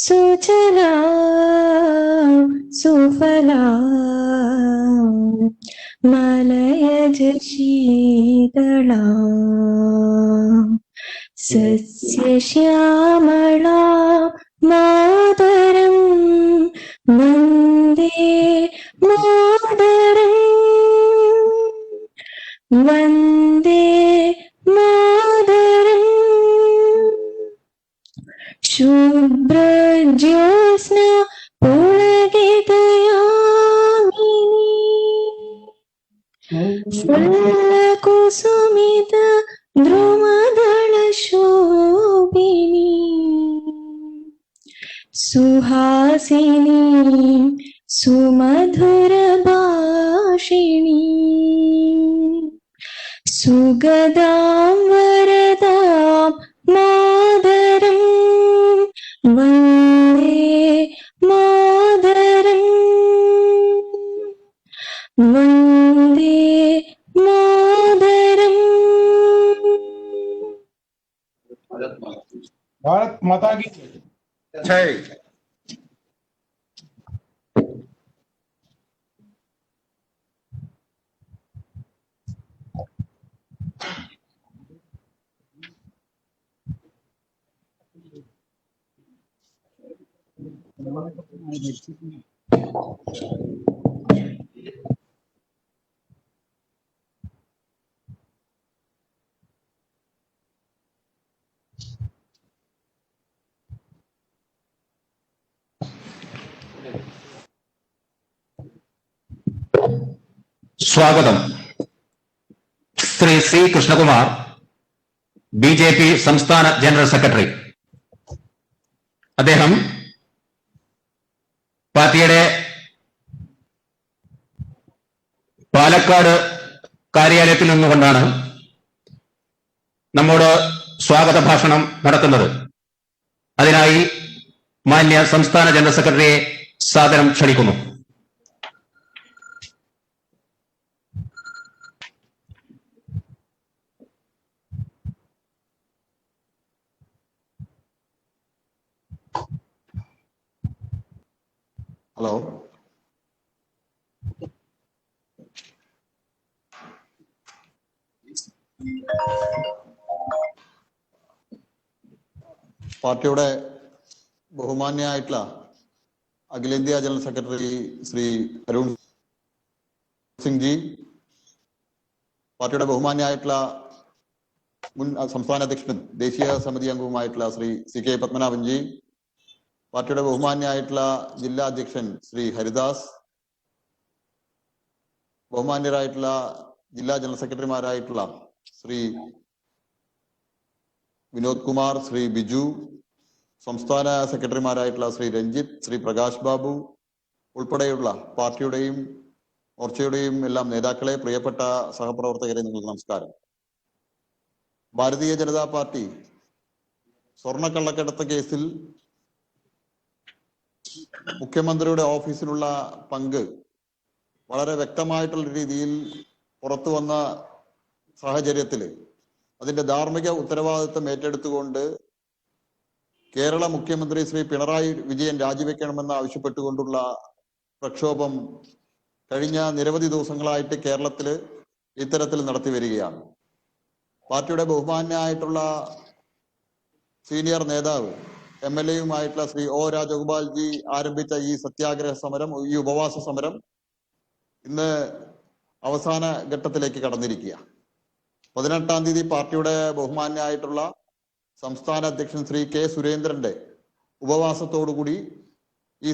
സുജലാ സുഫലാ മലയജ ശീതളാ സസ്യശ്യാമളാ മാതരം വന്ദേ മാതരം വന്ദേ മാതരം ശുഭ്രജ്യോത്സ്ന പുളകിതയാമിനി കുസുമിത ധ്രുവദള ശോഭിനി സുഹാസിനി സുമധുര ഭാഷിണി സുഗദാം വരദാം മാതരം വന്ദേ മാതരം വന്ദേ മാതരം. भारत माता की जय. സ്വാഗതം. ശ്രീ സി കൃഷ്ണകുമാർ, BJP സംസ്ഥാന ജനറൽ സെക്രട്ടറി. അദ്ദേഹം പാർട്ടിയുടെ പാലക്കാട് കാര്യാലയത്തിൽ നിന്നുകൊണ്ടാണ് നമ്മോട് സ്വാഗത ഭാഷണം നടത്തുന്നത്. അതിനായി മാന്യ സംസ്ഥാന ജനറൽ സെക്രട്ടറിയെ സാദരം ക്ഷണിക്കുന്നു. ഹലോ, പാർട്ടിയുടെ ബഹുമാന്യായിട്ടുള്ള അഖിലേന്ത്യാ general secretary Shri Arun Singh G, പാർട്ടിയുടെ ബഹുമാന്യായിട്ടുള്ള മുൻ സംസ്ഥാന അധ്യക്ഷനും ദേശീയ സമിതി അംഗവുമായിട്ടുള്ള ശ്രീ CK പത്മനാഭൻ ജി, പാർട്ടിയുടെ ബഹുമാന്യായിട്ടുള്ള ജില്ലാ അധ്യക്ഷൻ ശ്രീ ഹരിദാസ്, ബഹുമാന്യരായിട്ടുള്ള ജില്ലാ ജനറൽ സെക്രട്ടറിമാരായിട്ടുള്ള ശ്രീ വിനോദ് കുമാർ, ശ്രീ ബിജു, സംസ്ഥാന സെക്രട്ടറിമാരായിട്ടുള്ള ശ്രീ രഞ്ജിത്ത്, ശ്രീ പ്രകാശ് ബാബു ഉൾപ്പെടെയുള്ള പാർട്ടിയുടെയും മോർച്ചയുടെയും എല്ലാം നേതാക്കളെ, പ്രിയപ്പെട്ട സഹപ്രവർത്തകരെ, നിങ്ങൾക്ക് നമസ്കാരം. ഭാരതീയ ജനതാ പാർട്ടി സ്വർണ്ണക്കള്ളക്കടത്ത് കേസിൽ മുഖ്യമന്ത്രിയുടെ ഓഫീസിലുള്ള പങ്ക് വളരെ വ്യക്തമായിട്ടുള്ള രീതിയിൽ പുറത്തു വന്ന സാഹചര്യത്തിൽ അതിന്റെ ധാർമ്മിക ഉത്തരവാദിത്വം ഏറ്റെടുത്തുകൊണ്ട് കേരള മുഖ്യമന്ത്രി ശ്രീ പിണറായി വിജയൻ രാജിവെക്കണമെന്ന് ആവശ്യപ്പെട്ടുകൊണ്ടുള്ള പ്രക്ഷോഭം കഴിഞ്ഞ നിരവധി ദിവസങ്ങളായിട്ട് കേരളത്തിൽ ഇത്തരത്തിൽ നടത്തി വരികയാണ്. പാർട്ടിയുടെ ബഹുമാന്യനായിട്ടുള്ള സീനിയർ നേതാവ് MLA-യുമായിട്ടുള്ള ശ്രീ O രാജഗോപാൽ ജി ആരംഭിച്ച ഈ സത്യാഗ്രഹ സമരം, ഈ ഉപവാസ സമരം ഇന്ന് അവസാന ഘട്ടത്തിലേക്ക് കടന്നിരിക്കുക. 18-ാം തീയതി പാർട്ടിയുടെ ബഹുമാന്യനായിട്ടുള്ള സംസ്ഥാന അധ്യക്ഷൻ ശ്രീ K സുരേന്ദ്രന്റെ ഉപവാസത്തോടുകൂടി ഈ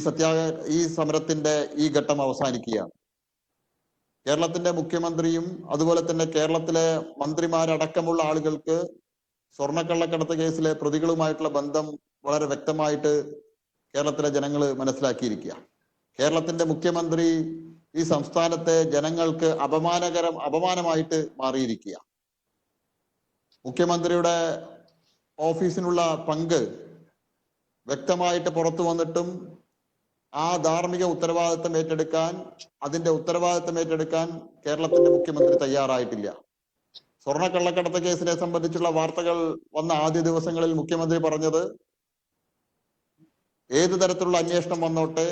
സമരത്തിന്റെ ഈ ഘട്ടം അവസാനിക്കുകയാണ്. കേരളത്തിന്റെ മുഖ്യമന്ത്രിയും അതുപോലെ തന്നെ കേരളത്തിലെ മന്ത്രിമാരടക്കമുള്ള ആളുകൾക്ക് സ്വർണ്ണക്കള്ളക്കടത്ത് കേസിലെ പ്രതികളുമായിട്ടുള്ള ബന്ധം വളരെ വ്യക്തമായിട്ട് കേരളത്തിലെ ജനങ്ങൾ മനസ്സിലാക്കിയിരിക്കുക. കേരളത്തിന്റെ മുഖ്യമന്ത്രി ഈ സംസ്ഥാനത്തെ ജനങ്ങൾക്ക് അപമാനമായിട്ട് മാറിയിരിക്കുക. മുഖ്യമന്ത്രിയുടെ ഓഫീസിനുള്ള പങ്ക് വ്യക്തമായിട്ട് പുറത്തു വന്നിട്ടും ആ ധാർമ്മിക ഉത്തരവാദിത്തം ഏറ്റെടുക്കാൻ കേരളത്തിന്റെ മുഖ്യമന്ത്രി തയ്യാറായിട്ടില്ല. സ്വർണ്ണക്കള്ളക്കടത്ത് കേസിനെ സംബന്ധിച്ചുള്ള വാർത്തകൾ വന്ന ആദ്യ ദിവസങ്ങളിൽ മുഖ്യമന്ത്രി പറഞ്ഞത് ഏതു തരത്തിലുള്ള അന്വേഷണം വന്നോട്ടെ,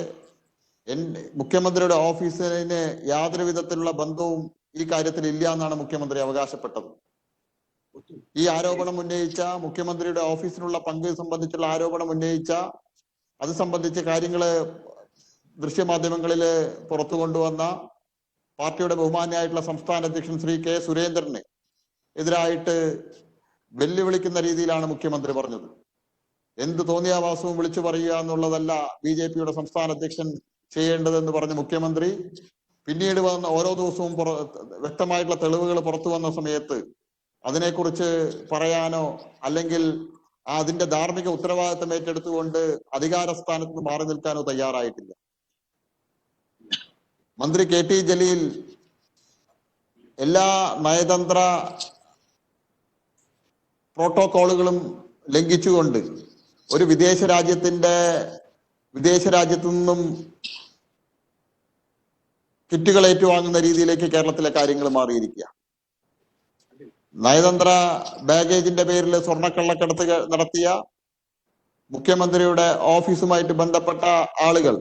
മുഖ്യമന്ത്രിയുടെ ഓഫീസിന് യാതൊരു വിധത്തിലുള്ള ബന്ധവും ഈ കാര്യത്തിൽ ഇല്ല എന്നാണ് മുഖ്യമന്ത്രി അവകാശപ്പെട്ടത്. ഈ ആരോപണം ഉന്നയിച്ച, മുഖ്യമന്ത്രിയുടെ ഓഫീസിനുള്ള പങ്ക് സംബന്ധിച്ചുള്ള ആരോപണം ഉന്നയിച്ച, അത് സംബന്ധിച്ച കാര്യങ്ങള് ദൃശ്യമാധ്യമങ്ങളിൽ പുറത്തു കൊണ്ടുവന്ന പാർട്ടിയുടെ ബഹുമാന്യായിട്ടുള്ള സംസ്ഥാന അധ്യക്ഷൻ ശ്രീ കെ സുരേന്ദ്രന് എതിരായിട്ട് വെല്ലുവിളിക്കുന്ന രീതിയിലാണ് മുഖ്യമന്ത്രി പറഞ്ഞത്. എന്ത് തോന്നിയാവാസവും വിളിച്ചു പറയുക എന്നുള്ളതല്ല BJPയുടെ സംസ്ഥാന അധ്യക്ഷൻ ചെയ്യേണ്ടതെന്ന് പറഞ്ഞ മുഖ്യമന്ത്രി പിന്നീട് വന്ന ഓരോ ദിവസവും വ്യക്തമായിട്ടുള്ള തെളിവുകൾ പുറത്തു വന്ന സമയത്ത് അതിനെക്കുറിച്ച് പറയാനോ അല്ലെങ്കിൽ അതിന്റെ ധാർമ്മിക ഉത്തരവാദിത്തം ഏറ്റെടുത്തുകൊണ്ട് അധികാര സ്ഥാനത്ത് നിന്ന് മാറി നിൽക്കാനോ തയ്യാറായിട്ടില്ല. മന്ത്രി KT ജലീൽ എല്ലാ നയതന്ത്ര പ്രോട്ടോകോളുകളും ലംഘിച്ചുകൊണ്ട് ഒരു വിദേശ രാജ്യത്തു നിന്നും കിറ്റുകൾ ഏറ്റുവാങ്ങുന്ന രീതിയിലേക്ക് കേരളത്തിലെ കാര്യങ്ങൾ മാറിയിരിക്കുക. നയതന്ത്ര ബാഗേജിന്റെ പേരിൽ സ്വർണ്ണക്കള്ളക്കടത്ത് നടത്തിയ മുഖ്യമന്ത്രിയുടെ ഓഫീസുമായിട്ട് ബന്ധപ്പെട്ട ആളുകൾ,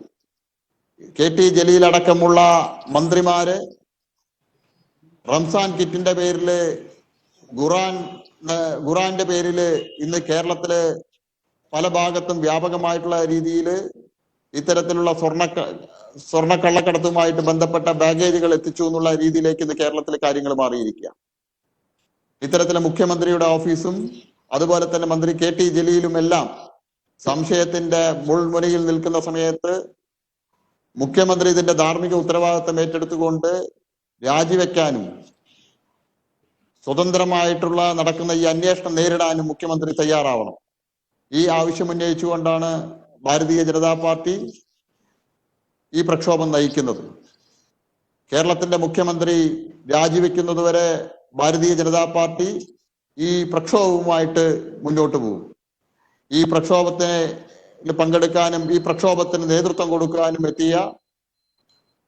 KT ജലീൽ അടക്കമുള്ള മന്ത്രിമാര് റംസാൻ കിറ്റിന്റെ പേരില് ഖുറാന്റെ പേരില് ഇന്ന് കേരളത്തില് പല ഭാഗത്തും വ്യാപകമായിട്ടുള്ള രീതിയിൽ ഇത്തരത്തിലുള്ള സ്വർണ്ണക്കള്ളക്കടത്തുമായിട്ട് ബന്ധപ്പെട്ട ബാഗേജുകൾ എത്തിച്ചു എന്നുള്ള രീതിയിലേക്ക് ഇന്ന് കേരളത്തിലെ കാര്യങ്ങൾ മാറിയിരിക്കുക. ഇത്തരത്തിലെ മുഖ്യമന്ത്രിയുടെ ഓഫീസും അതുപോലെ തന്നെ മന്ത്രി KT ജലീലും എല്ലാം സംശയത്തിന്റെ മുൾമുനയിൽ നിൽക്കുന്ന സമയത്ത് മുഖ്യമന്ത്രി ഇതിന്റെ ധാർമ്മിക ഉത്തരവാദിത്തം ഏറ്റെടുത്തുകൊണ്ട് രാജിവെക്കാനും സ്വതന്ത്രമായിട്ടുള്ള നടക്കുന്ന ഈ അന്വേഷണം നേരിടാനും മുഖ്യമന്ത്രി തയ്യാറാവണം. ഈ ആവശ്യം ഉന്നയിച്ചുകൊണ്ടാണ് ഭാരതീയ ജനതാ പാർട്ടി ഈ പ്രക്ഷോഭം നയിക്കുന്നത്. കേരളത്തിന്റെ മുഖ്യമന്ത്രി രാജിവെക്കുന്നതുവരെ ഭാരതീയ ജനതാ പാർട്ടി ഈ പ്രക്ഷോഭവുമായിട്ട് മുന്നോട്ട് പോകും. ഈ പ്രക്ഷോഭത്തിന് പങ്കെടുക്കാനും ഈ പ്രക്ഷോഭത്തിന് നേതൃത്വം കൊടുക്കാനും എത്തിയ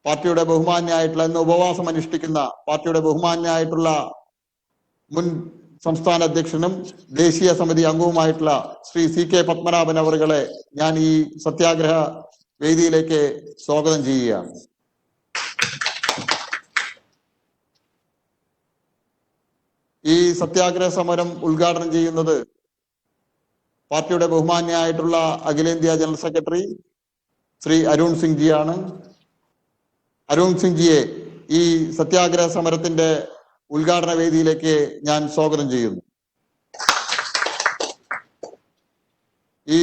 പാർട്ടിയുടെ ബഹുമാന്യായിട്ടുള്ള, ഇന്ന് ഉപവാസം അനുഷ്ഠിക്കുന്ന പാർട്ടിയുടെ ബഹുമാന്യായിട്ടുള്ള മുൻ സംസ്ഥാന അധ്യക്ഷനും ദേശീയ സമിതി അംഗവുമായിട്ടുള്ള ശ്രീ CK പത്മനാഭൻ അവറുകളെ ഞാൻ ഈ സത്യാഗ്രഹ വേദിയിലേക്ക് സ്വാഗതം ചെയ്യുകയാണ്. ഈ സത്യാഗ്രഹ സമരം ഉദ്ഘാടനം ചെയ്യുന്നത് പാർട്ടിയുടെ ബഹുമാന്യായിട്ടുള്ള അഖിലേന്ത്യാ ജനറൽ സെക്രട്ടറി ശ്രീ അരുൺ സിംഗ് ജിയാണ്. അരുൺ സിംഗ് ജിയെ ഈ സത്യാഗ്രഹ സമരത്തിന്റെ ഉദ്ഘാടന വേദിയിലേക്ക് ഞാൻ സ്വാഗതം ചെയ്യുന്നു. ഈ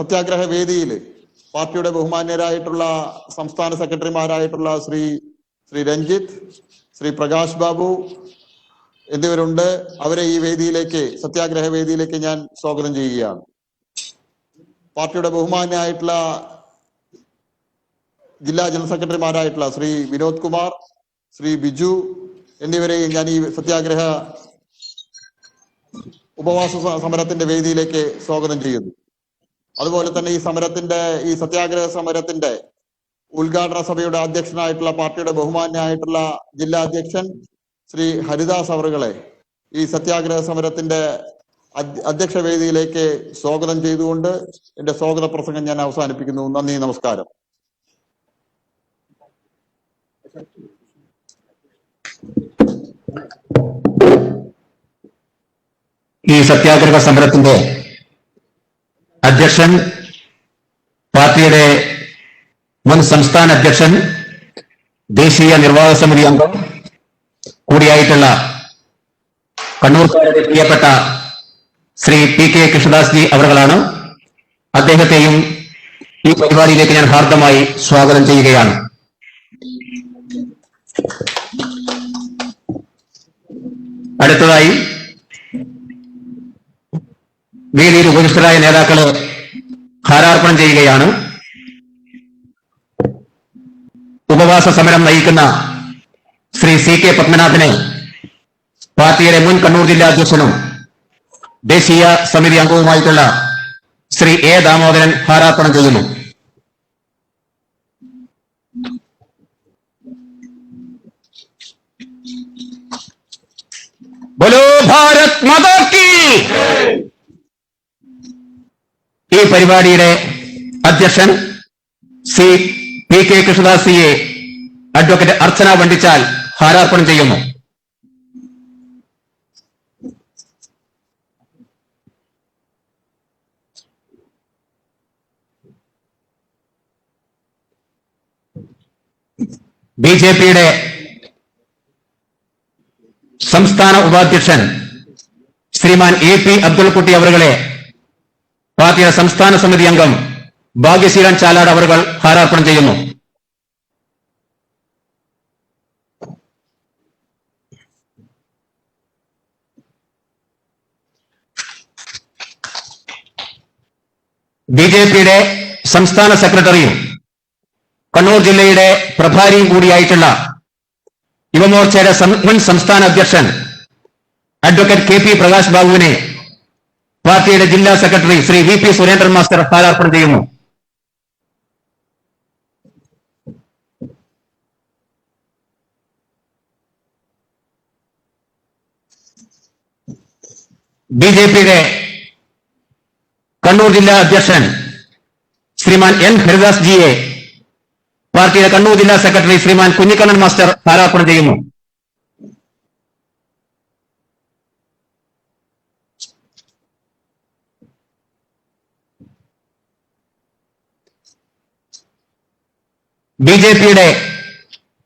സത്യാഗ്രഹ വേദിയിൽ പാർട്ടിയുടെ ബഹുമാന്യരായിട്ടുള്ള സംസ്ഥാന സെക്രട്ടറിമാരായിട്ടുള്ള ശ്രീ രഞ്ജിത്ത്, ശ്രീ പ്രകാശ് ബാബു എന്നിവരുണ്ട്. അവരെ ഈ വേദിയിലേക്ക്, സത്യാഗ്രഹ വേദിയിലേക്ക് ഞാൻ സ്വാഗതം ചെയ്യുകയാണ്. പാർട്ടിയുടെ ബഹുമാന്യരായിട്ടുള്ള ജില്ലാ ജനറൽ സെക്രട്ടറിമാരായിട്ടുള്ള ശ്രീ വിനോദ് കുമാർ, ശ്രീ ബിജു എന്നിവരെയും ഞാൻ ഈ സത്യാഗ്രഹ ഉപവാസ സമരത്തിന്റെ വേദിയിലേക്ക് സ്വാഗതം ചെയ്യുന്നു. അതുപോലെ തന്നെ ഈ സത്യാഗ്രഹ സമരത്തിന്റെ ഉദ്ഘാടന സഭയുടെ അധ്യക്ഷനായിട്ടുള്ള പാർട്ടിയുടെ ബഹുമാന്യനായിട്ടുള്ള ജില്ലാ അധ്യക്ഷൻ ശ്രീ ഹരിദാസ് അവറുകളെ ഈ സത്യാഗ്രഹ സമരത്തിന്റെ അധ്യക്ഷ വേദിയിലേക്ക് സ്വാഗതം ചെയ്തുകൊണ്ട് എന്റെ സ്വാഗത പ്രസംഗം ഞാൻ അവസാനിപ്പിക്കുന്നു. നന്ദി, നമസ്കാരം. ഈ സത്യാഗ്രഹ സമരത്തിന്റെ അധ്യക്ഷൻ പാർട്ടിയുടെ മുൻ സംസ്ഥാന അധ്യക്ഷൻ ദേശീയ നിർവാഹക സമിതി അംഗം കൂടിയായിട്ടുള്ള കണ്ണൂർക്കാരുടെ പ്രിയപ്പെട്ട ശ്രീ PK കൃഷ്ണദാസ് ജി അവറുകളാണ്. അദ്ദേഹത്തെയും ഈ പരിപാടിയിലേക്ക് ഞാൻ ഹാർദമായി സ്വാഗതം ചെയ്യുകയാണ്. അടുത്തതായി വേദിയിൽ ഉപവിഷ്ടരായ നേതാക്കള് ഹാരാർപ്പണം ചെയ്യുകയാണ്. ഉപവാസ സമരം നയിക്കുന്ന ശ്രീ CK പത്മനാഭനെ പാർട്ടിയുടെ മുൻ കണ്ണൂർ ജില്ലാ അധ്യക്ഷനും ദേശീയ സമിതി അംഗവുമായിട്ടുള്ള ശ്രീ A ദാമോദരൻ ഹാരാർപ്പണം ചെയ്യുന്നു. ബോലോ ഭാരത് മാതാ കീ. ഈ പരിപാടിയുടെ അധ്യക്ഷൻ ശ്രീ പി കെ കൃഷ്ണദാസിയെ അഡ്വക്കേറ്റ് അർച്ചന വണ്ടിച്ചാൽ ഹാരാർപ്പണം ചെയ്യുന്നു. ബി ജെ പിയുടെ സംസ്ഥാന ഉപാധ്യക്ഷൻ ശ്രീമാൻ എ പി അബ്ദുൾകുട്ടി അവരുകളെ പാർട്ടിയുടെ സംസ്ഥാന സമിതി അംഗം ഭാഗ്യശീലൻ ചാലാട് അവർ ഹാരാർപ്പണം ചെയ്യുന്നു. ബി ജെ പിയുടെ സംസ്ഥാന സെക്രട്ടറിയും കണ്ണൂർ ജില്ലയുടെ പ്രഭാരിയും കൂടിയായിട്ടുള്ള യുവമോർച്ചയുടെ മുൻ സംസ്ഥാന അധ്യക്ഷൻ അഡ്വക്കേറ്റ് കെ പി പ്രകാശ് ബാബുവിനെ പാർട്ടിയുടെ ജില്ലാ secretary Shri V P Surendran master ഹാരാർപ്പണം ചെയ്യുന്നു. ബി ജെ പിയുടെ കണ്ണൂർ ജില്ലാ അധ്യക്ഷൻ ശ്രീമാൻ എൻ ഹരിദാസ് ജിയെ പാർട്ടിയുടെ കണ്ണൂർ ജില്ലാ സെക്രട്ടറി ശ്രീമാൻ കുഞ്ഞിക്കണ്ണൻ മാസ്റ്റർ ഹാരാർപ്പണം ചെയ്യുന്നു. ബി ജെ പിയുടെ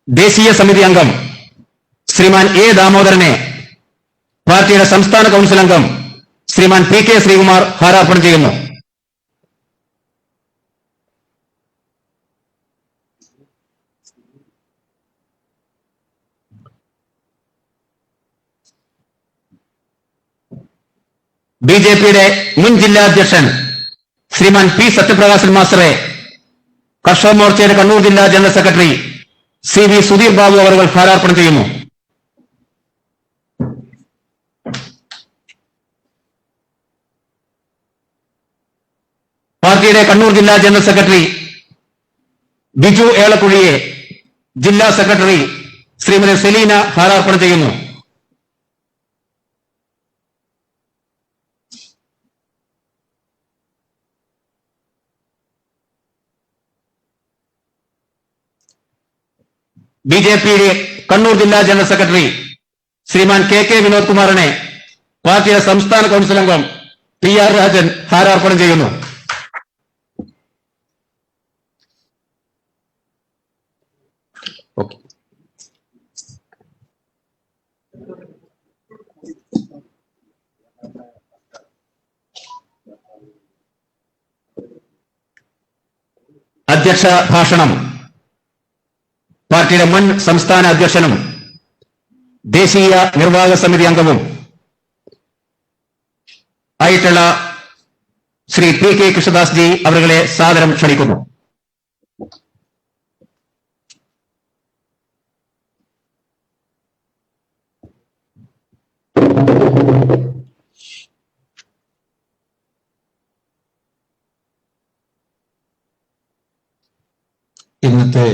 ദേശീയ സമിതി അംഗം ശ്രീമാൻ എ ദാമോദരനെ പാർട്ടിയുടെ സംസ്ഥാന കൌൺസിൽ അംഗം ശ്രീമാൻ പി കെ ശ്രീകുമാർ ഹാരാർപ്പണം ചെയ്യുന്നു. ബി ജെ പിയുടെ മുൻ ജില്ലാ അധ്യക്ഷൻ ശ്രീമാൻ പി സത്യപ്രകാശൻ മാസ്റ്ററെ കർഷക മോർച്ചയുടെ കണ്ണൂർ ജില്ലാ general secretary C V Sudheer Babu അവർ ഹാരാർപ്പണം ചെയ്യുന്നു. പാർട്ടിയുടെ കണ്ണൂർ ജില്ലാ ജനറൽ സെക്രട്ടറി ബിജു ഏളക്കുഴിയെ ജില്ലാ സെക്രട്ടറി ശ്രീമതി സെലീന ഹാരാർപ്പണം ചെയ്യുന്നു. ബി ജെ പിയുടെ കണ്ണൂർ ജില്ലാ ജനറൽ സെക്രട്ടറി ശ്രീമാൻ കെ കെ വിനോദ് കുമാറിനെ പാർട്ടിയുടെ സംസ്ഥാന കൌൺസിൽ അംഗം പി ആർ രാജൻ ഹാരാർപ്പണം ചെയ്യുന്നു. അധ്യക്ഷ ഭാഷണം പാർട്ടിയുടെ മുൻ സംസ്ഥാന അധ്യക്ഷനും ദേശീയ നിർവാഹക സമിതി അംഗവും ആയിട്ടുള്ള Shri P K Krishnadas G അവരെ സാദരം ക്ഷണിക്കുന്നു. ഇന്നത്തെ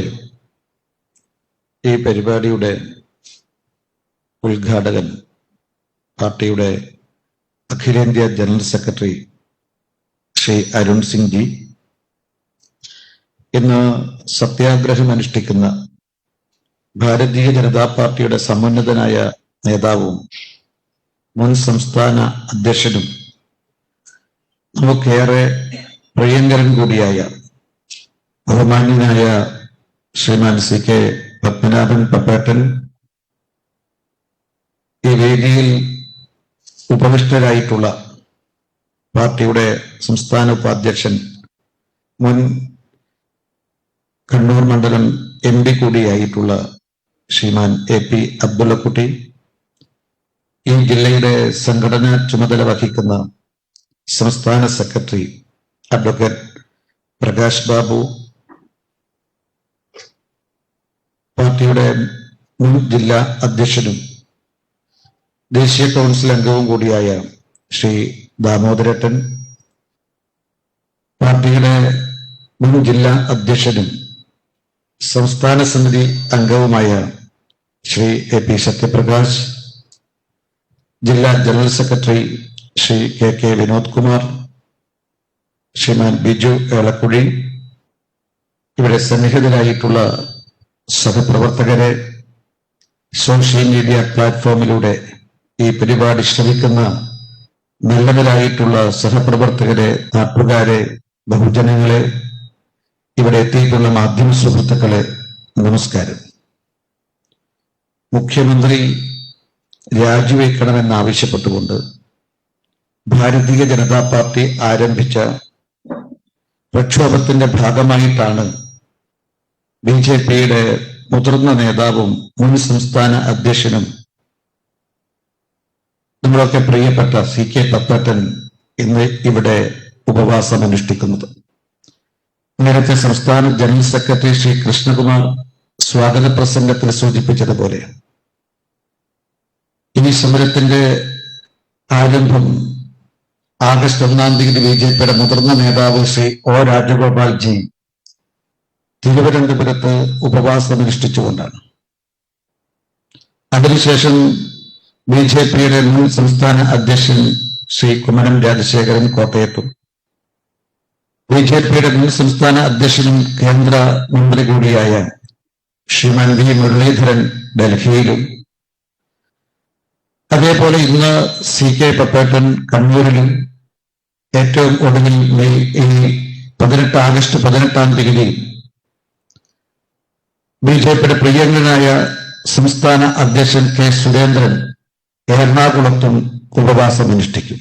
ഈ പരിപാടിയുടെ ഉദ്ഘാടകൻ പാർട്ടിയുടെ അഖിലേന്ത്യാ general secretary Shri Arun Singh G, ഇന്ന് സത്യാഗ്രഹം അനുഷ്ഠിക്കുന്ന ഭാരതീയ ജനതാ പാർട്ടിയുടെ സമുന്നതനായ നേതാവും മുൻ സംസ്ഥാന അധ്യക്ഷനും നമുക്കേറെ പ്രിയങ്കരൻ കൂടിയായ ബഹുമാന്യനായ ശ്രീമാൻ സി കെ പത്മനാഭൻ പപ്പേട്ടൻ ഈ വേദിയിൽ ഉപവിഷ്ടരായിട്ടുള്ള പാർട്ടിയുടെ സംസ്ഥാന ഉപാധ്യക്ഷൻ മുൻ കണ്ണൂർ മണ്ഡലം എം പി കൂടിയായിട്ടുള്ള ശ്രീമാൻ എ പി അബ്ദുള്ളക്കുട്ടി, ഈ ജില്ലയുടെ സംഘടനാ ചുമതല വഹിക്കുന്ന സംസ്ഥാന സെക്രട്ടറി അഡ്വക്കേറ്റ് പ്രകാശ് ബാബു, പാർട്ടിയുടെ മുൻ ജില്ലാ അധ്യക്ഷനും ദേശീയ കൗൺസിൽ അംഗവും കൂടിയായ ശ്രീ ദാമോദരേട്ടൻ, പാർട്ടിയുടെ മുൻ ജില്ലാ അധ്യക്ഷനും സംസ്ഥാന സമിതി അംഗവുമായ ശ്രീ എ പി സത്യപ്രകാശ്, ജില്ലാ general secretary Shri K Vinod Kumar, ശ്രീമാൻ ബിജു ഏളക്കുഴി, ഇവിടെ സന്നിഹിതരായിട്ടുള്ള സഹപ്രവർത്തകരെ, സോഷ്യൽ മീഡിയ പ്ലാറ്റ്ഫോമിലൂടെ ഈ പരിപാടി ശ്രമിക്കുന്ന നല്ലവരായിട്ടുള്ള സഹപ്രവർത്തകരെ, നാട്ടുകാരെ, ബഹുജനങ്ങളെ, ഇവിടെ എത്തിയിട്ടുള്ള മാധ്യമ സുഹൃത്തുക്കളെ, നമസ്കാരം. മുഖ്യമന്ത്രി രാജിവെക്കണമെന്നാവശ്യപ്പെട്ടുകൊണ്ട് ഭാരതീയ ജനതാ പാർട്ടി ആരംഭിച്ച പ്രക്ഷോഭത്തിന്റെ ഭാഗമായിട്ടാണ് BJPയുടെ മുതിർന്ന നേതാവും മുൻ സംസ്ഥാന അധ്യക്ഷനും നമ്മളൊക്കെ പ്രിയപ്പെട്ട CK പപ്പേട്ടൻ ഇന്ന് ഇവിടെ ഉപവാസം അനുഷ്ഠിക്കുന്നത്. നേരത്തെ സംസ്ഥാന ജനറൽ സെക്രട്ടറി ശ്രീ കൃഷ്ണകുമാർ സ്വാഗത പ്രസംഗത്തിൽ സൂചിപ്പിച്ചതുപോലെ ഈ സമരത്തിന്റെ ആരംഭം ആഗസ്റ്റ് 1-ാം തീയതി BJPയുടെ മുതിർന്ന നേതാവ് ശ്രീ O രാജഗോപാൽജി തിരുവനന്തപുരത്ത് ഉപവാസം അനുഷ്ഠിച്ചുകൊണ്ടാണ്. അതിനുശേഷം BJPയുടെ മുൻ സംസ്ഥാന അധ്യക്ഷൻ ശ്രീ കുമ്മനം രാജശേഖരൻ കോട്ടയത്തും, BJPയുടെ മുൻ സംസ്ഥാന അധ്യക്ഷനും കേന്ദ്ര മന്ത്രി കൂടിയായ ശ്രീമാൻ V മുരളീധരൻ ഡൽഹിയിലും, അതേപോലെ ഇന്ന് CK പപ്പേട്ടൻ കണ്ണൂരിലും, ഏറ്റവും ഒടുവിൽ ആഗസ്റ്റ് 18-ാം തീയതി BJPയുടെ പ്രിയങ്കരനായ സംസ്ഥാന അധ്യക്ഷൻ K സുരേന്ദ്രൻ എറണാകുളത്തും ഉപവാസം അനുഷ്ഠിക്കും.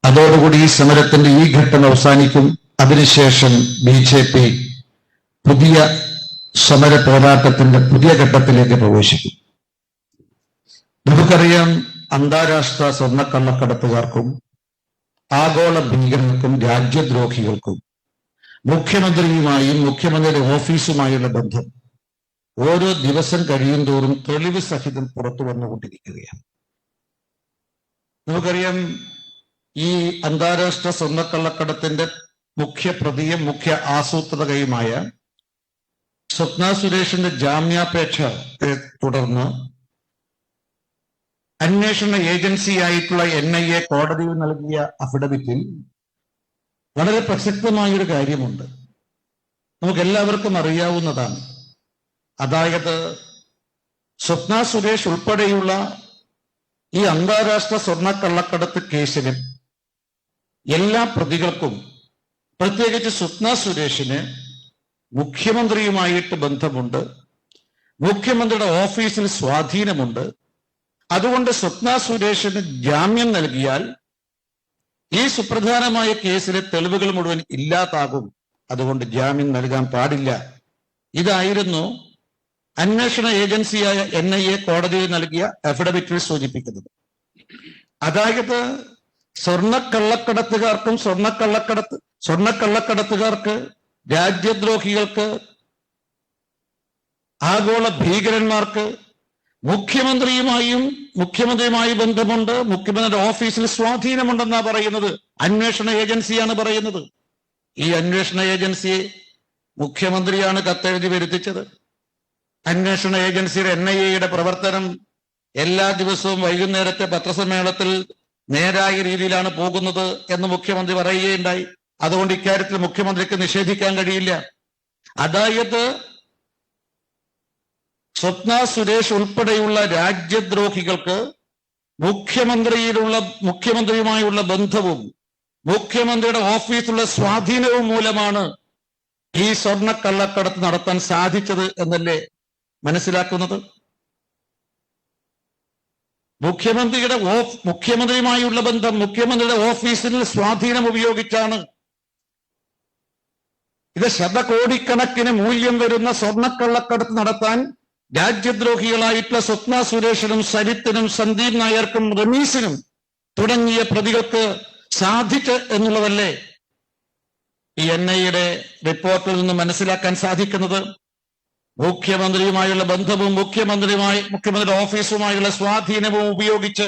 അതോടുകൂടി ഈ സമരത്തിന്റെ ഈ ഘട്ടം അവസാനിക്കും. അതിനുശേഷം BJP പുതിയ സമര പോരാട്ടത്തിന്റെ പുതിയ ഘട്ടത്തിലേക്ക് പ്രവേശിക്കും. നമുക്കറിയാം, അന്താരാഷ്ട്ര സ്വർണ്ണക്കള്ളക്കടത്തുകാർക്കും ആഗോള ഭീകരർക്കും രാജ്യദ്രോഹികൾക്കും മുഖ്യമന്ത്രിയുമായും മുഖ്യമന്ത്രിയുടെ ഓഫീസുമായുള്ള ബന്ധം ഓരോ ദിവസം കഴിയും തോറും തെളിവ് സഹിതം പുറത്തു വന്നുകൊണ്ടിരിക്കുകയാണ്. നമുക്കറിയാം, ഈ അന്താരാഷ്ട്ര സ്വർണ്ണക്കള്ളക്കടത്തിന്റെ മുഖ്യ പ്രതിയും മുഖ്യ ആസൂത്രകയുമായ സ്വപ്ന സുരേഷിന്റെ ജാമ്യാപേക്ഷയെ തുടർന്ന് അന്വേഷണ ഏജൻസിയായിട്ടുള്ള NIA കോടതിയിൽ നൽകിയ അഫിഡവിറ്റിൽ വളരെ പ്രസക്തമായൊരു കാര്യമുണ്ട്. നമുക്ക് എല്ലാവർക്കും അറിയാവുന്നതാണ്. അതായത് സ്വപ്ന സുരേഷ് ഉൾപ്പെടെയുള്ള ഈ അന്താരാഷ്ട്ര സ്വർണ്ണക്കള്ളക്കടത്ത് കേസിലും എല്ലാ പ്രതികൾക്കും, പ്രത്യേകിച്ച് സ്വപ്ന സുരേഷിന് മുഖ്യമന്ത്രിയുമായിട്ട് ബന്ധമുണ്ട്, മുഖ്യമന്ത്രിയുടെ ഓഫീസിൽ സ്വാധീനമുണ്ട്. അതുകൊണ്ട് സ്വപ്ന സുരേഷിന് ജാമ്യം നൽകിയാൽ ഈ സുപ്രധാനമായ കേസിലെ തെളിവുകൾ മുഴുവൻ ഇല്ലാതാകും. അതുകൊണ്ട് ജാമ്യം നൽകാൻ പാടില്ല. ഇതായിരുന്നു അന്വേഷണ ഏജൻസിയായ NIA കോടതിയിൽ നൽകിയ അഫിഡവിറ്റിൽ സൂചിപ്പിക്കുന്നത്. അതായത് സ്വർണ്ണക്കള്ളക്കടത്തുകാർക്കും സ്വർണ്ണക്കള്ളക്കടത്തുകാർക്ക്, രാജ്യദ്രോഹികൾക്ക്, ആഗോള ഭീകരന്മാർക്ക് മുഖ്യമന്ത്രിയുമായി ബന്ധമുണ്ട്, മുഖ്യമന്ത്രിയുടെ ഓഫീസിൽ സ്വാധീനമുണ്ടെന്നാ പറയുന്നത്. അന്വേഷണ ഏജൻസിയാണ് പറയുന്നത്. ഈ അന്വേഷണ ഏജൻസിയെ മുഖ്യമന്ത്രിയാണ് കത്തെഴുതി വരുത്തിച്ചത്. അന്വേഷണ ഏജൻസിയുടെ NIAയുടെ പ്രവർത്തനം എല്ലാ ദിവസവും വൈകുന്നേരത്തെ പത്രസമ്മേളനത്തിൽ നേരായ രീതിയിലാണ് പോകുന്നത് എന്ന് മുഖ്യമന്ത്രി പറയുകയുണ്ടായി. അതുകൊണ്ട് ഇക്കാര്യത്തിൽ മുഖ്യമന്ത്രിക്ക് നിഷേധിക്കാൻ കഴിയില്ല. അതായത് സ്വപ്ന സുരേഷ് ഉൾപ്പെടെയുള്ള രാജ്യദ്രോഹികൾക്ക് മുഖ്യമന്ത്രിയുമായുള്ള ബന്ധവും മുഖ്യമന്ത്രിയുടെ ഓഫീസിലുള്ള സ്വാധീനവും മൂലമാണ് ഈ സ്വർണ്ണക്കള്ളക്കടത്ത് നടത്താൻ സാധിച്ചത് എന്നല്ലേ മനസ്സിലാക്കുന്നത്? മുഖ്യമന്ത്രിയുമായുള്ള ബന്ധം, മുഖ്യമന്ത്രിയുടെ ഓഫീസിൽ സ്വാധീനം ഉപയോഗിച്ചാണ് ഇത് ശതകോടിക്കണക്കിന് മൂല്യം വരുന്ന സ്വർണ്ണക്കള്ളക്കടത്ത് നടത്താൻ രാജ്യദ്രോഹികളായിട്ടുള്ള സ്വപ്ന സുരേഷിനും സരിത്തിനും സന്ദീപ് നായർക്കും റമീസിനും തുടങ്ങിയ പ്രതികൾക്ക് സാധിച്ചു എന്നുള്ളതല്ലേ ഈ NIAയുടെ റിപ്പോർട്ടിൽ നിന്ന് മനസ്സിലാക്കാൻ സാധിക്കുന്നത്? മുഖ്യമന്ത്രിയുമായുള്ള ബന്ധവും മുഖ്യമന്ത്രിയുടെ ഓഫീസുമായുള്ള സ്വാധീനവും ഉപയോഗിച്ച്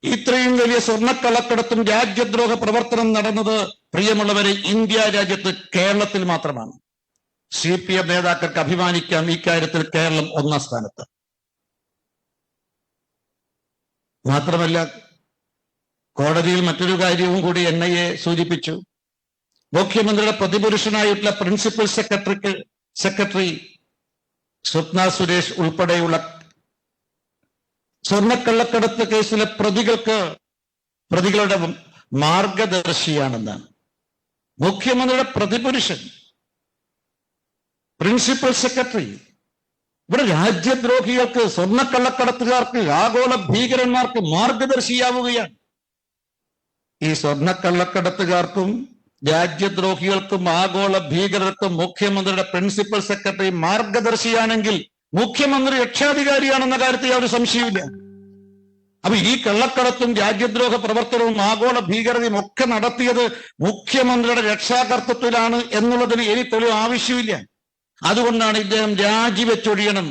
ഇത്രയും വലിയ സ്വർണ്ണക്കള്ളക്കടത്തും രാജ്യദ്രോഹ പ്രവർത്തനം നടന്നത്, പ്രിയമുള്ളവരെ, ഇന്ത്യ രാജ്യത്ത് കേരളത്തിൽ മാത്രമാണ്. CPM നേതാക്കൾക്ക് അഭിമാനിക്കാം, ഇക്കാര്യത്തിൽ കേരളം 1-ാം സ്ഥാനത്ത്. മാത്രമല്ല കോടതിയിൽ മറ്റൊരു കാര്യവും കൂടി NIA സൂചിപ്പിച്ചു. മുഖ്യമന്ത്രിയുടെ പ്രതിപുരുഷനായിട്ടുള്ള പ്രിൻസിപ്പൽ സെക്രട്ടറി സ്വപ്ന സുരേഷ് ഉൾപ്പെടെയുള്ള സ്വർണ്ണക്കള്ളക്കടത്ത് കേസിലെ പ്രതികളുടെ മാർഗദർശിയാണെന്നാണ്. മുഖ്യമന്ത്രിയുടെ പ്രതിപുരുഷൻ, പ്രിൻസിപ്പൽ സെക്രട്ടറി, ഇവിടെ രാജ്യദ്രോഹികൾക്ക്, സ്വർണ്ണക്കള്ളക്കടത്തുകാർക്ക്, ആഗോള ഭീകരന്മാർക്ക് മാർഗദർശിയാവുകയാണ്. ഈ സ്വർണ്ണക്കള്ളക്കടത്തുകാർക്കും രാജ്യദ്രോഹികൾക്കും ആഗോള ഭീകരർക്കും മുഖ്യമന്ത്രിയുടെ പ്രിൻസിപ്പൽ സെക്രട്ടറി മാർഗദർശിയാണെങ്കിൽ മുഖ്യമന്ത്രി രക്ഷാധികാരിയാണെന്ന കാര്യത്തിൽ യാതൊരു സംശയമില്ല. അപ്പൊ ഈ കള്ളക്കടത്തും രാജ്യദ്രോഹ പ്രവർത്തനവും ആഗോള ഭീകരതയും ഒക്കെ നടത്തിയത് മുഖ്യമന്ത്രിയുടെ രക്ഷാകർത്തൃത്വത്തിലാണ് എന്നുള്ളതിന് ഇനി തെളിവ് ആവശ്യമില്ല. അതുകൊണ്ടാണ് ഇദ്ദേഹം രാജിവെച്ചൊഴിയണം,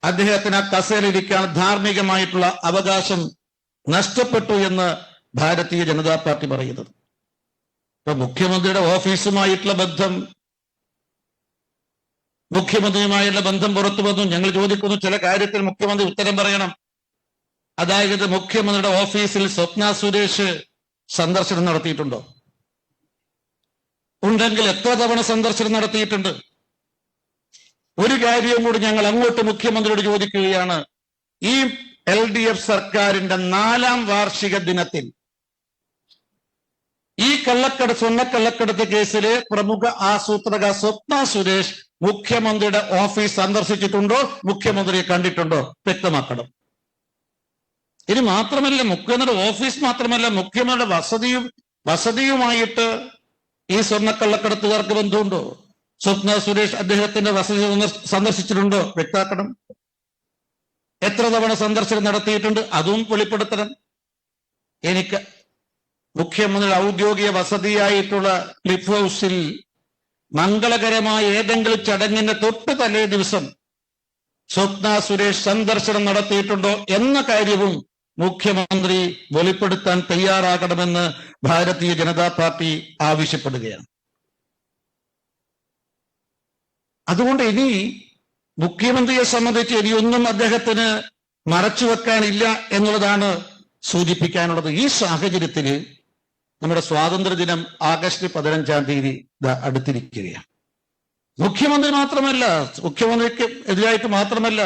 അദ്ദേഹത്തിന് ആ കസേരയിലിരിക്കാൻ ധാർമ്മികമായിട്ടുള്ള അവകാശം നഷ്ടപ്പെട്ടു എന്ന് ഭാരതീയ ജനതാ പാർട്ടി പറയുന്നത്. ഇപ്പൊ മുഖ്യമന്ത്രിയുടെ ഓഫീസുമായിട്ടുള്ള മുഖ്യമന്ത്രിയുമായുള്ള ബന്ധം പുറത്തു വന്നു. ഞങ്ങൾ ചോദിക്കുന്നു, ചില കാര്യത്തിൽ മുഖ്യമന്ത്രി ഉത്തരം പറയണം. അതായത് മുഖ്യമന്ത്രിയുടെ ഓഫീസിൽ സ്വപ്ന സുരേഷ് സന്ദർശനം നടത്തിയിട്ടുണ്ടോ? ഉണ്ടെങ്കിൽ എത്ര തവണ സന്ദർശനം നടത്തിയിട്ടുണ്ട്? ഒരു കാര്യവും കൂടി ഞങ്ങൾ അങ്ങോട്ട് മുഖ്യമന്ത്രിയോട് ചോദിക്കുകയാണ്. ഈ LDF സർക്കാരിന്റെ 4ാം വാർഷിക ദിനത്തിൽ ഈ സ്വർണ്ണക്കള്ളക്കടത്ത് കേസിലെ പ്രമുഖ ആസൂത്രക സ്വപ്ന സുരേഷ് മുഖ്യമന്ത്രിയുടെ ഓഫീസ് സന്ദർശിച്ചിട്ടുണ്ടോ? മുഖ്യമന്ത്രിയെ കണ്ടിട്ടുണ്ടോ? വ്യക്തമാക്കണം. ഇനി മാത്രമല്ല, മുഖ്യമന്ത്രിയുടെ ഓഫീസ് മാത്രമല്ല, മുഖ്യമന്ത്രിയുടെ വസതിയുമായിട്ട് ഈ സ്വർണ്ണക്കള്ളക്കടത്തുകാർക്ക് ബന്ധമുണ്ടോ? സ്വപ്ന സുരേഷ് അദ്ദേഹത്തിന്റെ വസതി സന്ദർശിച്ചിട്ടുണ്ടോ? വ്യക്തമാക്കണം. എത്ര തവണ സന്ദർശനം നടത്തിയിട്ടുണ്ട്? അതും വെളിപ്പെടുത്തണം. എനിക്ക് മുഖ്യമന്ത്രിയുടെ ഔദ്യോഗിക വസതിയായിട്ടുള്ള ക്ലിഫ് ഹൗസിൽ മംഗളകരമായ ഏതെങ്കിലും ചടങ്ങിന്റെ തൊട്ട് തലേ ദിവസം സ്വപ്ന സുരേഷ് സന്ദർശനം നടത്തിയിട്ടുണ്ടോ എന്ന കാര്യവും മുഖ്യമന്ത്രി വെളിപ്പെടുത്താൻ തയ്യാറാകണമെന്ന് ഭാരതീയ ജനതാ പാർട്ടി ആവശ്യപ്പെടുകയാണ്. അതുകൊണ്ട് ഇനി മുഖ്യമന്ത്രിയെ സംബന്ധിച്ച് ഇനിയൊന്നും അദ്ദേഹത്തിന് മറച്ചുവെക്കാനില്ല എന്നുള്ളതാണ് സൂചിപ്പിക്കാനുള്ളത്. ഈ സാഹചര്യത്തിൽ നമ്മുടെ സ്വാതന്ത്ര്യദിനം ആഗസ്റ്റ് 15-ാം തീയതി അടുത്തിരിക്കുകയാണ്. മുഖ്യമന്ത്രിക്ക് എതിരായിട്ട് മാത്രമല്ല,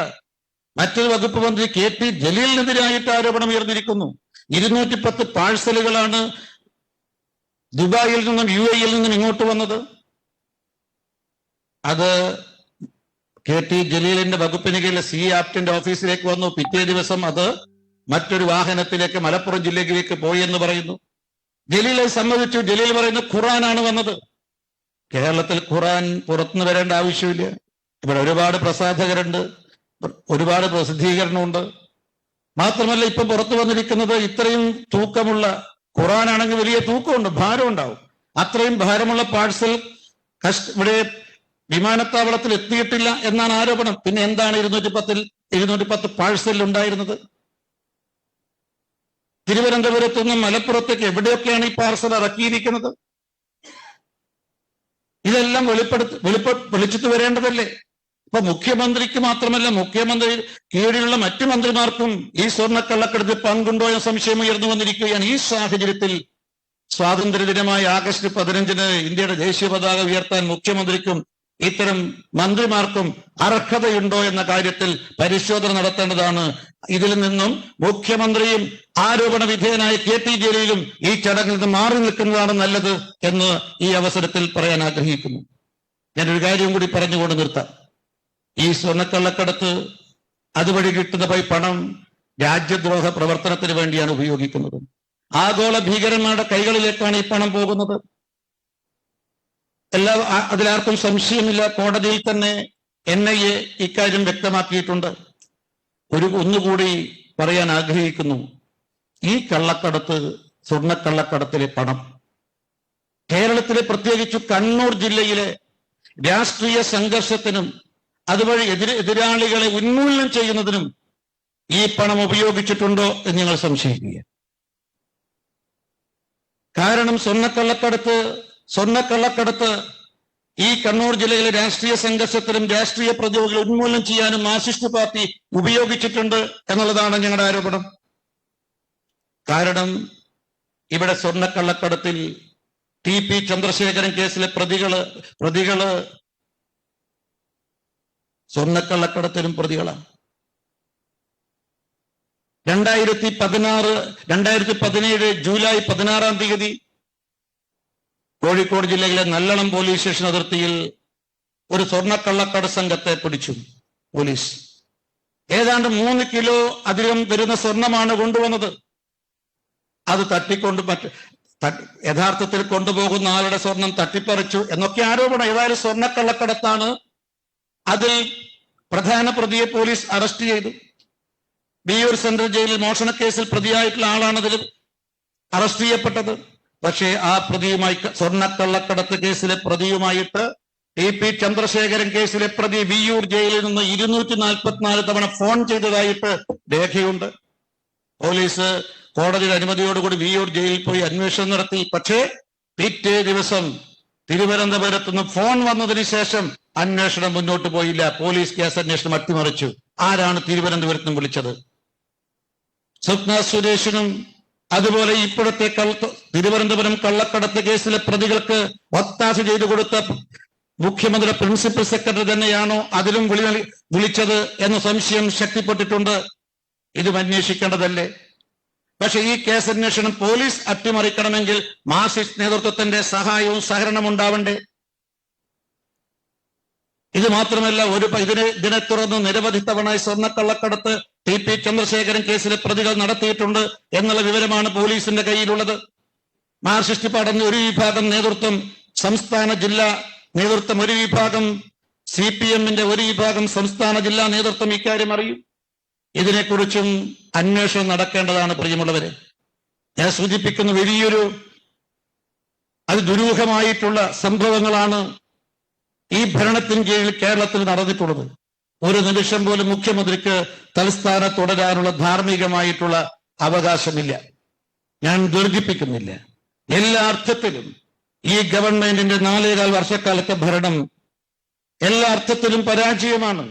മറ്റൊരു വകുപ്പ് മന്ത്രി KT ജലീലിനെതിരായിട്ട് ആരോപണം ഉയർന്നിരിക്കുന്നു. 210 പാഴ്സലുകളാണ് ദുബായിൽ നിന്നും UAE-യിൽ നിന്നും ഇങ്ങോട്ട് വന്നത്. അത് KT ജലീലിന്റെ വകുപ്പിന് കീഴിലെ CAPTന്റെ ഓഫീസിലേക്ക് വന്നു. പിറ്റേ ദിവസം അത് മറ്റൊരു വാഹനത്തിലേക്ക് മലപ്പുറം ജില്ലയിലേക്ക് പോയി എന്ന് പറയുന്നു. ജലീൽ സമ്മതിച്ചു. ജലീൽ പറയുന്നത് ഖുറാനാണ് വന്നത്. കേരളത്തിൽ ഖുറാൻ പുറത്തുനിന്ന് വരേണ്ട ആവശ്യമില്ല. ഇവിടെ ഒരുപാട് പ്രസാധകരുണ്ട്, ഒരുപാട് പ്രസിദ്ധീകരണമുണ്ട്. മാത്രമല്ല, ഇപ്പൊ പുറത്തു വന്നിരിക്കുന്നത് ഇത്രയും തൂക്കമുള്ള ഖുറാനാണെങ്കിൽ വലിയ തൂക്കമുണ്ട്, ഭാരം ഉണ്ടാവും. അത്രയും ഭാരമുള്ള പാഴ്സൽ ഇവിടെ വിമാനത്താവളത്തിൽ എത്തിയിട്ടില്ല എന്നാണ് ആരോപണം. പിന്നെ എന്താണ് 210 പാഴ്സൽ ഉണ്ടായിരുന്നത്? തിരുവനന്തപുരത്ത് നിന്നും മലപ്പുറത്തേക്ക് എവിടെയൊക്കെയാണ് ഈ പാർസൽ ഇറക്കിയിരിക്കുന്നത്? ഇതെല്ലാം വെളിച്ചത്ത് വരേണ്ടതല്ലേ? ഇപ്പൊ മുഖ്യമന്ത്രിക്ക് മാത്രമല്ല, മുഖ്യമന്ത്രി കീഴിലുള്ള മറ്റു മന്ത്രിമാർക്കും ഈ സ്വർണ്ണക്കള്ളക്കടത്തിൽ പങ്കുണ്ടോ എന്ന സംശയം ഉയർന്നു വന്നിരിക്കുകയാണ്. ഈ സാഹചര്യത്തിൽ സ്വാതന്ത്ര്യദിനമായ ആഗസ്റ്റ് 15-ന് ഇന്ത്യയുടെ ദേശീയ പതാക ഉയർത്താൻ മുഖ്യമന്ത്രിക്കും ഇത്തരം മന്ത്രിമാർക്കും അർഹതയുണ്ടോ എന്ന കാര്യത്തിൽ പരിശോധന നടത്തേണ്ടതാണ്. ഇതിൽ നിന്നും മുഖ്യമന്ത്രിയും ആരോപണ വിധേയനായ KT ജലീലും ഈ ചടങ്ങിൽ നിന്ന് മാറി നിൽക്കുന്നതാണ് നല്ലത് എന്ന് ഈ അവസരത്തിൽ പറയാൻ ആഗ്രഹിക്കുന്നു. ഞാനൊരു കാര്യം കൂടി പറഞ്ഞുകൊണ്ട് നിർത്താം. ഈ സ്വർണ്ണക്കള്ളക്കടത്ത്, അതുവഴി കിട്ടുന്ന പണം രാജ്യദ്രോഹ പ്രവർത്തനത്തിന് വേണ്ടിയാണ് ഉപയോഗിക്കുന്നത്. ആഗോള ഭീകരന്മാരുടെ കൈകളിലേക്കാണ് ഈ പണം പോകുന്നത്. അതിലാർക്കും സംശയമില്ല. കോടതിയിൽ തന്നെ NIA ഇക്കാര്യം വ്യക്തമാക്കിയിട്ടുണ്ട്. ഒന്നുകൂടി പറയാൻ ആഗ്രഹിക്കുന്നു. ഈ സ്വർണ്ണക്കള്ളക്കടത്തിലെ പണം കേരളത്തിലെ, പ്രത്യേകിച്ച് കണ്ണൂർ ജില്ലയിലെ രാഷ്ട്രീയ സംഘർഷത്തിനും അതുവഴി എതിരാളികളെ ഉന്മൂലനം ചെയ്യുന്നതിനും ഈ പണം ഉപയോഗിച്ചിട്ടുണ്ടോ എന്ന് ഞങ്ങൾ സംശയിക്കുക. കാരണം സ്വർണ്ണക്കള്ളക്കടത്ത് ഈ കണ്ണൂർ ജില്ലയിലെ രാഷ്ട്രീയ സംഘർഷത്തിലും രാഷ്ട്രീയ പ്രതിയോഗികളെ ഉന്മൂലനം ചെയ്യാനും മാർക്സിസ്റ്റ് പാർട്ടി ഉപയോഗിച്ചിട്ടുണ്ട് എന്നുള്ളതാണ് ഞങ്ങളുടെ ആരോപണം. കാരണം ഇവിടെ സ്വർണ്ണക്കള്ളക്കടത്തിൽ TP ചന്ദ്രശേഖരൻ കേസിലെ പ്രതികള് സ്വർണ്ണക്കള്ളക്കടത്തിലും പ്രതികളാണ്. 2017 ജൂലൈ 16 കോഴിക്കോട് ജില്ലയിലെ നല്ലളം പോലീസ് സ്റ്റേഷൻ അതിർത്തിയിൽ ഒരു സ്വർണ്ണക്കള്ളക്കട സംഘത്തെ പിടിച്ചു പോലീസ്. ഏതാണ്ട് 3 കിലോ അധികം വരുന്ന സ്വർണമാണ് കൊണ്ടുവന്നത്. അത് യഥാർത്ഥത്തിൽ കൊണ്ടുപോകുന്ന ആളുടെ സ്വർണം തട്ടിപ്പറിച്ചു എന്നൊക്കെ ആരോപണം. ഏതായാലും സ്വർണ്ണക്കള്ളക്കടത്താണ്. അതിൽ പ്രധാന പ്രതിയെ പോലീസ് അറസ്റ്റ് ചെയ്തു. വിയ്യൂർ സെൻട്രൽ ജയിലിൽ മോഷണക്കേസിൽ പ്രതിയായിട്ടുള്ള ആളാണ് അതിൽ അറസ്റ്റ് ചെയ്യപ്പെട്ടത്. പക്ഷേ ആ പ്രതിയുമായി, സ്വർണ്ണക്കള്ളക്കടത്ത് കേസിലെ പ്രതിയുമായിട്ട് TP ചന്ദ്രശേഖരൻ കേസിലെ പ്രതി വിയ്യൂർ ജയിലിൽ നിന്ന് 244 തവണ ഫോൺ ചെയ്തതായിട്ട് രേഖയുണ്ട്. പോലീസ് കോടതിയുടെ അനുമതിയോടുകൂടി വിയ്യൂർ ജയിലിൽ പോയി അന്വേഷണം നടത്തി. പക്ഷേ പിറ്റേ ദിവസം തിരുവനന്തപുരത്ത് നിന്ന് ഫോൺ വന്നതിന് ശേഷം അന്വേഷണം മുന്നോട്ട് പോയില്ല. പോലീസ് കേസ് അന്വേഷണം അട്ടിമറിച്ചു. ആരാണ് തിരുവനന്തപുരത്ത് നിന്ന് വിളിച്ചത്? സ്വപ്ന സുരേഷിനും അതുപോലെ ഇപ്പോഴത്തെ തിരുവനന്തപുരം കള്ളക്കടത്ത് കേസിലെ പ്രതികൾക്ക് ഒത്താശ ചെയ്തു കൊടുത്ത മുഖ്യമന്ത്രിയുടെ പ്രിൻസിപ്പൽ സെക്രട്ടറി തന്നെയാണോ അതിലും വിളിച്ചത് എന്ന സംശയം ശക്തിപ്പെട്ടിട്ടുണ്ട്. ഇതും അന്വേഷിക്കേണ്ടതല്ലേ? പക്ഷെ ഈ കേസ് അന്വേഷണം പോലീസ് അട്ടിമറിക്കണമെങ്കിൽ മാർക്സിസ്റ്റ് നേതൃത്വത്തിന്റെ സഹായവും സഹകരണവും ഉണ്ടാവണ്ടേ? ഇത് മാത്രമല്ല, ഇതിനെ തുടർന്ന് നിരവധി തവണ സ്വർണ്ണക്കള്ളക്കടത്ത് TP ചന്ദ്രശേഖരൻ കേസിലെ പ്രതികൾ നടത്തിയിട്ടുണ്ട് എന്നുള്ള വിവരമാണ് പോലീസിന്റെ കയ്യിലുള്ളത്. മാർക്സിസ്റ്റ് പാർട്ടിയുടെ ഒരു വിഭാഗം നേതൃത്വം, സംസ്ഥാന ജില്ലാ നേതൃത്വം ഒരു വിഭാഗം, CPM-ന്റെ ഒരു വിഭാഗം സംസ്ഥാന ജില്ലാ നേതൃത്വം ഇക്കാര്യം അറിയും. ഇതിനെക്കുറിച്ചും അന്വേഷണം നടക്കേണ്ടതാണ്. പ്രിയമുള്ളവരെ, ഞാൻ സൂചിപ്പിക്കുന്ന വലിയൊരു ദുരൂഹമായിട്ടുള്ള സംഭവങ്ങളാണ് ഈ ഭരണത്തിന് കീഴിൽ കേരളത്തിൽ നടന്നിട്ടുള്ളത്. ഒരു നിമിഷം പോലും മുഖ്യമന്ത്രിക്ക് തലസ്ഥാനത്ത് തുടരാനുള്ള ധാർമ്മികമായിട്ടുള്ള അവകാശമില്ല. ഞാൻ ദീർഘിപ്പിക്കുന്നില്ല. എല്ലാ അർത്ഥത്തിലും ഈ ഗവൺമെന്റിന്റെ 4.25 വർഷക്കാലത്തെ ഭരണം എല്ലാ അർത്ഥത്തിലും പരാജയമാണ്.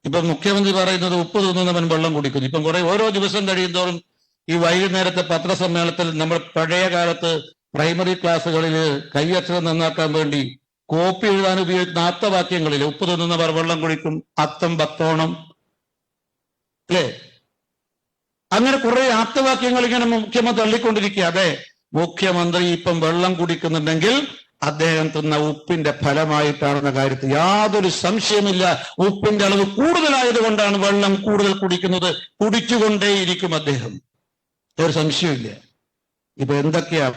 ഇപ്പൊ മുഖ്യമന്ത്രി പറയുന്നത് ഉപ്പ് തിന്നുന്നവൻ വെള്ളം കുടിക്കുന്നു. ഇപ്പം ഓരോ ദിവസം കഴിയുന്തോറും ഈ വൈകുന്നേരത്തെ പത്രസമ്മേളനത്തിൽ നമ്മൾ പഴയ കാലത്ത് പ്രൈമറി ക്ലാസ്സുകളിൽ കൈയക്ഷരം നന്നാക്കാൻ വേണ്ടി കോപ്പി എഴുതാൻ ഉപയോഗിക്കുന്ന ആപ്തവാക്യങ്ങളിൽ ഉപ്പ് തിന്നുന്നവർ വെള്ളം കുടിക്കും, അത്തം പത്തോണം, അല്ലേ? അങ്ങനെ കുറെ ആപ്തവാക്യങ്ങൾ ഇങ്ങനെ മുഖ്യമന്ത്രി തള്ളിക്കൊണ്ടിരിക്കുക. അതെ, മുഖ്യമന്ത്രി ഇപ്പം വെള്ളം കുടിക്കുന്നുണ്ടെങ്കിൽ അദ്ദേഹം തിന്ന ഉപ്പിന്റെ ഫലമായിട്ടാണെന്ന കാര്യത്തിൽ യാതൊരു സംശയമില്ല. ഉപ്പിന്റെ അളവ് കൂടുതലായത് കൊണ്ടാണ് വെള്ളം കൂടുതൽ കുടിക്കുന്നത്. കുടിച്ചുകൊണ്ടേയിരിക്കും അദ്ദേഹം, ഒരു സംശയമില്ല. ഇപ്പൊ എന്തൊക്കെയാ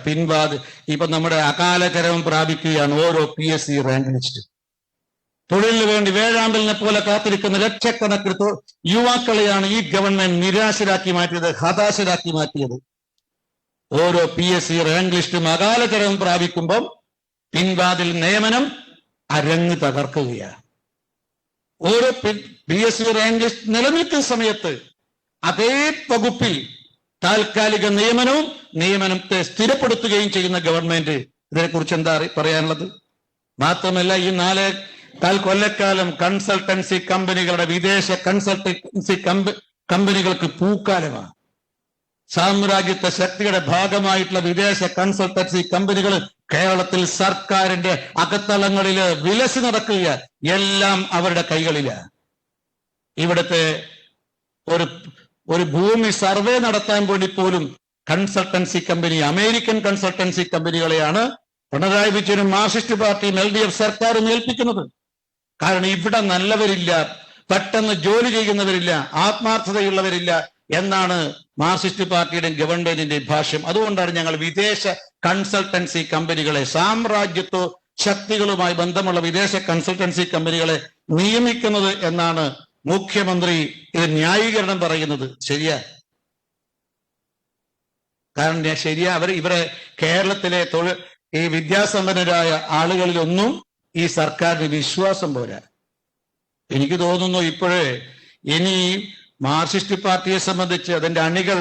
ഇപ്പൊ നമ്മുടെ അകാലകരം പ്രാപിക്കുകയാണ് ഓരോ PSC റാങ്ക് ലിസ്റ്റ്. തൊഴിലിന് വേണ്ടി വേഴാമ്പലിനെ പോലെ കാത്തിരിക്കുന്ന ലക്ഷക്കണക്കിന് യുവാക്കളെയാണ് ഈ ഗവൺമെന്റ് നിരാശരാക്കി മാറ്റിയത്, ഹതാശരാക്കി മാറ്റിയത്. ഓരോ PSC റാങ്ക് ലിസ്റ്റും അകാലകരം പ്രാപിക്കുമ്പം പിൻവാതിൽ നിയമനം അരങ്ങ് തകർക്കുകയാണ്. ഓരോ PSC റാങ്ക് ലിസ്റ്റ് നിലനിൽക്കുന്ന സമയത്ത് അതേ വകുപ്പിൽ താൽക്കാലിക നിയമനത്തെ സ്ഥിരപ്പെടുത്തുകയും ചെയ്യുന്ന ഗവൺമെന്റ്. ഇതിനെക്കുറിച്ച് എന്താ പറയാനുള്ളത്? മാത്രമല്ല, ഈ 4.25 കൊല്ലക്കാലം കൺസൾട്ടൻസി കമ്പനികളുടെ, വിദേശ കൺസൾട്ടൻസി കമ്പനികൾക്ക് പൂക്കാലമാണ്. സാമ്രാജ്യത്വ ശക്തിയുടെ ഭാഗമായിട്ടുള്ള വിദേശ കൺസൾട്ടൻസി കമ്പനികൾ കേരളത്തിൽ സർക്കാരിന്റെ അകത്തളങ്ങളിൽ വിലസി നടക്കുക. എല്ലാം അവരുടെ കൈകളിലാണ്. ഇവിടുത്തെ ഒരു ഭൂമി സർവേ നടത്താൻ വേണ്ടി പോലും കൺസൾട്ടൻസി കമ്പനി, അമേരിക്കൻ കൺസൾട്ടൻസി കമ്പനികളെയാണ് പിണറായി വിജയനും മാർക്സിസ്റ്റ് പാർട്ടിയും LDF സർക്കാരും ഏൽപ്പിക്കുന്നത്. കാരണം ഇവിടെ നല്ലവരില്ല, പെട്ടെന്ന് ജോലി ചെയ്യുന്നവരില്ല, ആത്മാർത്ഥതയുള്ളവരില്ല എന്നാണ് മാർക്സിസ്റ്റ് പാർട്ടിയുടെ ഗവൺമെന്റിന്റെ ഭാഷ്യം. അതുകൊണ്ടാണ് ഞങ്ങൾ വിദേശ കൺസൾട്ടൻസി കമ്പനികളെ, സാമ്രാജ്യത്വ ശക്തികളുമായി ബന്ധമുള്ള വിദേശ കൺസൾട്ടൻസി കമ്പനികളെ നിയമിക്കുന്നത് എന്നാണ് മുഖ്യമന്ത്രി ഇത് ന്യായീകരണം പറയുന്നത്. ശരിയാ? കാരണം ശരിയാ, ഇവരെ കേരളത്തിലെ ഈ വിദ്യാസമ്പന്നരായ ആളുകളിലൊന്നും ഈ സർക്കാരിന് വിശ്വാസം പോരാ. എനിക്ക് തോന്നുന്നു ഇനി മാർക്സിസ്റ്റ് പാർട്ടിയെ സംബന്ധിച്ച് അതിന്റെ അണികൾ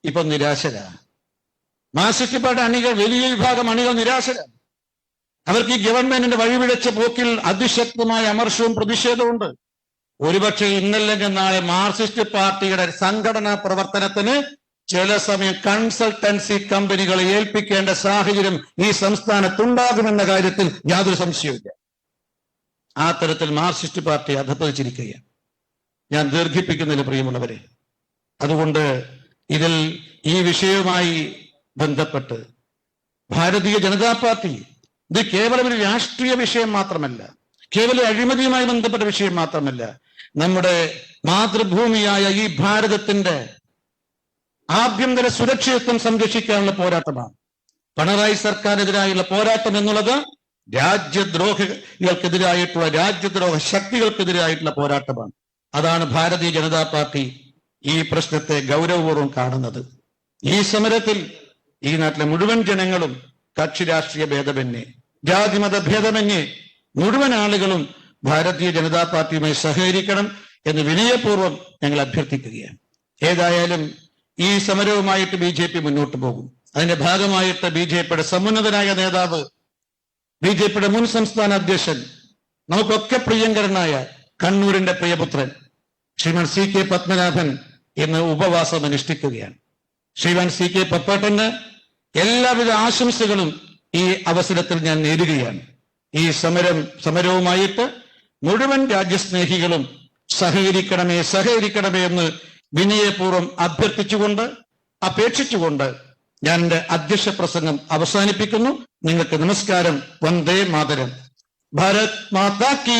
ഇപ്പൊ നിരാശരാണ്. മാർക്സിസ്റ്റ് പാർട്ടി അണികൾ, വലിയ വിഭാഗം അണികൾ നിരാശരാണ്. അവർക്ക് ഈ ഗവൺമെന്റിന്റെ വഴിപിഴച്ച പോക്കിൽ അതിശക്തമായ അമർഷവും പ്രതിഷേധമുണ്ട്. ഒരുപക്ഷെ ഇന്നല്ലെങ്കിൽ നാളെ മാർക്സിസ്റ്റ് പാർട്ടിയുടെ സംഘടനാ പ്രവർത്തനത്തിന് ചില സമയം കൺസൾട്ടൻസി കമ്പനികളെ ഏൽപ്പിക്കേണ്ട സാഹചര്യം ഈ സംസ്ഥാനത്തുണ്ടാകുമെന്ന കാര്യത്തിൽ യാതൊരു സംശയവുമില്ല. ആ തരത്തിൽ മാർക്സിസ്റ്റ് പാർട്ടി അധപ്പതിച്ചിരിക്കുകയാണ്. ഞാൻ ദീർഘിപ്പിക്കുന്നില്ല പ്രിയമുള്ളവരെ. അതുകൊണ്ട് ഇതിൽ ഈ വിഷയവുമായി ബന്ധപ്പെട്ട് ഭാരതീയ ജനതാ പാർട്ടി ഇത് കേവലം ഒരു രാഷ്ട്രീയ വിഷയം മാത്രമല്ല, കേവലം അഴിമതിയുമായി ബന്ധപ്പെട്ട വിഷയം മാത്രമല്ല, നമ്മുടെ മാതൃഭൂമിയായ ഈ ഭാരതത്തിന്റെ ആഭ്യന്തര സുരക്ഷിതത്വം സംരക്ഷിക്കാനുള്ള പോരാട്ടമാണ്. പിണറായി സർക്കാരിനെതിരായുള്ള പോരാട്ടം എന്നുള്ളത് രാജ്യദ്രോഹികൾക്കെതിരായിട്ടുള്ള, രാജ്യദ്രോഹ ശക്തികൾക്കെതിരായിട്ടുള്ള പോരാട്ടമാണ്. അതാണ് ഭാരതീയ ജനതാ പാർട്ടി ഈ പ്രശ്നത്തെ ഗൗരവപൂർവ്വം കാണുന്നത്. ഈ സമരത്തിൽ ഈ നാട്ടിലെ മുഴുവൻ ജനങ്ങളും കക്ഷി രാഷ്ട്രീയ ഭേദമന്യേ, ജാതിമത ഭേദമന്യേ മുഴുവൻ ആളുകളും ഭാരതീയ ജനതാ പാർട്ടിയുമായി സഹകരിക്കണം എന്ന് വിനയപൂർവ്വം ഞങ്ങൾ അഭ്യർത്ഥിക്കുകയാണ്. ഏതായാലും ഈ സമരവുമായിട്ട് BJP മുന്നോട്ട് പോകും. അതിന്റെ ഭാഗമായിട്ട് BJPയുടെ സമുന്നതനായ നേതാവ്, BJPയുടെ മുൻ സംസ്ഥാന അധ്യക്ഷൻ, നമുക്കൊക്കെ പ്രിയങ്കരനായ കണ്ണൂരിന്റെ പ്രിയപുത്രൻ ശ്രീമാൻ CK പത്മനാഭൻ ഇന്ന് ഉപവാസം അനുഷ്ഠിക്കുകയാണ്. ശ്രീമാൻ CK പപ്പേട്ടന് എല്ലാവിധ ആശംസകളും ഈ അവസരത്തിൽ ഞാൻ നേരുകയാണ്. ഈ സമരവുമായിട്ട് മുഴുവൻ രാജ്യസ്നേഹികളും സഹകരിക്കണമേ എന്ന് വിനയപൂർവ്വം അപേക്ഷിച്ചുകൊണ്ട് ഞാൻ എന്റെ അധ്യക്ഷ പ്രസംഗം അവസാനിപ്പിക്കുന്നു. നിങ്ങൾക്ക് നമസ്കാരം. വന്ദേ മാതരം. ഭാരത് മാതാ കീ.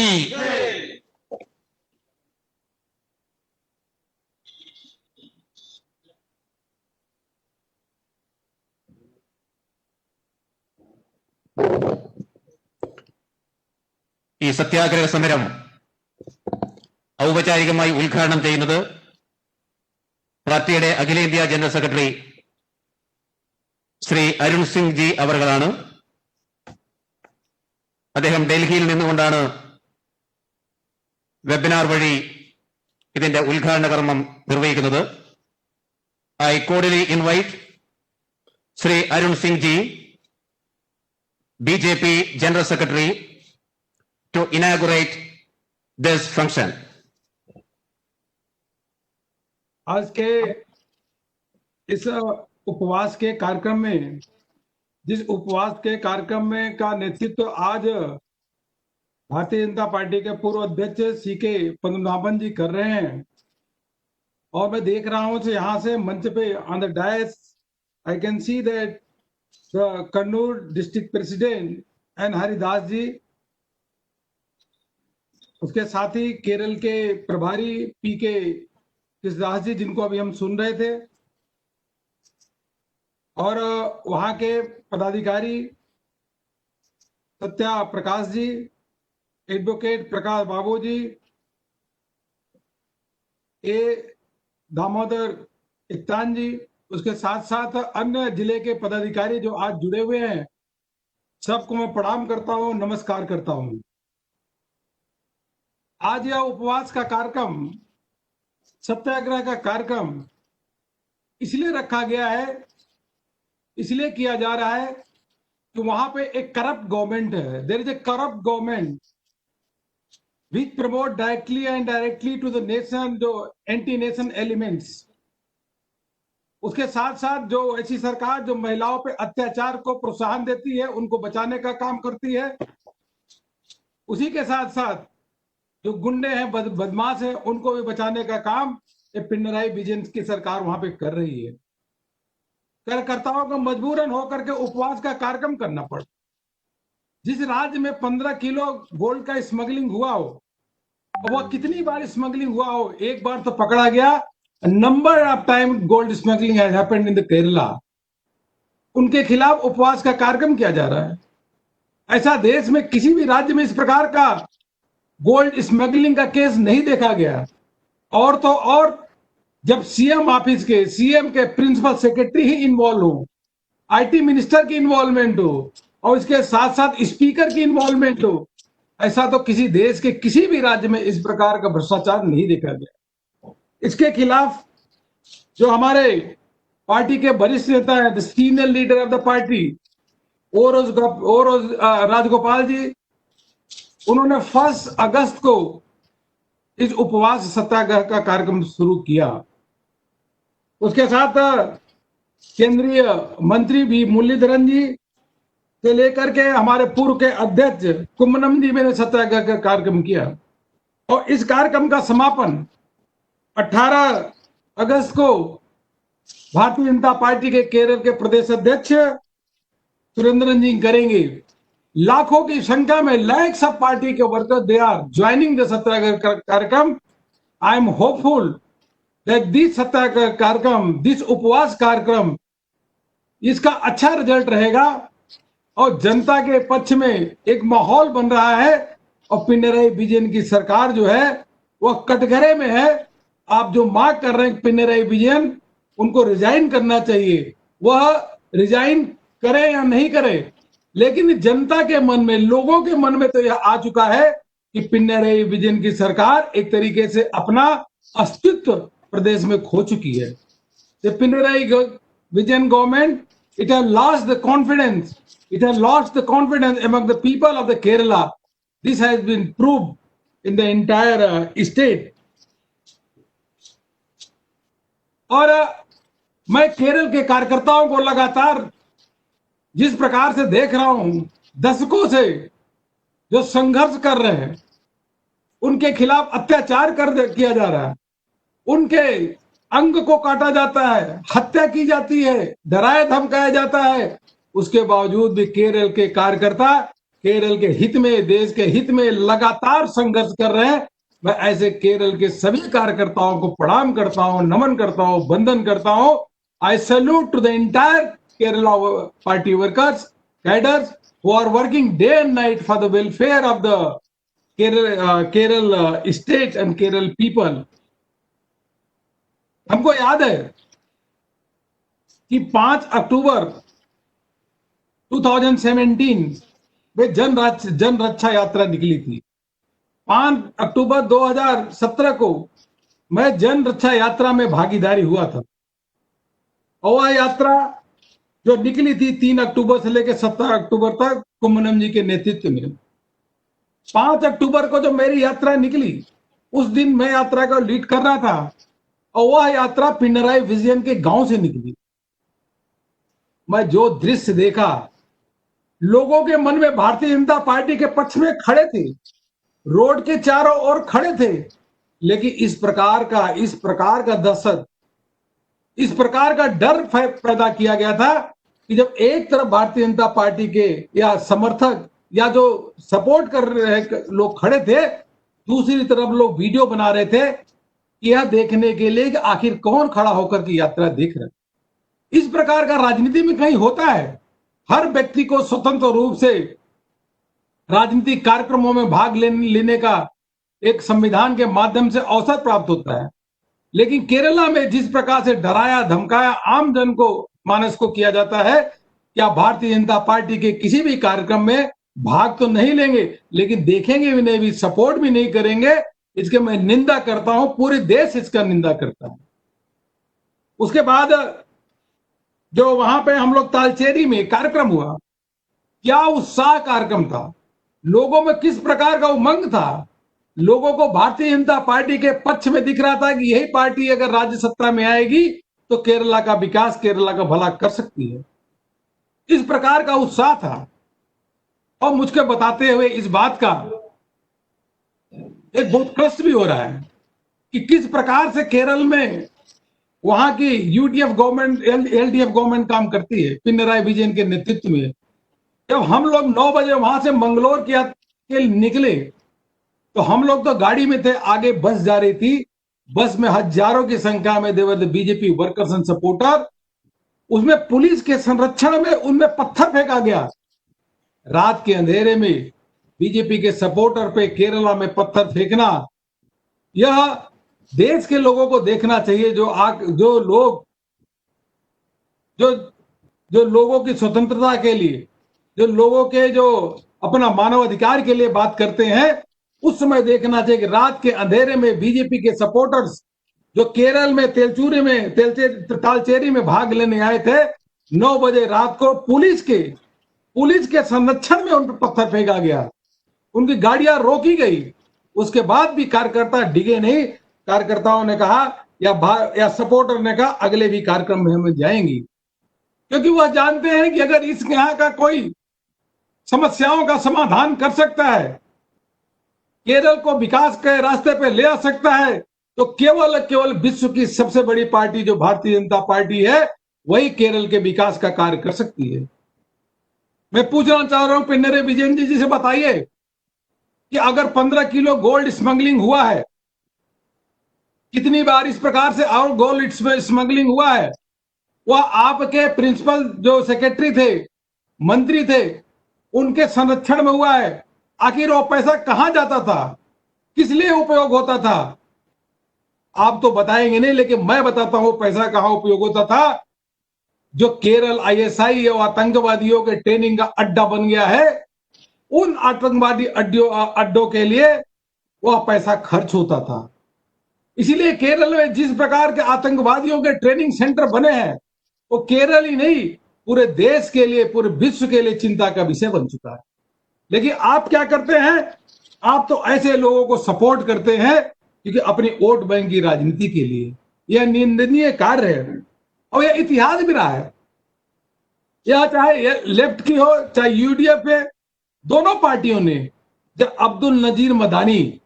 ഈ സത്യാഗ്രഹ സമരം ഔപചാരികമായി ഉദ്ഘാടനം ചെയ്യുന്നത് പാർട്ടിയുടെ അഖിലേന്ത്യാ ജനറൽ സെക്രട്ടറി ശ്രീ അരുൺ സിംഗ് ജി അവർകളാണ്. അദ്ദേഹം ഡൽഹിയിൽ നിന്നുകൊണ്ടാണ് വെബിനാർ വഴി ഇതിന്റെ ഉദ്ഘാടന കർമ്മം നിർവഹിക്കുന്നത്. I cordially invite Shri Arun Singh ji, BJP General Secretary, to inaugurate this function. आज के इस उपवास के कार्यक्रम में, जिस उपवास के कार्यक्रम में का नेतृत्व आज भारतीय जनता पार्टी के पूर्व अध्यक्ष CK पद्मनाभन जी कर रहे हैं, और मैं देख रहा हूं कि यहाँ से मंच पे on the dais I can see that the Kannur district president and Haridas ji, उसके साथ ही केरल के प्रभारी PK कृष्णदास जी, जिनको अभी हम सुन रहे थे, और वहां के पदाधिकारी सत्या प्रकाश जी, एडवोकेट प्रकाश बाबू जी, ए दामोदर इक्तान जी, उसके साथ साथ अन्य जिले के पदाधिकारी जो आज जुड़े हुए हैं, सबको मैं प्रणाम करता हूं, नमस्कार करता हूं। आज यह उपवास का कार्यक्रम, सत्याग्रह का कार्यक्रम इसलिए रखा गया है, इसलिए किया जा रहा है कि वहां पे एक करप्ट गवर्नमेंट है. There is a corrupt government which promote directly and indirectly to the nation, जो एंटी नेशन एलिमेंट्स. उसके साथ साथ जो ऐसी सरकार जो महिलाओं पे अत्याचार को प्रोत्साहन देती है, उनको बचाने का काम करती है, उसी के साथ साथ जो गुंडे हैं, बदमाश हैं, उनको भी बचाने का काम ये पिनराई विजयन की सरकार वहां पे कर रही है. कार्यकर्ताओं को मजबूरन होकर के उपवास का कार्यक्रम करना पड़ा. जिस राज्य में 15 किलो गोल्ड का स्मगलिंग हुआ हो, और वो कितनी बार स्मगलिंग हुआ हो, एक बार तो पकड़ा गया. Number of time gold smuggling has happened in the Kerala. उनके खिलाफ उपवास का कार्यक्रम किया जा रहा है. ऐसा देश में किसी भी राज्य में इस प्रकार का गोल्ड स्मगलिंग का केस नहीं देखा गया. और तो और जब सीएम ऑफिस के, सीएम के प्रिंसिपल सेक्रेटरी ही इन्वॉल्व हो, आईटी मिनिस्टर की इन्वॉल्वमेंट हो, और इसके साथ साथ स्पीकर की इन्वॉल्वमेंट हो, ऐसा तो किसी देश के किसी भी राज्य में इस प्रकार का भ्रष्टाचार नहीं देखा गया. इसके खिलाफ जो हमारे पार्टी के वरिष्ठ नेता है, the senior leader of the party Rajagopal ji, उन्होंने 1 अगस्त को इस उपवास सत्याग्रह का कार्यक्रम शुरू किया। उसके साथ केंद्रीय मंत्री भी मुरलीधरन जी से लेकर के हमारे पूर्व के अध्यक्ष कुम्मनम जी ने सत्याग्रह का कार्यक्रम किया और इस कार्यक्रम का समापन 18 अगस्त को भारतीय जनता पार्टी के केरल के प्रदेश अध्यक्ष सुरेंद्रन जी करेंगे। लाखों की संख्या में लैक्स ऑफ पार्टी के workers they are joining the satyagraha karyakram. I am hopeful that this satyagraha karyakram, this उपवास कार्यक्रम, इसका अच्छा रिजल्ट रहेगा और जनता के पक्ष में एक माहौल बन रहा है और पिनराई विजयन की सरकार जो है वह कटघरे में है। आप जो मांग कर रहे हैं पिनराई विजयन, उनको रिजाइन करना चाहिए। वह रिजाइन करे या नहीं करे, लेकिन जनता के मन में, लोगों के मन में तो यह आ चुका है कि पिनराई विजयन की सरकार एक तरीके से अपना अस्तित्व प्रदेश में खो चुकी है। The Pinarayi Vijayan government, it has lost the confidence. It has lost the confidence among the people of the Kerala. This has been proved in the entire state. और मैं केरल के कार्यकर्ताओं को लगातार जिस प्रकार से देख रहा हूं, दशकों से जो संघर्ष कर रहे हैं, उनके खिलाफ अत्याचार किया जा रहा है, उनके अंग को काटा जाता है, हत्या की जाती है, डराया धमकाया जाता है, उसके बावजूद भी केरल के कार्यकर्ता केरल के हित में, देश के हित में लगातार संघर्ष कर रहे हैं। मैं ऐसे केरल के सभी कार्यकर्ताओं को प्रणाम करता हूं, नमन करता हूं, वंदन करता हूं। I salute to the entire Kerala party workers, cadres who are working day and night for the welfare of the Kerala state and Kerala people. हमको याद है कि 5 अक्टूबर 2017 में जन रक्षा यात्रा निकली थी। 5 अक्टूबर 2017 को मैं जन रक्षा यात्रा में भागीदारी हुआ था और वह यात्रा जो निकली थी 3 अक्टूबर से लेकर 17 अक्टूबर तक कुम्मनम जी के नेतृत्व में। 5 अक्टूबर को जो मेरी यात्रा निकली, उस दिन मैं यात्रा को लीड कर रहा था और वह यात्रा पिनराई विजयन के गांव से निकली। मैं जो दृश्य देखा, लोगों के मन में भारतीय जनता पार्टी के पक्ष में खड़े थे, रोड के चारों ओर खड़े थे, लेकिन इस प्रकार का दहशत, इस प्रकार का डर पैदा किया गया था कि जब एक तरफ भारतीय जनता पार्टी के या समर्थक या जो सपोर्ट कर रहे लोग खड़े थे, दूसरी तरफ लोग वीडियो बना रहे थे यह देखने के लिए कि आखिर कौन खड़ा होकर की यात्रा देख रहे। इस प्रकार का राजनीति में कहीं होता है। हर व्यक्ति को स्वतंत्र रूप से राजनीतिक कार्यक्रमों में भाग लेने का एक संविधान के माध्यम से अवसर प्राप्त होता है, लेकिन केरला में जिस प्रकार से डराया धमकाया आम जन को, मानस को किया जाता है, क्या भारतीय जनता पार्टी के किसी भी कार्यक्रम में भाग तो नहीं लेंगे, लेकिन देखेंगे भी नहीं, भी सपोर्ट भी नहीं करेंगे। इसके मैं निंदा करता हूं, पूरे देश इसका निंदा करता है। उसके बाद जो वहां पे हम लोग तालचेरी में कार्यक्रम हुआ, क्या उत्साह कार्यक्रम था, लोगों में किस प्रकार का उमंग था। लोगों को भारतीय जनता पार्टी के पक्ष में दिख रहा था कि यही पार्टी अगर राज्य सत्ता में आएगी तो केरला का विकास, केरला का भला कर सकती है। इस प्रकार का उत्साह था। और मुझको बताते हुए इस बात का एक बहुत कष्ट भी हो रहा है कि किस प्रकार से केरल में वहां की यूडीएफ गवर्नमेंट, एलडीएफ गवर्नमेंट काम करती है पिनराई विजयन के नेतृत्व में। जब हम लोग 9 बजे वहां से मंगलोर के निकले तो हम लोग तो गाड़ी में थे, आगे बस जा रही थी। बस में हजारों की संख्या में there were the BJP workers and supporter, उसमें पुलिस के संरक्षण में उनमें पत्थर फेंका गया। रात के अंधेरे में बीजेपी के सपोर्टर पे केरला में पत्थर फेंकना, यह देश के लोगों को देखना चाहिए। जो लोगों की स्वतंत्रता के लिए, जो लोगों के जो अपना मानव अधिकार के लिए बात करते हैं, उस समय देखना चाहिए कि रात के अंधेरे में बीजेपी के सपोर्टर्स जो केरल में तालचेरी में भाग लेने आए थे, 9 बजे रात को पुलिस के पुलिस के संरक्षण में उन पर पत्थर फेंका गया, उनकी गाड़ियां रोकी गई, उसके बाद भी कार्यकर्ता डिगे नहीं। कार्यकर्ताओं ने कहा या सपोर्टर ने कहा अगले भी कार्यक्रम में हम जाएंगे, क्योंकि वह जानते हैं कि अगर इस यहाँ का कोई समस्याओं का समाधान कर सकता है, केरल को विकास के रास्ते पे ले आ सकता है, तो केवल विश्व की सबसे बड़ी पार्टी जो भारतीय जनता पार्टी है वही केरल के विकास का कार्य कर सकती है। मैं पूछना चाह रहा हूं पिनरई विजयन जी से बताइए कि अगर 15 किलो गोल्ड स्मगलिंग हुआ है, कितनी बार इस प्रकार से और गोल्ड स्मगलिंग हुआ है, वह आपके प्रिंसिपल जो सेक्रेटरी थे, मंत्री थे, उनके संरक्षण में हुआ है। आखिर वो पैसा कहां जाता था, किस लिए उपयोग होता था? आप तो बताएंगे नहीं, लेकिन मैं बताता हूं पैसा कहां उपयोग होता था। जो केरल आईएसआई और आतंकवादियों के ट्रेनिंग का अड्डा बन गया है, उन आतंकवादी अड्डों के लिए वह पैसा खर्च होता था। इसीलिए केरल में जिस प्रकार के आतंकवादियों के ट्रेनिंग सेंटर बने हैं, वो केरल ही नहीं पूरे देश के लिए, पूरे विश्व के लिए चिंता का विषय बन चुका है। लेकिन आप क्या करते हैं? आप तो ऐसे लोगों को सपोर्ट करते हैं क्योंकि अपनी वोट बैंक की राजनीति के लिए। यह निंदनीय कार्य है और यह इतिहास भी रहा है। यह चाहे लेफ्ट की हो चाहे यूडीएफ है, दोनों पार्टियों ने जब अब्दुल नजीर मदानी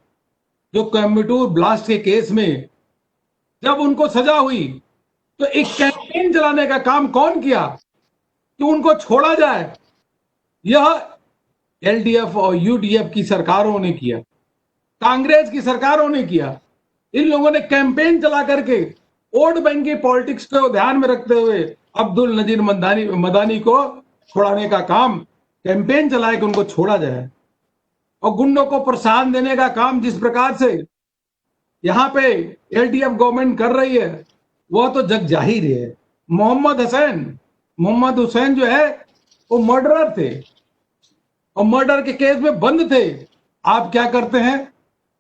जो कोयम्बटूर ब्लास्ट के केस में जब उनको सजा हुई, तो एक कैंपेन चलाने का काम कौन किया कि उनको छोड़ा जाए? यह एलडीएफ और यूडीएफ की सरकारों ने किया, कांग्रेस की सरकारों ने किया। इन लोगों ने कैंपेन चला करके वोट बैंक की पॉलिटिक्स को ध्यान में रखते हुए अब्दुल नजीर मदानी को छोड़ाने का काम, कैंपेन चलाए कि उनको छोड़ा जाए। और गुंडों को प्रोत्साहन देने का काम जिस प्रकार से यहां पे एलडीएफ गवर्नमेंट कर रही है, वह तो जग जाहिर है। मोहम्मद हुसैन जो है वो मर्डरर थे और मर्डर के केस में बंद थे। आप क्या करते हैं?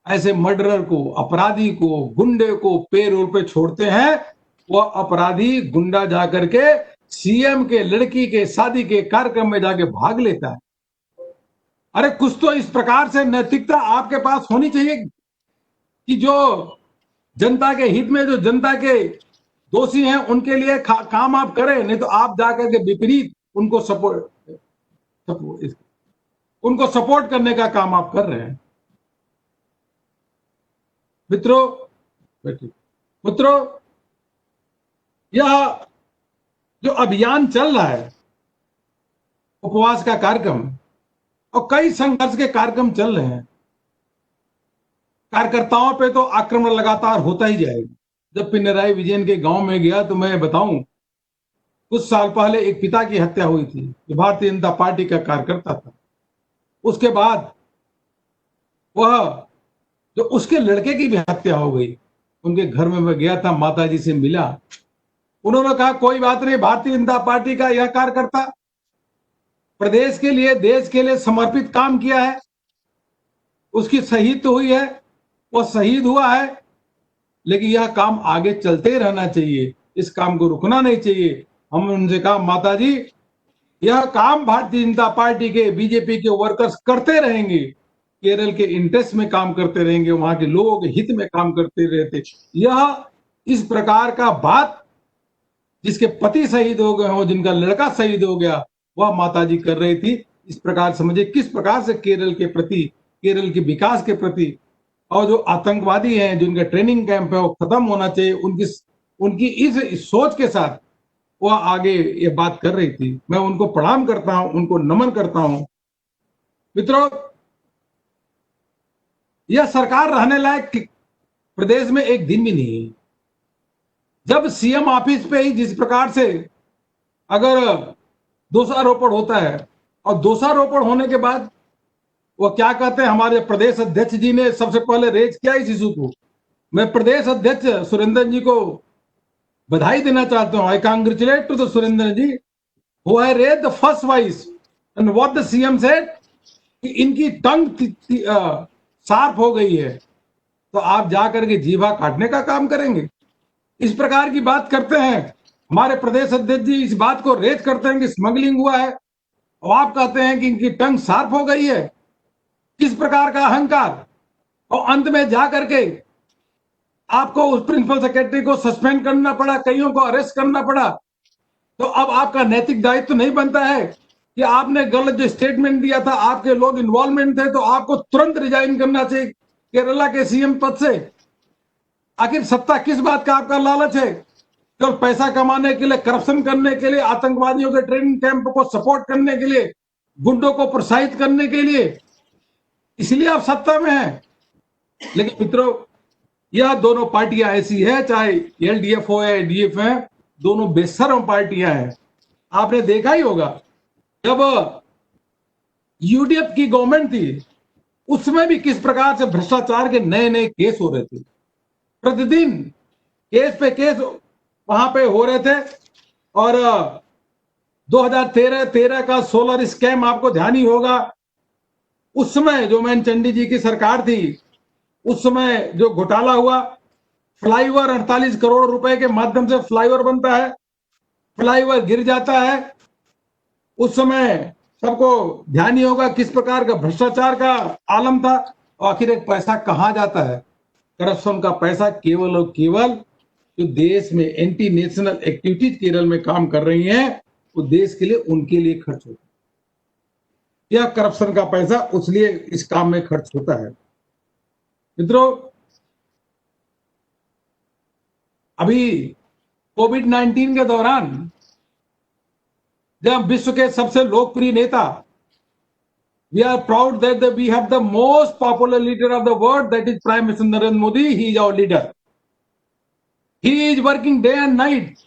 ऐसे मर्डरर को, अपराधी को, गुंडे को पेरोल पे छोड़ते हैं। वह अपराधी गुंडा जाकर के सीएम के लड़की के शादी के कार्यक्रम में जाके भाग लेता है। अरे कुछ तो इस प्रकार से नैतिकता आपके पास होनी चाहिए कि जो जनता के हित में, जो जनता के दोषी हैं, उनके लिए काम आप करें। नहीं तो आप जाकर के विपरीत उनको सपोर्ट करने का काम आप कर रहे हैं। मित्रों, यह जो अभियान चल रहा है, उपवास का कार्यक्रम और कई संघर्ष के कार्यक्रम चल रहे हैं, कार्यकर्ताओं पे तो आक्रमण लगातार होता ही जाएगा। जब पिनरई विजयन के गांव में गया तो मैं बताऊं, कुछ साल पहले एक पिता की हत्या हुई थी जो भारतीय जनता पार्टी का कार्यकर्ता था। उसके बाद वह जो उसके लड़के की भी हत्या हो गई। उनके घर में मैं गया था, माताजी से मिला। उन्होंने कहा कोई बात नहीं, भारतीय जनता पार्टी का यह कार्यकर्ता प्रदेश के लिए, देश के लिए समर्पित काम किया है, उसकी शहीद तो हुई है, वो शहीद हुआ है, लेकिन यह काम आगे चलते रहना चाहिए, इस काम को रुकना नहीं चाहिए। हम उनसे कहा माताजी, यह काम भारतीय जनता पार्टी के, बीजेपी के वर्कर्स करते रहेंगे, केरल के इंटरेस्ट में काम करते रहेंगे, वहां के लोगों के हित में काम करते रहते। यह इस प्रकार का बात जिसके पति शहीद हो गए हो, जिनका लड़का शहीद हो गया, वह माताजी कर रही थी। इस प्रकार समझे किस प्रकार से केरल के प्रति, केरल के विकास के प्रति, और जो आतंकवादी हैं, जिनका ट्रेनिंग कैंप है, वो खत्म होना चाहिए, उनकी इस सोच के साथ वह आगे ये बात कर रही थी। मैं उनको प्रणाम करता हूं, उनको नमन करता हूं। मित्रों, यह सरकार रहने लायक प्रदेश में एक दिन भी नहीं है। जब सीएम ऑफिस पे ही जिस प्रकार से अगर दोषारोपण होता है, और दोषारोपण होने के बाद वो क्या कहते हैं, हमारे प्रदेश अध्यक्ष जी ने सबसे पहले रेज किया इस इशू को। मैं प्रदेश अध्यक्ष सुरेंद्र जी को बधाई देना चाहता हूं। I congratulate to the Surendra ji who have raised the first voice and what the CM said कि इनकी टंग शार्प हो गई है, तो आप जाकर के जीभा काटने का काम करेंगे। इस प्रकार की बात करते हैं। हमारे प्रदेश अध्यक्ष जी इस बात को रेज करते हैं कि स्मगलिंग हुआ है, और आप कहते हैं कि इनकी टंग शार्प हो गई है। किस प्रकार का अहंकार। और अंत में जा करके आपको उस प्रिंसिपल सेक्रेटरी को सस्पेंड करना पड़ा, कईयों को अरेस्ट करना पड़ा। तो अब आपका नैतिक दायित्व तो नहीं बनता है कि आपने गलत जो स्टेटमेंट दिया था, आपके लोग इन्वॉल्वमेंट थे, तो आपको तुरंत रिजाइन करना चाहिए केरला के सीएम पद से। आखिर सत्ता किस बात का आपका लालच है? केवल पैसा कमाने के लिए, करप्शन करने के लिए, आतंकवादियों के ट्रेनिंग कैंप को सपोर्ट करने के लिए, गुंडों को प्रोत्साहित करने के लिए, इसलिए आप सत्ता में हैं। लेकिन मित्रों, यह दोनों पार्टियां ऐसी है, चाहे एलडीएफ हो या डीएफ है, दोनों बेशर्म पार्टियां हैं। आपने देखा ही होगा जब यूडीएफ की गवर्नमेंट थी, उसमें भी किस प्रकार से भ्रष्टाचार के नए नए केस हो रहे थे। प्रतिदिन केस पे केस वहां पे हो रहे थे। और 2013 का सोलर स्कैम आपको ध्यान ही होगा। उस समय जो मैनचंडी जी की सरकार थी, उस समय जो घोटाला हुआ, फ्लाईओवर 48 करोड़ रुपए के माध्यम से फ्लाईओवर बनता है, फ्लाईओवर गिर जाता है। उस समय सबको ध्यान ही होगा किस प्रकार का भ्रष्टाचार का आलम था। और आखिर एक पैसा कहां जाता है? करप्शन का पैसा केवल और केवल जो देश में एंटी नेशनल एक्टिविटीज केरल में काम कर रही हैं, वो देश के लिए, उनके लिए खर्च होता है। यह करप्शन का पैसा उसलिए इस काम में खर्च होता है। मित्रों, अभी कोविड-19 के दौरान जब विश्व के सबसे लोकप्रिय नेता, we are proud that we have the most popular leader of the world, that is prime minister Narendra Modi. He is our leader. He is working day and night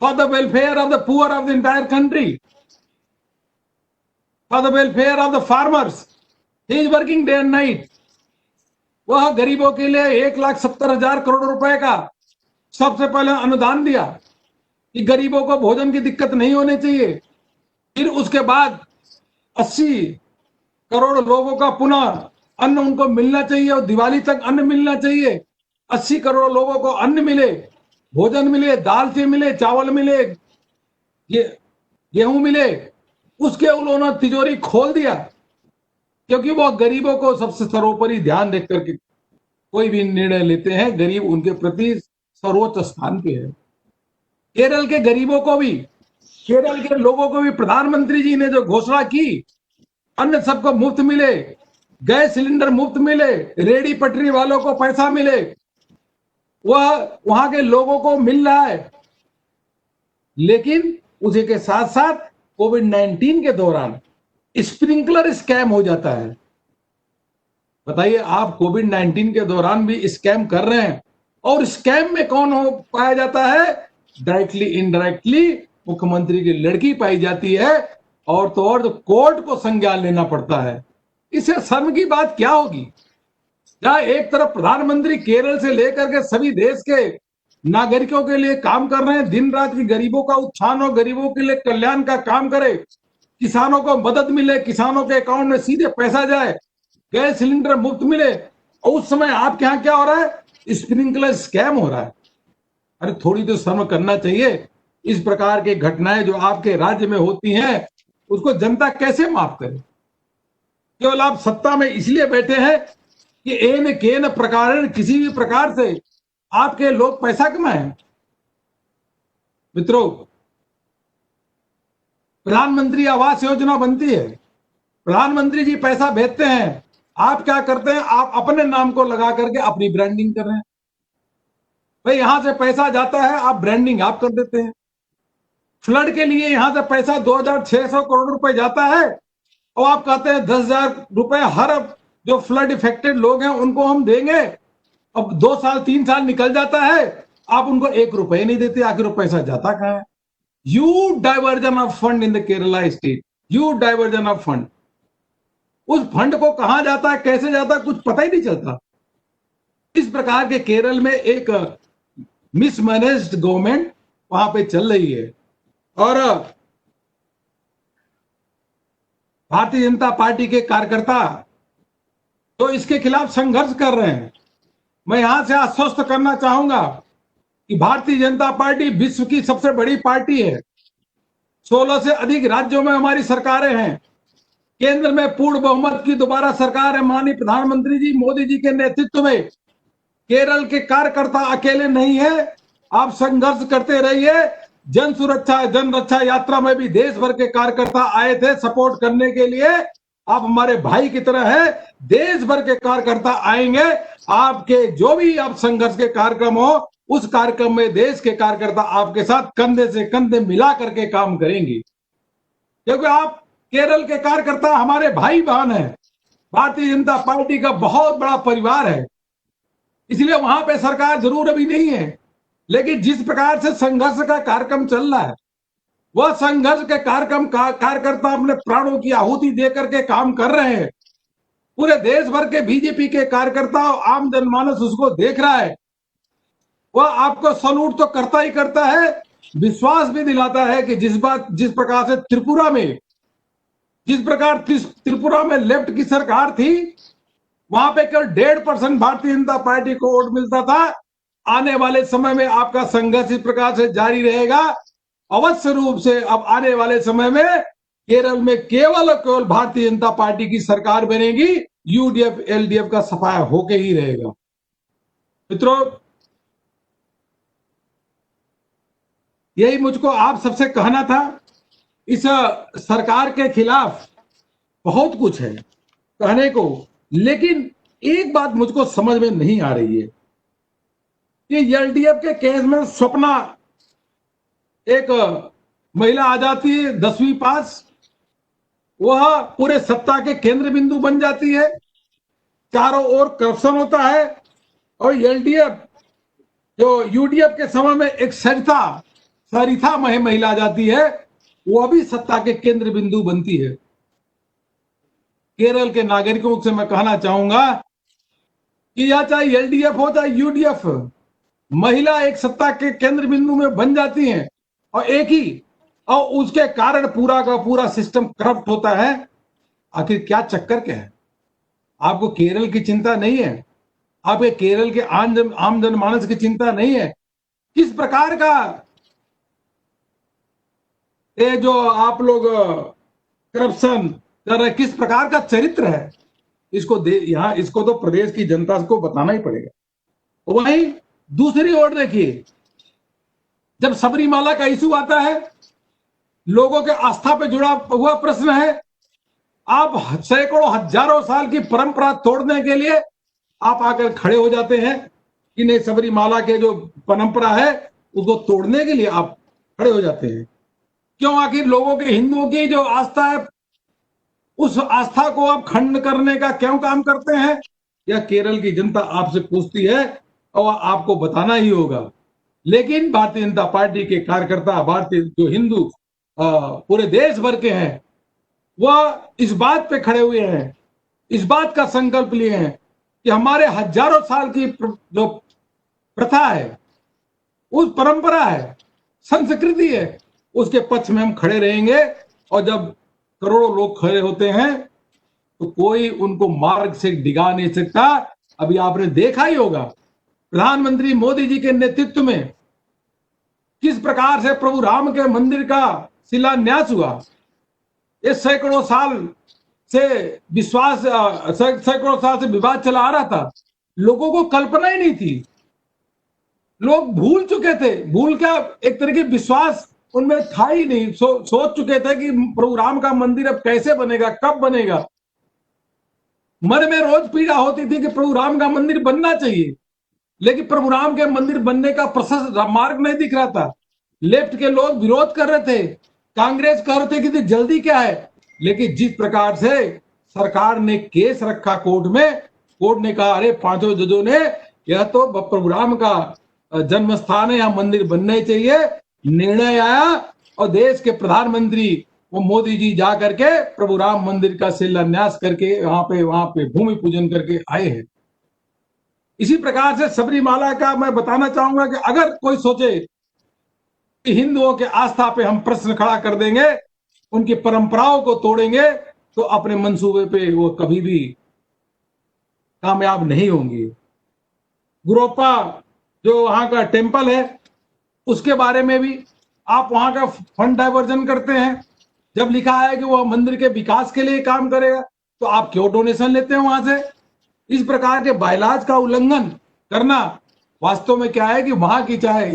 for the welfare of the poor of the entire country, for the welfare of the farmers. He is working day and night. वह गरीबों के लिए 1,70,000 करोड़ रुपए का सबसे पहले अनुदान दिया कि गरीबों को भोजन की दिक्कत नहीं होनी चाहिए। फिर उसके बाद 80 करोड़ लोगों का पुनः अन्न उनको मिलना चाहिए और दिवाली तक अन्न मिलना चाहिए। 80 करोड़ लोगों को अन्न मिले, भोजन मिले, दाल से मिले, चावल मिले, गेहूं मिले। उसके उन्होंने तिजोरी खोल दिया, क्योंकि वो गरीबों को सबसे सर्वोपरि ध्यान रख करके कोई भी निर्णय लेते हैं, गरीब उनके प्रति सर्वोच्च स्थान पे है। केरल के गरीबों को भी, केरल के लोगों को भी प्रधानमंत्री जी ने जो घोषणा की, अन्न सबको मुफ्त मिले, गैस सिलेंडर मुफ्त मिले, रेडी पटरी वालों को पैसा मिले, वह वहां के लोगों को मिल रहा है। लेकिन उसी के साथ साथ कोविड-19 के दौरान स्प्रिंकलर स्कैम हो जाता है। बताइए, आप कोविड-19 के दौरान भी स्कैम कर रहे हैं, और स्कैम में कौन हो पाया जाता है? डायरेक्टली इनडायरेक्टली मुख्यमंत्री की लड़की पाई जाती है, और तो और कोर्ट को संज्ञान लेना पड़ता है। इससे शर्म की बात क्या होगी? जहां एक तरफ प्रधानमंत्री केरल से लेकर के सभी देश के नागरिकों के लिए काम कर रहे हैं, दिन रात की गरीबों का उत्थान हो, गरीबों के लिए कल्याण का काम करे, किसानों को मदद मिले, किसानों के अकाउंट में सीधे पैसा जाए, गैस सिलेंडर मुफ्त मिले, और उस समय आपके यहाँ क्या हो रहा है? स्प्रिंकलर स्कैम हो रहा है। अरे थोड़ी तो शर्म करना चाहिए। इस प्रकार की घटनाएं जो आपके राज्य में होती हैं, उसको जनता कैसे माफ करे? केवल आप सत्ता में इसलिए बैठे हैं कि एन केन प्रकार, किसी भी प्रकार से आपके लोग पैसा कमाएं। मित्रों, प्रधानमंत्री आवास योजना बनती है, प्रधानमंत्री जी पैसा भेजते हैं, आप क्या करते हैं? आप अपने नाम को लगा करके अपनी ब्रांडिंग कर रहे हैं। भाई, यहां से पैसा जाता है, आप ब्रांडिंग आप कर देते हैं। फ्लड के लिए यहां से पैसा 2,600 करोड़ रुपए जाता है, और आप कहते हैं 10,000 रुपए हर जो फ्लड इफेक्टेड लोग हैं उनको हम देंगे। अब 2 साल 3 साल निकल जाता है, आप उनको 1 रुपए नहीं देते। आखिर वो पैसा जाता कहां है? You diversion of fund in the Kerala state, you diversion of fund. उस फंड को कहां जाता है, कैसे जाता है, कुछ पता ही नहीं चलता। इस प्रकार के केरल में एक मिसमैनेज्ड गवर्नमेंट वहां पे चल रही है, और भारतीय जनता पार्टी के कार्यकर्ता तो इसके खिलाफ संघर्ष कर रहे हैं। मैं यहां से आश्वस्त करना चाहूंगा कि भारतीय जनता पार्टी विश्व की सबसे बड़ी पार्टी है। 16 से अधिक राज्यों में हमारी सरकारें हैं। केंद्र में पूर्ण बहुमत की दोबारा सरकार है। माननीय प्रधानमंत्री जी मोदी जी के नेतृत्व में केरल के कार्यकर्ता अकेले नहीं है, आप संघर्ष करते रहिए। जन सुरक्षा जन रक्षा यात्रा में भी देश भर के कार्यकर्ता आए थे सपोर्ट करने के लिए। आप हमारे भाई की तरह है, देश भर के कार्यकर्ता आएंगे। आपके जो भी आप संघर्ष के कार्यक्रम हो, उस कार्यक्रम में देश के कार्यकर्ता आपके साथ कंधे से कंधे मिला करके काम करेंगे, क्योंकि आप केरल के कार्यकर्ता हमारे भाई बहन हैं। भारतीय जनता पार्टी का बहुत बड़ा परिवार है, इसलिए वहां पे सरकार जरूर अभी नहीं है, लेकिन जिस प्रकार से संघर्ष का कार्यक्रम चल रहा है, वह संघर्ष के कार्यक्रम कार्यकर्ता अपने प्राणों की आहुति देकर के काम कर रहे हैं। पूरे देश भर के बीजेपी के कार्यकर्ता, आम जनमानस उसको देख रहा है। वह आपको सलूट तो करता ही करता है, विश्वास भी दिलाता है कि जिस प्रकार से त्रिपुरा में, जिस प्रकार त्रिपुरा में लेफ्ट की सरकार थी, वहां पे केवल 1.5% भारतीय जनता पार्टी को वोट मिलता था। आने वाले समय में आपका संघर्ष इस प्रकार से जारी रहेगा। अवश्य रूप से अब आने वाले समय में केरल में केवल और केवल भारतीय जनता पार्टी की सरकार बनेगी। यूडीएफ एलडीएफ का सफाया होके ही रहेगा। मित्रों, यही मुझको आप सबसे कहना था। इस सरकार के खिलाफ बहुत कुछ है कहने को, लेकिन एक बात मुझको समझ में नहीं आ रही है कि एलडीएफ के केस में स्वप्ना एक महिला आ जाती है 10वीं पास, वह पूरे सत्ता के केंद्र बिंदु बन जाती है, चारों ओर करप्शन होता है, और एलडीएफ जो यूडीएफ के समय में एक सरिता महिला आ जाती है, वह भी सत्ता के केंद्र बिंदु बनती है। केरल के नागरिकों से मैं कहना चाहूंगा कि या चाहे एलडीएफ हो चाहे यूडीएफ, महिला एक सत्ता के केंद्र बिंदु में बन जाती हैं और और उसके कारण पूरा का पूरा सिस्टम करप्ट होता है। आखिर क्या चक्कर क्या है? आपको केरल की चिंता नहीं है? आपके केरल के आम जनमानस की चिंता नहीं है? किस प्रकार का ये जो आप लोग करप्शन कर रहे, किस प्रकार का चरित्र है, इसको तो प्रदेश की जनता को बताना ही पड़ेगा। वहीं दूसरी ओर देखिए, जब सबरीमाला का इशू आता है, लोगों के आस्था पे जुड़ा हुआ प्रश्न है, आप सैकड़ों हजारों साल की परंपरा तोड़ने के लिए आप आकर खड़े हो जाते हैं कि नहीं, सबरीमाला के जो परंपरा है उसको तोड़ने के लिए आप खड़े हो जाते हैं। क्यों? आखिर लोगों के, हिंदुओं की जो आस्था है, उस आस्था को आप खंड करने का क्यों काम करते हैं? यह केरल की जनता आपसे पूछती है और आपको बताना ही होगा। लेकिन भारतीय जनता पार्टी के कार्यकर्ता, भारतीय जो हिंदू पूरे देश भर के हैं, वह इस बात पे खड़े हुए हैं, इस बात का संकल्प लिए हैं कि हमारे हजारों साल की जो प्रथा है, उस परंपरा है, संस्कृति है, उसके पक्ष में हम खड़े रहेंगे। और जब करोड़ों लोग खड़े होते हैं तो कोई उनको मार्ग से डिगा नहीं सकता। अभी आपने देखा ही होगा प्रधानमंत्री मोदी जी के नेतृत्व में किस प्रकार से प्रभु राम के मंदिर का शिलान्यास हुआ। ये सैकड़ों साल से विवाद चला आ रहा था, लोगों को कल्पना ही नहीं थी, लोग भूल चुके थे। भूल क्या, एक तरह की विश्वास उनमें था ही नहीं। सोच चुके थे कि प्रभु राम का मंदिर अब कैसे बनेगा, कब बनेगा। मन में रोज पीड़ा होती थी कि प्रभु राम का मंदिर बनना चाहिए, लेकिन प्रभु राम के मंदिर बनने का प्रशस्त मार्ग नहीं दिख रहा था। लेफ्ट के लोग विरोध कर रहे थे, कांग्रेस कह रहे थे कि जल्दी क्या है। लेकिन जिस प्रकार से सरकार ने केस रखा कोर्ट में, कोर्ट ने कहा अरे पांचों जजों ने, यह तो प्रभु राम का जन्म स्थान है, यहाँ मंदिर बनना ही चाहिए। निर्णय आया और देश के प्रधानमंत्री वो मोदी जी जा करके प्रभु राम मंदिर का शिलान्यास करके वहां पे भूमि पूजन करके आए हैं। इसी प्रकार से सबरीमाला का मैं बताना चाहूंगा कि अगर कोई सोचे कि हिंदुओं के आस्था पे हम प्रश्न खड़ा कर देंगे, उनकी परंपराओं को तोड़ेंगे, तो अपने मंसूबे पे वो कभी भी कामयाब नहीं होंगे। गुरोपा जो वहां का टेम्पल है, उसके बारे में भी आप वहां का फंड डाइवर्जन करते हैं। जब लिखा है कि वह मंदिर के विकास के लिए काम करेगा तो आप क्यों डोनेशन लेते हैं वहां से? इस प्रकार के बायलाज का उल्लंघन करना वास्तव में क्या है कि वहां की चाहे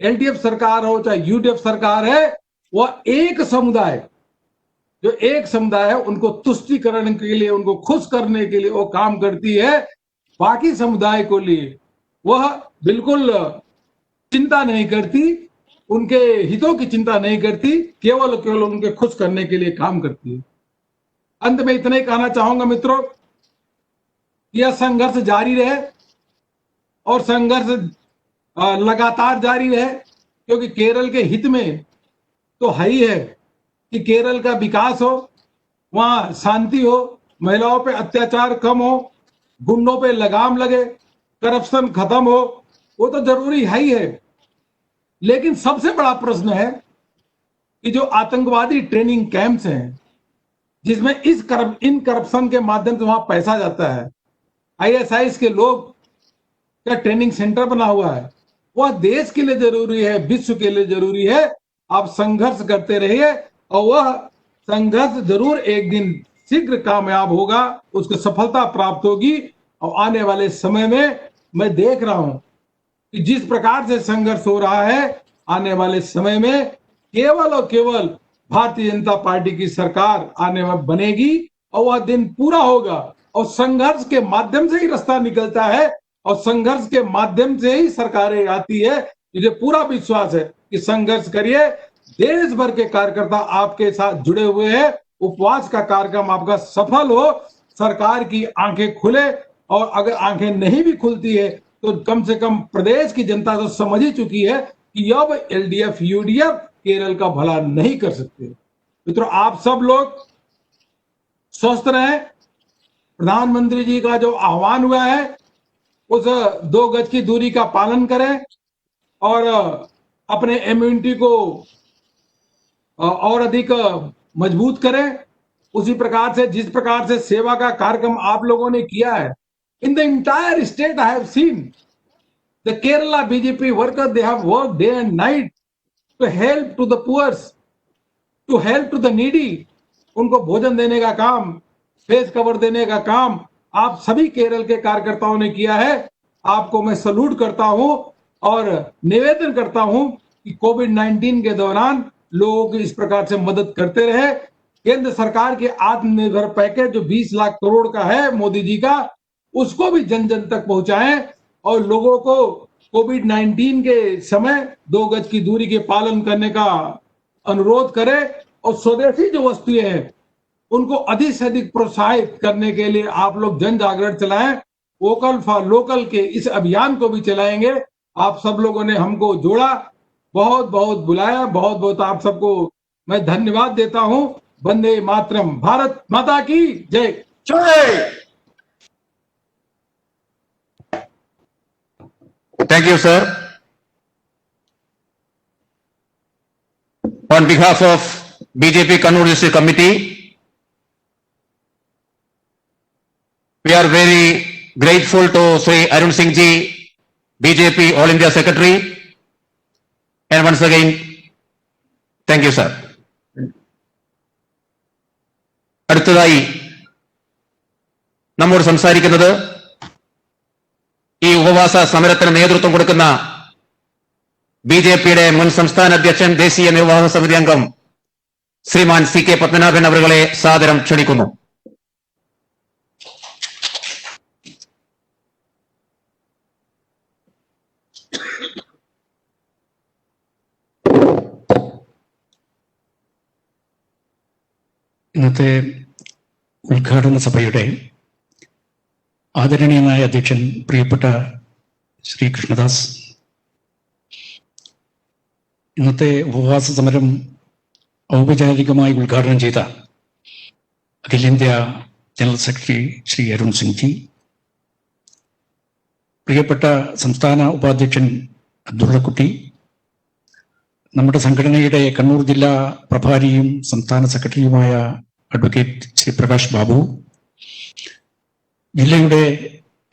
एलडीएफ सरकार हो चाहे यूडीएफ सरकार है, वह एक समुदाय जो एक समुदाय है उनको तुष्टिकरण के लिए, उनको खुश करने के लिए वो काम करती है। बाकी समुदाय को लिए वह बिल्कुल चिंता नहीं करती, उनके हितों की चिंता नहीं करती, केवल केवल उनके खुश करने के लिए काम करती है। अंत में इतना ही कहना चाहूंगा मित्रों, यह संघर्ष जारी रहे और संघर्ष लगातार जारी रहे, क्योंकि केरल के हित में तो है ही है कि केरल का विकास हो, वहां शांति हो, महिलाओं पे अत्याचार कम हो, गुंडों पे लगाम लगे, करप्शन खत्म हो, वो तो जरूरी है ही है। लेकिन सबसे बड़ा प्रश्न है कि जो आतंकवादी ट्रेनिंग कैंप्स हैं जिसमें इन करप्शन के माध्यम से वहां पैसा जाता है, आईएसआईएस के लोग का ट्रेनिंग सेंटर बना हुआ है, वह देश के लिए जरूरी है, विश्व के लिए जरूरी है। आप संघर्ष करते रहिए और वह संघर्ष जरूर एक दिन शीघ्र कामयाब होगा, उसको सफलता प्राप्त होगी। और आने वाले समय में मैं देख रहा हूं कि जिस प्रकार से संघर्ष हो रहा है, आने वाले समय में केवल और केवल भारतीय जनता पार्टी की सरकार आने में बनेगी और वह दिन पूरा होगा। और संघर्ष के माध्यम से ही रास्ता निकलता है और संघर्ष के माध्यम से ही सरकारें आती है। मुझे पूरा विश्वास है कि संघर्ष करिए, देश भर के कार्यकर्ता आपके साथ जुड़े हुए हैं। उपवास का कार्यक्रम आपका सफल हो, सरकार की आंखें खुले, और अगर आंखें नहीं भी खुलती है तो कम से कम प्रदेश की जनता तो समझ ही चुकी है कि अब एलडीएफ यूडीएफ केरल का भला नहीं कर सकते। मित्रों, आप सब लोग स्वस्थ रहें। प्रधानमंत्री जी का जो आह्वान हुआ है उस 2 गज की दूरी का पालन करें और अपने इम्यूनिटी को और अधिक मजबूत करें। उसी प्रकार से जिस प्रकार से सेवा का कार्यक्रम आप लोगों ने किया है, in the entire state I have seen the Kerala BJP worker, they have worked day and night to help to the poors, to help to the needy. उनको भोजन देने का काम, फेस कवर देने का काम आप सभी केरल के कार्यकर्ताओं ने किया है। आपको मैं सलूट करता हूं और निवेदन करता हूं कि कोविड-19 के दौरान लोगों की इस प्रकार से मदद करते रहे। केंद्र सरकार के आत्मनिर्भर पैकेज जो 20 लाख करोड़ का है मोदी जी का, उसको भी जन जन तक पहुंचाएं और लोगों को कोविड-19 के समय 2 गज की दूरी के पालन करने का अनुरोध करें। और स्वदेशी जो वस्तुएं हैं उनको अधिक से अधिक प्रोत्साहित करने के लिए आप लोग जन जागरण चलाएं। वोकल फॉर लोकल के इस अभियान को भी चलाएंगे। आप सब लोगों ने हमको जोड़ा, बहुत बहुत बुलाया, बहुत बहुत आप सबको मैं धन्यवाद देता हूं। वंदे मातरम। भारत माता की जय। जय। Thank you, sir. On behalf of BJP Kannur District Committee, we are very grateful to Sri Arun Singh Ji, BJP All India Secretary, and once again, thank you, sir. അടുത്തതായി നമ്മോട് സംസാരിക്കുന്നത് ഈ ഉപവാസ സമരത്തിന് നേതൃത്വം കൊടുക്കുന്ന ബിജെപിയുടെ മുൻ സംസ്ഥാന അധ്യക്ഷൻ, ദേശീയ നിർവാഹക സമിതി അംഗം ശ്രീമാൻ സി കെ പത്മനാഭൻ അവരുകളെ സാദരം ക്ഷണിക്കുന്നു. ഇന്നത്തെ ഉദ്ഘാടന സഭയുടെ ആദരണീയനായ അധ്യക്ഷൻ പ്രിയപ്പെട്ട ശ്രീ കൃഷ്ണദാസ്, ഇന്നത്തെ ഉപവാസ സമരം ഔപചാരികമായി ഉദ്ഘാടനം ചെയ്ത അഖിലേന്ത്യാ general secretary Shri Arun Singh G, പ്രിയപ്പെട്ട സംസ്ഥാന ഉപാധ്യക്ഷൻ അബ്ദുള്ളക്കുട്ടി, നമ്മുടെ സംഘടനയുടെ കണ്ണൂർ ജില്ലാ പ്രഭാരിയും സംസ്ഥാന സെക്രട്ടറിയുമായ അഡ്വക്കേറ്റ് ശ്രീ പ്രകാശ് ബാബു, ജില്ലയുടെ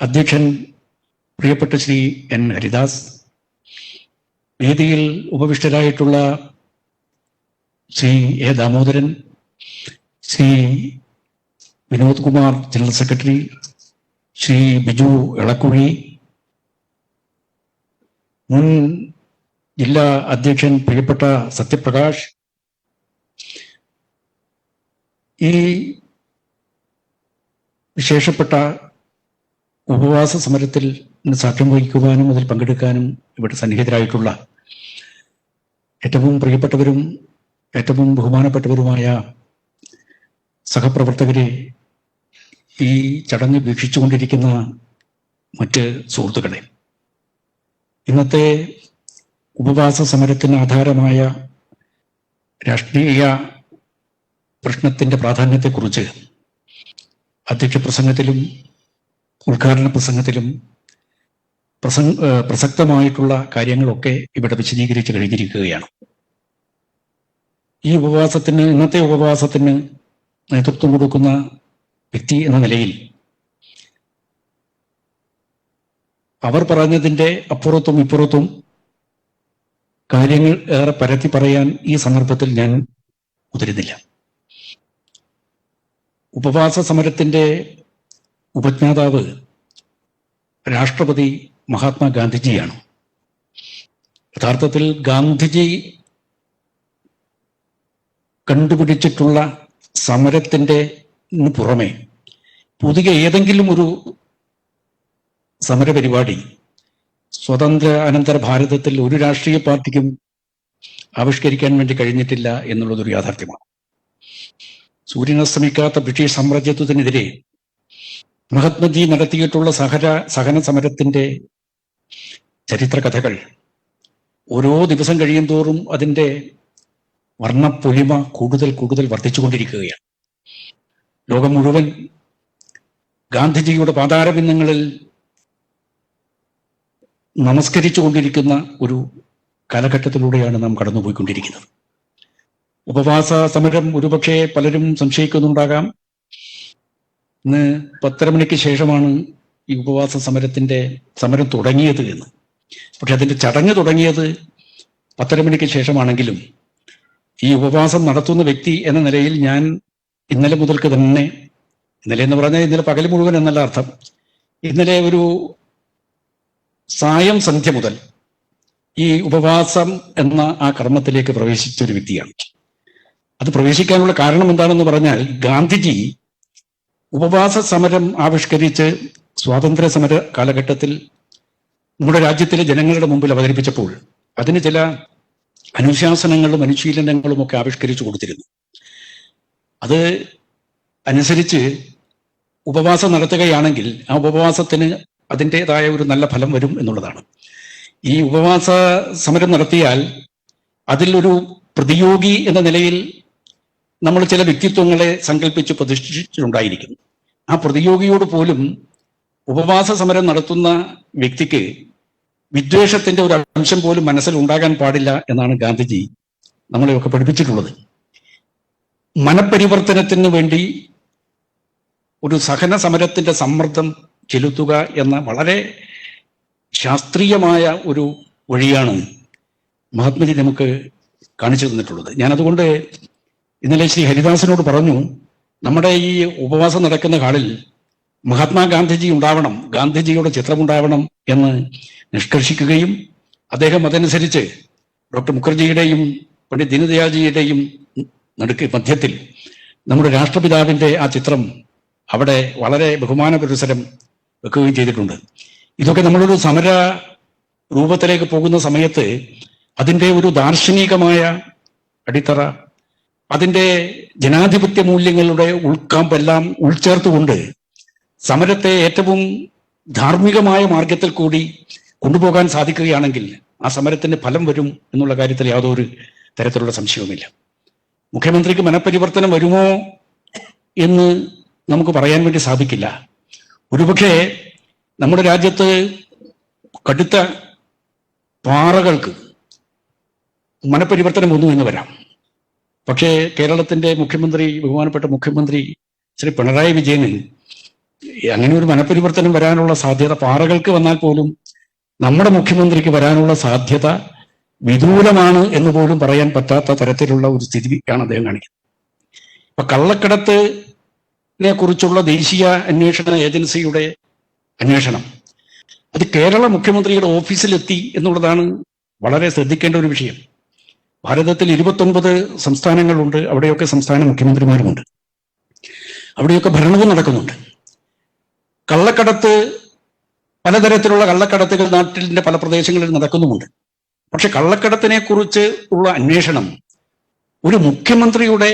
അധ്യക്ഷൻ പ്രിയപ്പെട്ട ശ്രീ എൻ ഹരിദാസ്, വേദിയിൽ ഉപവിഷ്ടരായിട്ടുള്ള Shri A Damodaran, Shri Vinod Kumar general secretary, Shri Biju Elakkuzhi, മുൻ ജില്ലാ അധ്യക്ഷൻ പ്രിയപ്പെട്ട സത്യപ്രകാശ്, ഈ വിശേഷപ്പെട്ട ഉപവാസ സമരത്തിൽ സാക്ഷ്യം വഹിക്കുവാനും അതിൽ പങ്കെടുക്കാനും ഇവിടെ സന്നിഹിതരായിട്ടുള്ള ഏറ്റവും പ്രിയപ്പെട്ടവരും ഏറ്റവും ബഹുമാനപ്പെട്ടവരുമായ സഹപ്രവർത്തകരെ, ഈ ചടങ്ങ് വീക്ഷിച്ചുകൊണ്ടിരിക്കുന്ന മറ്റ് സുഹൃത്തുക്കളെ, ഇന്നത്തെ ഉപവാസ സമരത്തിന് ആധാരമായ രാഷ്ട്രീയ പ്രശ്നത്തിന്റെ പ്രാധാന്യത്തെക്കുറിച്ച് അധ്യക്ഷ പ്രസംഗത്തിലും ഉദ്ഘാടന പ്രസംഗത്തിലും പ്രസക്തമായിട്ടുള്ള കാര്യങ്ങളൊക്കെ ഇവിടെ വിശദീകരിച്ച് കഴിഞ്ഞിരിക്കുകയാണ്. ഈ ഉപവാസത്തിന്, ഇന്നത്തെ ഉപവാസത്തിന് നേതൃത്വം കൊടുക്കുന്ന വ്യക്തി എന്ന നിലയിൽ അവർ പറഞ്ഞതിൻ്റെ അപ്പുറത്തും ഇപ്പുറത്തും കാര്യങ്ങൾ ഏറെ പരത്തി പറയാൻ ഈ സന്ദർഭത്തിൽ ഞാൻ മുതിരുന്നില്ല. ഉപവാസ സമരത്തിന്റെ ഉപജ്ഞാതാവ് രാഷ്ട്രപതി മഹാത്മാഗാന്ധിജിയാണ്. യഥാർത്ഥത്തിൽ ഗാന്ധിജി കണ്ടുപിടിച്ചിട്ടുള്ള സമരത്തിന്റെ പുറമെ പുതിയ ഏതെങ്കിലും ഒരു സമരപരിപാടി സ്വതന്ത്ര അനന്തര ഭാരതത്തിൽ ഒരു രാഷ്ട്രീയ പാർട്ടിക്കും ആവിഷ്കരിക്കാൻ വേണ്ടി കഴിഞ്ഞിട്ടില്ല എന്നുള്ളതൊരു യാഥാർത്ഥ്യമാണ്. സൂര്യനസ്തമിക്കാത്ത ബ്രിട്ടീഷ് സാമ്രാജ്യത്വത്തിനെതിരെ മഹാത്മജി നടത്തിയിട്ടുള്ള സഹന സമരത്തിന്റെ ചരിത്ര കഥകൾ ഓരോ ദിവസം കഴിയും തോറും അതിന്റെ വർണ്ണപ്പൊലിമ കൂടുതൽ കൂടുതൽ വർദ്ധിച്ചുകൊണ്ടിരിക്കുകയാണ്. ലോകം മുഴുവൻ ഗാന്ധിജിയുടെ പാതാരബിന്ദങ്ങളിൽ നമസ്കരിച്ചു കൊണ്ടിരിക്കുന്ന ഒരു കാലഘട്ടത്തിലൂടെയാണ് നാം കടന്നുപോയിക്കൊണ്ടിരിക്കുന്നത്. ഉപവാസ സമരം ഒരുപക്ഷെ പലരും സംശയിക്കുന്നുണ്ടാകാം. ഇന്ന് 10:30 മണിക്ക് ശേഷമാണ് ഈ ഉപവാസ സമരം തുടങ്ങിയത് എന്ന്. പക്ഷെ അതിന്റെ ചടങ്ങ് തുടങ്ങിയത് 10:30 മണിക്ക് ശേഷമാണെങ്കിലും ഈ ഉപവാസം നടത്തുന്ന വ്യക്തി എന്ന നിലയിൽ ഞാൻ ഇന്നലെ മുതൽക്ക് തന്നെ, ഇന്നലെ എന്ന് പറഞ്ഞാൽ ഇന്നലെ പകൽ മുഴുവൻ എന്നല്ല അർത്ഥം, ഇന്നലെ ഒരു സായം സന്ധ്യ മുതൽ ഈ ഉപവാസം എന്ന ആ കർമ്മത്തിലേക്ക് പ്രവേശിച്ച ഒരു വ്യക്തിയാണ്. അത് പ്രവേശിക്കാനുള്ള കാരണം എന്താണെന്ന് പറഞ്ഞാൽ, ഗാന്ധിജി ഉപവാസ സമരം ആവിഷ്കരിച്ച് സ്വാതന്ത്ര്യ സമര കാലഘട്ടത്തിൽ നമ്മുടെ രാജ്യത്തിലെ ജനങ്ങളുടെ മുമ്പിൽ അവതരിപ്പിച്ചപ്പോൾ അതിന് ചില അനുശാസനങ്ങളും അനുശീലനങ്ങളും ഒക്കെ ആവിഷ്കരിച്ചു കൊടുത്തിരുന്നു. അത് അനുസരിച്ച് ഉപവാസം നടത്തുകയാണെങ്കിൽ ആ ഉപവാസത്തിന് അതിൻ്റെതായ ഒരു നല്ല ഫലം വരും എന്നുള്ളതാണ്. ഈ ഉപവാസ സമരം നടത്തിയാൽ അതിലൊരു പ്രതിയോഗി എന്ന നിലയിൽ നമ്മൾ ചില വ്യക്തിത്വങ്ങളെ സങ്കല്പിച്ച് പ്രതിഷ്ഠിച്ചിട്ടുണ്ടായിരിക്കും. ആ പ്രതിയോഗിയോട് പോലും ഉപവാസ സമരം നടത്തുന്ന വ്യക്തിക്ക് വിദ്വേഷത്തിന്റെ ഒരു അംശം പോലും മനസ്സിൽ ഉണ്ടാകാൻ പാടില്ല എന്നാണ് ഗാന്ധിജി നമ്മളെയൊക്കെ പഠിപ്പിച്ചിട്ടുള്ളത്. മനപരിവർത്തനത്തിന് വേണ്ടി ഒരു സഹന സമരത്തിന്റെ സമ്മർദ്ദം ചെലുത്തുക എന്ന വളരെ ശാസ്ത്രീയമായ ഒരു വഴിയാണ് മഹാത്മജി നമുക്ക് കാണിച്ചു തന്നിട്ടുള്ളത്. ഞാനതുകൊണ്ട് ഇന്നലെ ശ്രീ ഹരിദാസിനോട് പറഞ്ഞു, നമ്മുടെ ഈ ഉപവാസം നടക്കുന്ന ഹാളിൽ മഹാത്മാഗാന്ധിജി ഉണ്ടാവണം, ഗാന്ധിജിയുടെ ചിത്രമുണ്ടാവണം എന്ന് നിഷ്കർഷിക്കുകയും അദ്ദേഹം അതനുസരിച്ച് ഡോക്ടർ മുഖർജിയുടെയും പണ്ഡിറ്റ് ദീനദയാൽജിയുടെയും മധ്യത്തിൽ നമ്മുടെ രാഷ്ട്രപിതാവിന്റെ ആ ചിത്രം അവിടെ വളരെ ബഹുമാന പുരസ്സരം വെക്കുകയും ചെയ്തിട്ടുണ്ട്. ഇതൊക്കെ നമ്മളൊരു സമര രൂപത്തിലേക്ക് പോകുന്ന സമയത്ത് അതിൻ്റെ ഒരു ദാർശനികമായ അടിത്തറ, അതിൻ്റെ ജനാധിപത്യ മൂല്യങ്ങളുടെ ഉൾക്കാമ്പെല്ലാം ഉൾച്ചേർത്തുകൊണ്ട് സമരത്തെ ഏറ്റവും ധാർമ്മികമായ മാർഗത്തിൽ കൂടി കൊണ്ടുപോകാൻ സാധിക്കുകയാണെങ്കിൽ ആ സമരത്തിന് ഫലം വരും എന്നുള്ള കാര്യത്തിൽ യാതൊരു തരത്തിലുള്ള സംശയവുമില്ല. മുഖ്യമന്ത്രിക്ക് മനപരിവർത്തനം വരുമോ എന്ന് നമുക്ക് പറയാൻ വേണ്ടി സാധിക്കില്ല. ഒരുപക്ഷെ നമ്മുടെ രാജ്യത്ത് കടുത്ത പാറകൾക്ക് മനപരിവർത്തനം വന്നു എന്ന് വരാം. പക്ഷേ കേരളത്തിന്റെ മുഖ്യമന്ത്രി, ബഹുമാനപ്പെട്ട മുഖ്യമന്ത്രി ശ്രീ പിണറായി വിജയന് അങ്ങനെ ഒരു മനപരിവർത്തനം വരാനുള്ള സാധ്യത, പാറകൾക്ക് വന്നാൽ പോലും നമ്മുടെ മുഖ്യമന്ത്രിക്ക് വരാനുള്ള സാധ്യത വിദൂരമാണ് എന്ന് പോലും പറയാൻ പറ്റാത്ത തരത്തിലുള്ള ഒരു സ്ഥിതിയാണ് അദ്ദേഹം കാണിക്കുന്നത്. ഇപ്പൊ കള്ളക്കടത്തിനെ കുറിച്ചുള്ള ദേശീയ അന്വേഷണ ഏജൻസിയുടെ അന്വേഷണം അത് കേരള മുഖ്യമന്ത്രിയുടെ ഓഫീസിലെത്തി എന്നുള്ളതാണ് വളരെ ശ്രദ്ധിക്കേണ്ട ഒരു വിഷയം. ഭാരതത്തിൽ 29 സംസ്ഥാനങ്ങളുണ്ട്. അവിടെയൊക്കെ സംസ്ഥാന മുഖ്യമന്ത്രിമാരുമുണ്ട്. അവിടെയൊക്കെ ഭരണവും നടക്കുന്നുണ്ട്. കള്ളക്കടത്ത്, പലതരത്തിലുള്ള കള്ളക്കടത്തുകൾ നാട്ടിന്റെ പല പ്രദേശങ്ങളിൽ നടക്കുന്നുമുണ്ട്. പക്ഷെ കള്ളക്കടത്തിനെ കുറിച്ച് ഉള്ള അന്വേഷണം ഒരു മുഖ്യമന്ത്രിയുടെ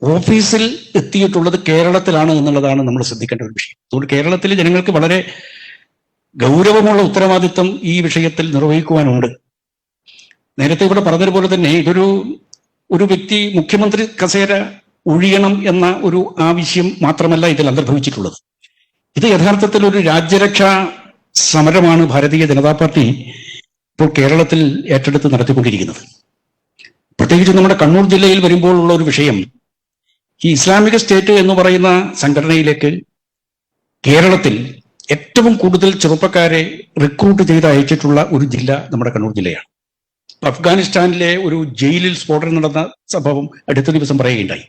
ഓഫീസിൽ എത്തിയിട്ടുള്ളത് കേരളത്തിലാണ് എന്നുള്ളതാണ് നമ്മൾ ശ്രദ്ധിക്കേണ്ട ഒരു വിഷയം. അതുകൊണ്ട് കേരളത്തിലെ ജനങ്ങൾക്ക് വളരെ ഗൗരവമുള്ള ഉത്തരവാദിത്വം ഈ വിഷയത്തിൽ നിർവഹിക്കുവാനുണ്ട്. നേരത്തെ ഇവിടെ പറഞ്ഞതുപോലെ തന്നെ ഒരു വ്യക്തി മുഖ്യമന്ത്രി കസേര ഒഴിയണം എന്ന ഒരു ആവശ്യം മാത്രമല്ല ഇതിൽ അന്തർഭവിച്ചിട്ടുള്ളത്. ഇത് യഥാർത്ഥത്തിൽ ഒരു രാജ്യരക്ഷാ സമരമാണ് ഭാരതീയ ജനതാ പാർട്ടി ഇപ്പോൾ കേരളത്തിൽ ഏറ്റെടുത്ത് നടത്തിക്കൊണ്ടിരിക്കുന്നത്. പ്രത്യേകിച്ച് നമ്മുടെ കണ്ണൂർ ജില്ലയിൽ വരുമ്പോൾ ഉള്ള ഒരു വിഷയം, ഈ ഇസ്ലാമിക സ്റ്റേറ്റ് എന്ന് പറയുന്ന സംഘടനയിലേക്ക് കേരളത്തിൽ ഏറ്റവും കൂടുതൽ ചെറുപ്പക്കാരെ റിക്രൂട്ട് ചെയ്ത് അയച്ചിട്ടുള്ള ഒരു ജില്ല നമ്മുടെ കണ്ണൂർ ജില്ലയാണ്. അഫ്ഗാനിസ്ഥാനിലെ ഒരു ജയിലിൽ സ്ഫോടനം നടന്ന സംഭവം അടുത്ത ദിവസം പറയുകയുണ്ടായി.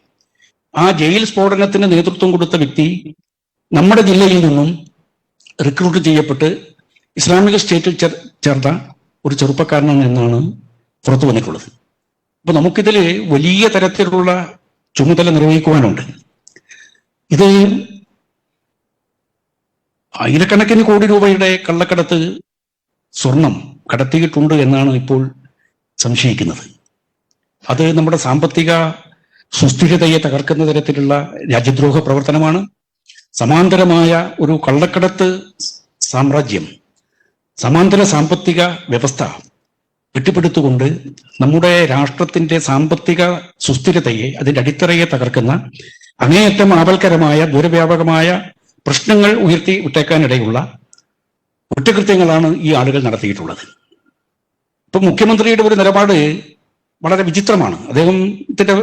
ആ ജയിൽ സ്ഫോടനത്തിന് നേതൃത്വം കൊടുത്ത വ്യക്തി നമ്മുടെ ജില്ലയിൽ നിന്നും റിക്രൂട്ട് ചെയ്യപ്പെട്ട് ഇസ്ലാമിക സ്റ്റേറ്റിൽ ചേർന്ന ഒരു ചെറുപ്പക്കാരനാണ് എന്നാണ് പുറത്തു വന്നിട്ടുള്ളത്. അപ്പൊ നമുക്കിതിൽ വലിയ തരത്തിലുള്ള ചുമതല നിർവഹിക്കുവാനുണ്ട്. ഇത് ആയിരക്കണക്കിന് കോടി രൂപയുടെ കള്ളക്കടത്ത് സ്വർണം കടത്തിയിട്ടുണ്ട് എന്നാണ് ഇപ്പോൾ സംശയിക്കുന്നത്. അത് നമ്മുടെ സാമ്പത്തിക സുസ്ഥിരതയെ തകർക്കുന്ന തരത്തിലുള്ള രാജ്യദ്രോഹ പ്രവർത്തനമാണ്. സമാന്തരമായ ഒരു കള്ളക്കടത്ത് സാമ്രാജ്യം, സമാന്തര സാമ്പത്തിക വ്യവസ്ഥ കെട്ടിപ്പടുത്തുകൊണ്ട് നമ്മുടെ രാഷ്ട്രത്തിന്റെ സാമ്പത്തിക സുസ്ഥിരതയെ, അതിന്റെ അടിത്തറയെ തകർക്കുന്ന അങ്ങേയറ്റം ആപൽക്കരമായ ദൂരവ്യാപകമായ പ്രശ്നങ്ങൾ ഉയർത്തി വിട്ടേക്കാനിടയുള്ള കുറ്റകൃത്യങ്ങളാണ് ഈ ആളുകൾ നടത്തിയിട്ടുള്ളത്. ഇപ്പൊ മുഖ്യമന്ത്രിയുടെ ഒരു നിലപാട് വളരെ വിചിത്രമാണ്. അദ്ദേഹത്തിന്റെ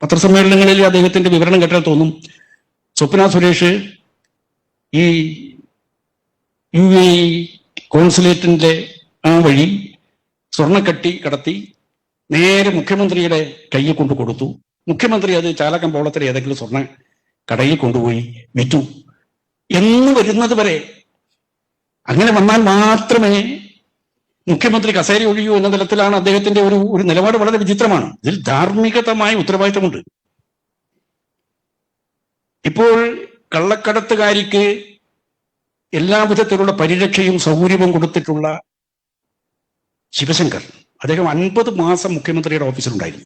പത്രസമ്മേളനങ്ങളിൽ അദ്ദേഹത്തിന്റെ വിവരണം കേട്ടാൽ തോന്നും സ്വപ്ന സുരേഷ് ഈ UAE കോൺസുലേറ്റിന്റെ ആ വഴി സ്വർണ്ണക്കട്ടി കടത്തി നേരെ മുഖ്യമന്ത്രിയുടെ കയ്യിൽ കൊണ്ടു കൊടുത്തു. മുഖ്യമന്ത്രി അത് ചാലക്കമ്പോളത്തിലെ ഏതെങ്കിലും സ്വർണ്ണ കടയിൽ കൊണ്ടുപോയി വിറ്റു എന്ന് വരുന്നത് വരെ, അങ്ങനെ വന്നാൽ മാത്രമേ മുഖ്യമന്ത്രി കസേര ഒഴിയൂ എന്ന തലത്തിലാണ് അദ്ദേഹത്തിന്റെ ഒരു നിലപാട്. വളരെ വിചിത്രമാണ്. ഇതിൽ ധാർമ്മികതമായ ഉത്തരവാദിത്തമുണ്ട്. ഇപ്പോൾ കള്ളക്കടത്തുകാരിക്ക് എല്ലാവിധത്തിലുള്ള പരിരക്ഷയും സൗകര്യവും കൊടുത്തിട്ടുള്ള ശിവശങ്കർ, അദ്ദേഹം 50 മാസം മുഖ്യമന്ത്രിയുടെ ഓഫീസിലുണ്ടായിരുന്നു.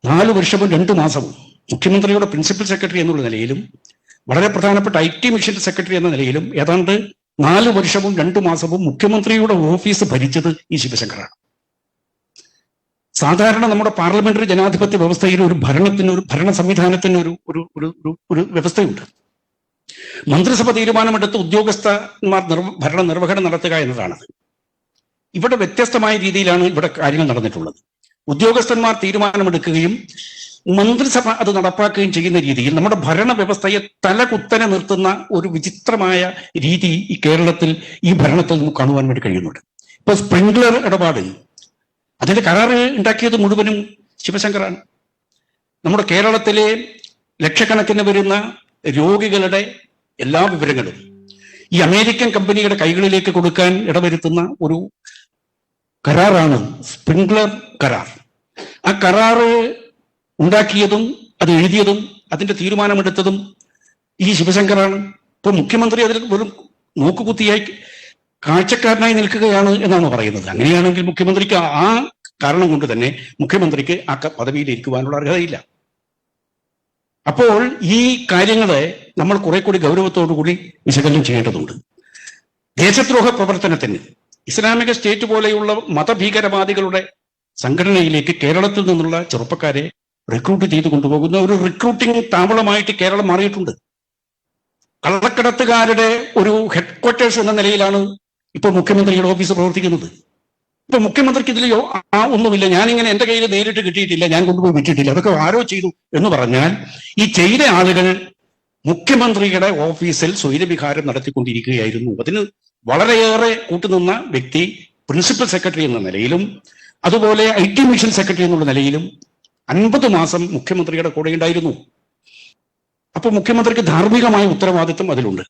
4 വർഷവും 2 മാസവും മുഖ്യമന്ത്രിയുടെ പ്രിൻസിപ്പൽ സെക്രട്ടറി എന്നുള്ള നിലയിലും വളരെ പ്രധാനപ്പെട്ട IT മിഷൻ സെക്രട്ടറി എന്ന നിലയിലും ഏതാണ്ട് 4 വർഷവും 2 മാസവും മുഖ്യമന്ത്രിയുടെ ഓഫീസ് ഭരിച്ചത് ഈ ശിവശങ്കറാണ്. സാധാരണ നമ്മുടെ പാർലമെന്ററി ജനാധിപത്യ വ്യവസ്ഥയിൽ ഒരു ഭരണ സംവിധാനത്തിന് ഒരു വ്യവസ്ഥയുണ്ട്. മന്ത്രിസഭ തീരുമാനമെടുത്ത് ഉദ്യോഗസ്ഥന്മാർ ഭരണ നിർവഹണം നടത്തുക എന്നതാണത്. ഇവിടെ വ്യത്യസ്തമായ രീതിയിലാണ് ഇവിടെ കാര്യങ്ങൾ നടന്നിട്ടുള്ളത്. ഉദ്യോഗസ്ഥന്മാർ തീരുമാനമെടുക്കുകയും മന്ത്രിസഭ അത് നടപ്പാക്കുകയും ചെയ്യുന്ന രീതിയിൽ നമ്മുടെ ഭരണ വ്യവസ്ഥയെ തലകുത്തനെ നിർത്തുന്ന ഒരു വിചിത്രമായ രീതി ഈ കേരളത്തിൽ ഈ ഭരണത്തിൽ നമുക്ക് കാണുവാൻ വേണ്ടി കഴിയുന്നുണ്ട്. ഇപ്പൊ സ്പ്രിംഗ്ലർ ഇടപാട്, അതിന്റെ കരാറ് ഉണ്ടാക്കിയത് മുഴുവനും ശിവശങ്കറാണ്. നമ്മുടെ കേരളത്തിലെ ലക്ഷക്കണക്കിന് വരുന്ന രോഗികളുടെ എല്ലാ വിവരങ്ങളും ഈ അമേരിക്കൻ കമ്പനിയുടെ കൈകളിലേക്ക് കൊടുക്കാൻ ഇടവരുത്തുന്ന ഒരു കരാറാണ് സ്പ്രിംഗ്ലർ കരാർ. ആ കരാറ് ഉണ്ടാക്കിയതും അത് എഴുതിയതും അതിന്റെ തീരുമാനമെടുത്തതും ഈ ശിവശങ്കറാണ്. ഇപ്പൊ മുഖ്യമന്ത്രി അതിൽ വെറും നോക്കുകുത്തിയായി കാഴ്ചക്കാരനായി നിൽക്കുകയാണ് എന്നാണ് പറയുന്നത്. അങ്ങനെയാണെങ്കിൽ മുഖ്യമന്ത്രിക്ക് ആ കാരണം കൊണ്ട് തന്നെ മുഖ്യമന്ത്രിക്ക് ആ പദവിയിൽ ഇരിക്കുവാനുള്ള അർഹതയില്ല. അപ്പോൾ ഈ കാര്യങ്ങളെ നമ്മൾ കുറെ കൂടി ഗൗരവത്തോടുകൂടി വിശകലനം ചെയ്യേണ്ടതുണ്ട്. ദേശദ്രോഹ പ്രവർത്തനത്തിന് ഇസ്ലാമിക സ്റ്റേറ്റ് പോലെയുള്ള മതഭീകരവാദികളുടെ സംഘടനയിലേക്ക് കേരളത്തിൽ നിന്നുള്ള ചെറുപ്പക്കാരെ റിക്രൂട്ട് ചെയ്ത് കൊണ്ടുപോകുന്ന ഒരു റിക്രൂട്ടിംഗ് താവളമായിട്ട് കേരളം മാറിയിട്ടുണ്ട്. കള്ളക്കടത്തുകാരുടെ ഒരു ഹെഡ്ക്വാർട്ടേഴ്സ് എന്ന നിലയിലാണ് ഇപ്പോൾ മുഖ്യമന്ത്രിയുടെ ഓഫീസ് പ്രവർത്തിക്കുന്നത്. ഇപ്പൊ മുഖ്യമന്ത്രിക്ക് ഇതിൽ ഒന്നുമില്ല, ഞാനിങ്ങനെ എന്റെ കയ്യിൽ നേരിട്ട് കിട്ടിയിട്ടില്ല, ഞാൻ കൊണ്ടുപോയി വിറ്റിട്ടില്ല, അതൊക്കെ ആരോ ചെയ്തു എന്ന് പറഞ്ഞാൽ ഈ ചെയ്ത ആളുകൾ മുഖ്യമന്ത്രിയുടെ ഓഫീസിൽ സ്വൈരവിഹാരം നടത്തിക്കൊണ്ടിരിക്കുകയായിരുന്നു. അതിന് വളരെയേറെ കൂട്ടുനിന്ന വ്യക്തി പ്രിൻസിപ്പൽ സെക്രട്ടറി എന്ന നിലയിലും അതുപോലെ IT മിഷൻ സെക്രട്ടറി എന്നുള്ള നിലയിലും 50 മാസം മുഖ്യമന്ത്രിയുടെ കൂടെ ഉണ്ടായിരുന്നു. അപ്പൊ മുഖ്യമന്ത്രിക്ക് ധാർമ്മികമായ ഉത്തരവാദിത്വം അതിലുണ്ട്.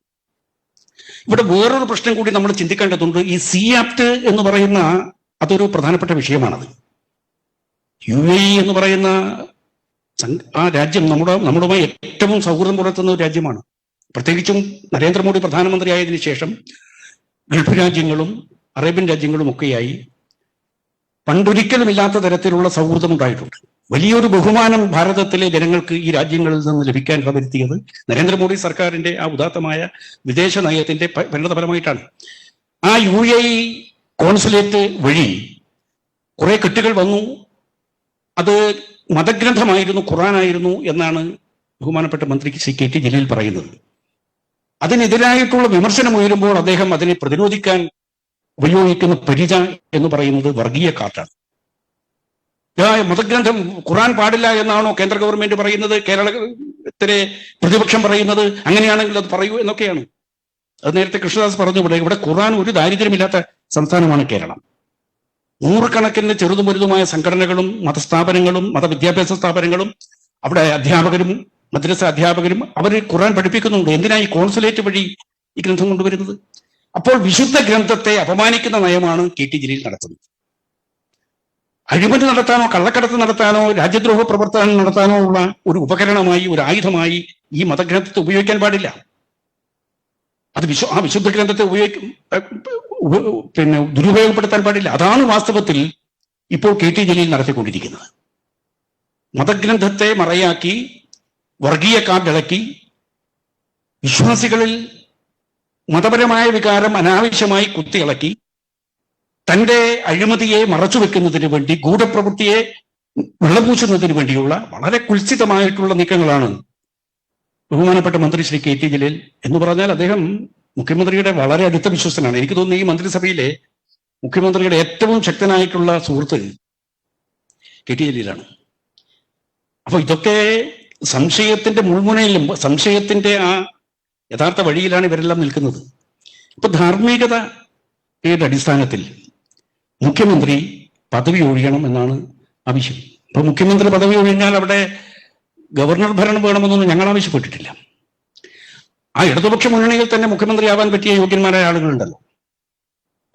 ഇവിടെ വേറൊരു പ്രശ്നം കൂടി നമ്മൾ ചിന്തിക്കേണ്ടതുണ്ട്. ഈ CAPT എന്ന് പറയുന്ന അതൊരു പ്രധാനപ്പെട്ട വിഷയമാണത്. UAE എന്ന് പറയുന്ന ആ രാജ്യം നമ്മുമായി ഏറ്റവും സൗഹൃദം പുലർത്തുന്ന ഒരു രാജ്യമാണ്. പ്രത്യേകിച്ചും നരേന്ദ്രമോദി പ്രധാനമന്ത്രി ആയതിനു ശേഷം ഗൾഫ് രാജ്യങ്ങളും അറേബ്യൻ രാജ്യങ്ങളും ഒക്കെയായി പണ്ടൊരിക്കലും ഇല്ലാത്ത തരത്തിലുള്ള സൗഹൃദം ഉണ്ടായിട്ടുണ്ട്. വലിയൊരു ബഹുമാനം ഭാരതത്തിലെ ജനങ്ങൾക്ക് ഈ രാജ്യങ്ങളിൽ നിന്ന് ലഭിക്കാൻ വരുത്തിയത് നരേന്ദ്രമോദി സർക്കാരിന്റെ ആ ഉദാത്തമായ വിദേശ നയത്തിന്റെ പരിണതഫലമായിട്ടാണ്. ആ UAE കോൺസുലേറ്റ് വഴി കുറെ കെട്ടുകൾ വന്നു. അത് മതഗ്രന്ഥമായിരുന്നു, ഖുറാനായിരുന്നു എന്നാണ് ബഹുമാനപ്പെട്ട മന്ത്രി ശ്രീ KT ജലീൽ പറയുന്നത്. അതിനെതിരായിട്ടുള്ള വിമർശനം ഉയരുമ്പോൾ അദ്ദേഹം അതിനെ പ്രതിരോധിക്കാൻ ഉപയോഗിക്കുന്ന പരിച എന്ന് പറയുന്നത് വർഗീയ കാർട്ടാണ്. മതഗ്രന്ഥം ഖുറാൻ പാടില്ല എന്നാണോ കേന്ദ്ര ഗവൺമെന്റ് പറയുന്നത്, കേരളത്തിലെ പ്രതിപക്ഷം പറയുന്നത്? അങ്ങനെയാണെങ്കിൽ അത് പറയൂ എന്നൊക്കെയാണ്. അത് നേരത്തെ കൃഷ്ണദാസ് പറഞ്ഞു. ഇവിടെ ഖുറാൻ ഒരു ദാരിദ്ര്യമില്ലാത്ത സംസ്ഥാനമാണ് കേരളം. നൂറുകണക്കിന് ചെറുതും വലുതുമായ സംഘടനകളും മതസ്ഥാപനങ്ങളും മതവിദ്യാഭ്യാസ സ്ഥാപനങ്ങളും അവിടെ അധ്യാപകരും മദ്രസ അധ്യാപകരും അവർ ഖുറാൻ പഠിപ്പിക്കുന്നുണ്ട്. എന്തിനാ ഈ കോൺസുലേറ്റ് വഴി ഈ ഗ്രന്ഥം കൊണ്ടുവരുന്നത്? അപ്പോൾ വിശുദ്ധ ഗ്രന്ഥത്തെ അപമാനിക്കുന്ന നയമാണ് KT ജലീൽ നടത്തുന്നത്. അഴിമതി നടത്താനോ കള്ളക്കടത്ത് നടത്താനോ രാജ്യദ്രോഹ പ്രവർത്തനം നടത്താനോ ഉള്ള ഒരു ഉപകരണമായി, ഒരു ആയുധമായി ഈ മതഗ്രന്ഥത്തെ ഉപയോഗിക്കാൻ പാടില്ല. അത് ആ വിശുദ്ധ ഗ്രന്ഥത്തെ ദുരുപയോഗപ്പെടുത്താൻ പാടില്ല. അതാണ് വാസ്തവത്തിൽ ഇപ്പോൾ KT ജലീൽ നടത്തിക്കൊണ്ടിരിക്കുന്നത്. മതഗ്രന്ഥത്തെ മറയാക്കി വർഗീയ കാർഡിളക്കി വിശ്വാസികളിൽ മതപരമായ വികാരം അനാവശ്യമായി കുത്തിയിളക്കി തന്റെ അഴിമതിയെ മറച്ചുവെക്കുന്നതിന് വേണ്ടി, ഗൂഢപ്രവൃത്തിയെ വെള്ളപൂശുന്നതിന് വേണ്ടിയുള്ള വളരെ കുൽസിതമായിട്ടുള്ള നീക്കങ്ങളാണ് ബഹുമാനപ്പെട്ട മന്ത്രി ശ്രീ KT ജലീൽ എന്ന് പറഞ്ഞാൽ അദ്ദേഹം മുഖ്യമന്ത്രിയുടെ വളരെ അടുത്ത വിശ്വസ്തനാണ്. എനിക്ക് തോന്നുന്നു ഈ മന്ത്രിസഭയിലെ മുഖ്യമന്ത്രിയുടെ ഏറ്റവും ശക്തനായിട്ടുള്ള സുഹൃത്ത് KT ജലീലാണ്. അപ്പൊ ഇതൊക്കെ സംശയത്തിന്റെ മുൾമുനയിലും സംശയത്തിന്റെ ആ യഥാർത്ഥ വഴിയിലാണ് ഇവരെല്ലാം നിൽക്കുന്നത്. ഇപ്പൊ ധാർമ്മികതയുടെ അടിസ്ഥാനത്തിൽ മുഖ്യമന്ത്രി പദവി ഒഴിയണം എന്നാണ് ആവശ്യം. ഇപ്പൊ മുഖ്യമന്ത്രി പദവി ഒഴിഞ്ഞാൽ അവിടെ ഗവർണർ ഭരണം വേണമെന്നൊന്നും ഞങ്ങൾ ആവശ്യപ്പെട്ടിട്ടില്ല. ആ ഇടതുപക്ഷ മുന്നണിയിൽ തന്നെ മുഖ്യമന്ത്രിയാവാൻ പറ്റിയ യോഗ്യന്മാരായ ആളുകളുണ്ടല്ലോ.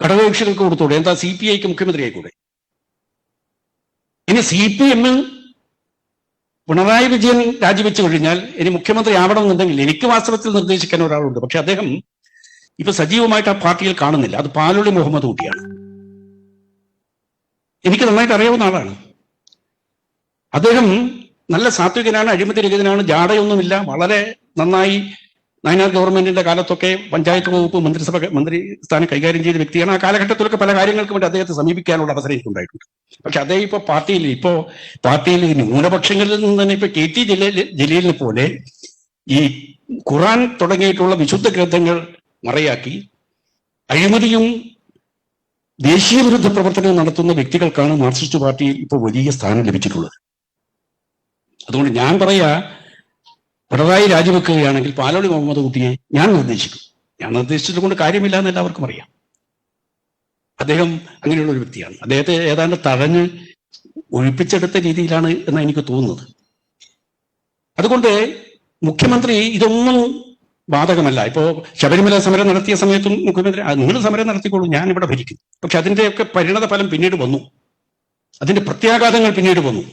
ഘടകകക്ഷികൾക്ക് കൊടുത്തൂടെ? എന്താ CPIക്ക് മുഖ്യമന്ത്രി ആയിക്കൂടെ? ഇനി CPM പിണറായി വിജയൻ രാജിവെച്ചു കഴിഞ്ഞാൽ ഇനി മുഖ്യമന്ത്രി ആവണമെന്നുണ്ടെങ്കിൽ എനിക്ക് വാസ്തവത്തിൽ നിർദ്ദേശിക്കാൻ ഒരാളുണ്ട്. പക്ഷെ അദ്ദേഹം ഇപ്പൊ സജീവമായിട്ട് ആ പാർട്ടിയിൽ കാണുന്നില്ല. അത് പാലോളി മുഹമ്മദ് കുട്ടിയാണ്. എനിക്ക് നന്നായിട്ട് അറിയാവുന്ന ആളാണ്. അദ്ദേഹം നല്ല സാത്വികനാണ്, അഴിമതി രഹിതനാണ്, ജാടയൊന്നുമില്ല. വളരെ നന്നായി നയനാർ ഗവൺമെന്റിന്റെ കാലത്തൊക്കെ പഞ്ചായത്ത് വകുപ്പ് മന്ത്രി സ്ഥാനം കൈകാര്യം ചെയ്ത വ്യക്തിയാണ്. ആ കാലഘട്ടത്തിലൊക്കെ പല കാര്യങ്ങൾക്കും വേണ്ടി അദ്ദേഹത്തെ സമീപിക്കാനുള്ള അവസരം എനിക്കുണ്ടായിട്ടുണ്ട്. പക്ഷെ അദ്ദേഹം ഇപ്പൊ പാർട്ടിയിൽ ന്യൂനപക്ഷങ്ങളിൽ നിന്ന് തന്നെ ഇപ്പൊ KT ജലീലിനെ പോലെ ഈ ഖുറാൻ തുടങ്ങിയിട്ടുള്ള വിശുദ്ധ ഗ്രന്ഥങ്ങൾ മറയാക്കി അഴിമതിയും ദേശീയ വിരുദ്ധ പ്രവർത്തനം നടത്തുന്ന വ്യക്തികൾക്കാണ് മാർക്സിസ്റ്റ് പാർട്ടിയിൽ ഇപ്പോൾ വലിയ സ്ഥാനം ലഭിച്ചിട്ടുള്ളത്. അതുകൊണ്ട് ഞാൻ പറയാ, പിണറായി രാജിവെക്കുകയാണെങ്കിൽ പാലോളി മുഹമ്മദ് കുട്ടിയെ ഞാൻ നിർദ്ദേശിക്കും. ഞാൻ നിർദ്ദേശിച്ചത് കൊണ്ട് കാര്യമില്ല എന്ന് എല്ലാവർക്കും അറിയാം. അദ്ദേഹം അങ്ങനെയുള്ള ഒരു വ്യക്തിയാണ്. അദ്ദേഹത്തെ ഏതാണ്ട് തഴഞ്ഞ് ഒഴിപ്പിച്ചെടുത്ത രീതിയിലാണ് എന്നാണ് എനിക്ക് തോന്നുന്നത്. അതുകൊണ്ട് മുഖ്യമന്ത്രി ഇതൊന്നും ബാധകമല്ല. ഇപ്പോ ശബരിമല സമരം നടത്തിയ സമയത്തും മുഖ്യമന്ത്രി നിങ്ങൾ സമരം നടത്തിക്കോളൂ, ഞാൻ ഇവിടെ ഭരിക്കും. പക്ഷെ അതിന്റെയൊക്കെ പരിണത ഫലം പിന്നീട് വന്നു, അതിന്റെ പ്രത്യാഘാതങ്ങൾ പിന്നീട് വന്നു.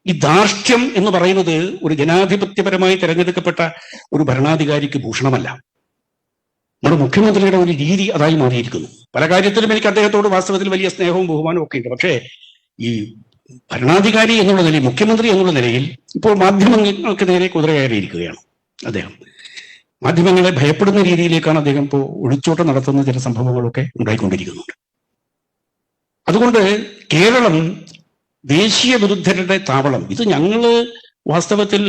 ഈ ധാർഷ്ട്യം എന്ന് പറയുന്നത് ഒരു ജനാധിപത്യപരമായി തെരഞ്ഞെടുക്കപ്പെട്ട ഒരു ഭരണാധികാരിക്ക് ഭൂഷണമല്ല. നമ്മുടെ മുഖ്യമന്ത്രിയുടെ ഒരു രീതി അതായി മാറിയിരിക്കുന്നു. പല കാര്യത്തിലും എനിക്ക് അദ്ദേഹത്തോട് വാസ്തവത്തിൽ വലിയ സ്നേഹവും ബഹുമാനവും ഒക്കെ ഉണ്ട്. പക്ഷേ ഈ ഭരണാധികാരി എന്നുള്ള നിലയിൽ, മുഖ്യമന്ത്രി എന്നുള്ള നിലയിൽ ഇപ്പോൾ മാധ്യമങ്ങൾക്ക് നേരെ കുതിര കയറിയിരിക്കുകയാണ് അദ്ദേഹം. മാധ്യമങ്ങളെ ഭയപ്പെടുന്ന രീതിയിലേക്കാണ് അദ്ദേഹം ഇപ്പോൾ ഒളിച്ചോട്ടം നടത്തുന്ന ചില സംഭവങ്ങളൊക്കെ ഉണ്ടായിക്കൊണ്ടിരിക്കുന്നുണ്ട്. അതുകൊണ്ട് കേരളം ദേശീയ വിരുദ്ധരുടെ താവളം. ഇത് ഞങ്ങള് വാസ്തവത്തിൽ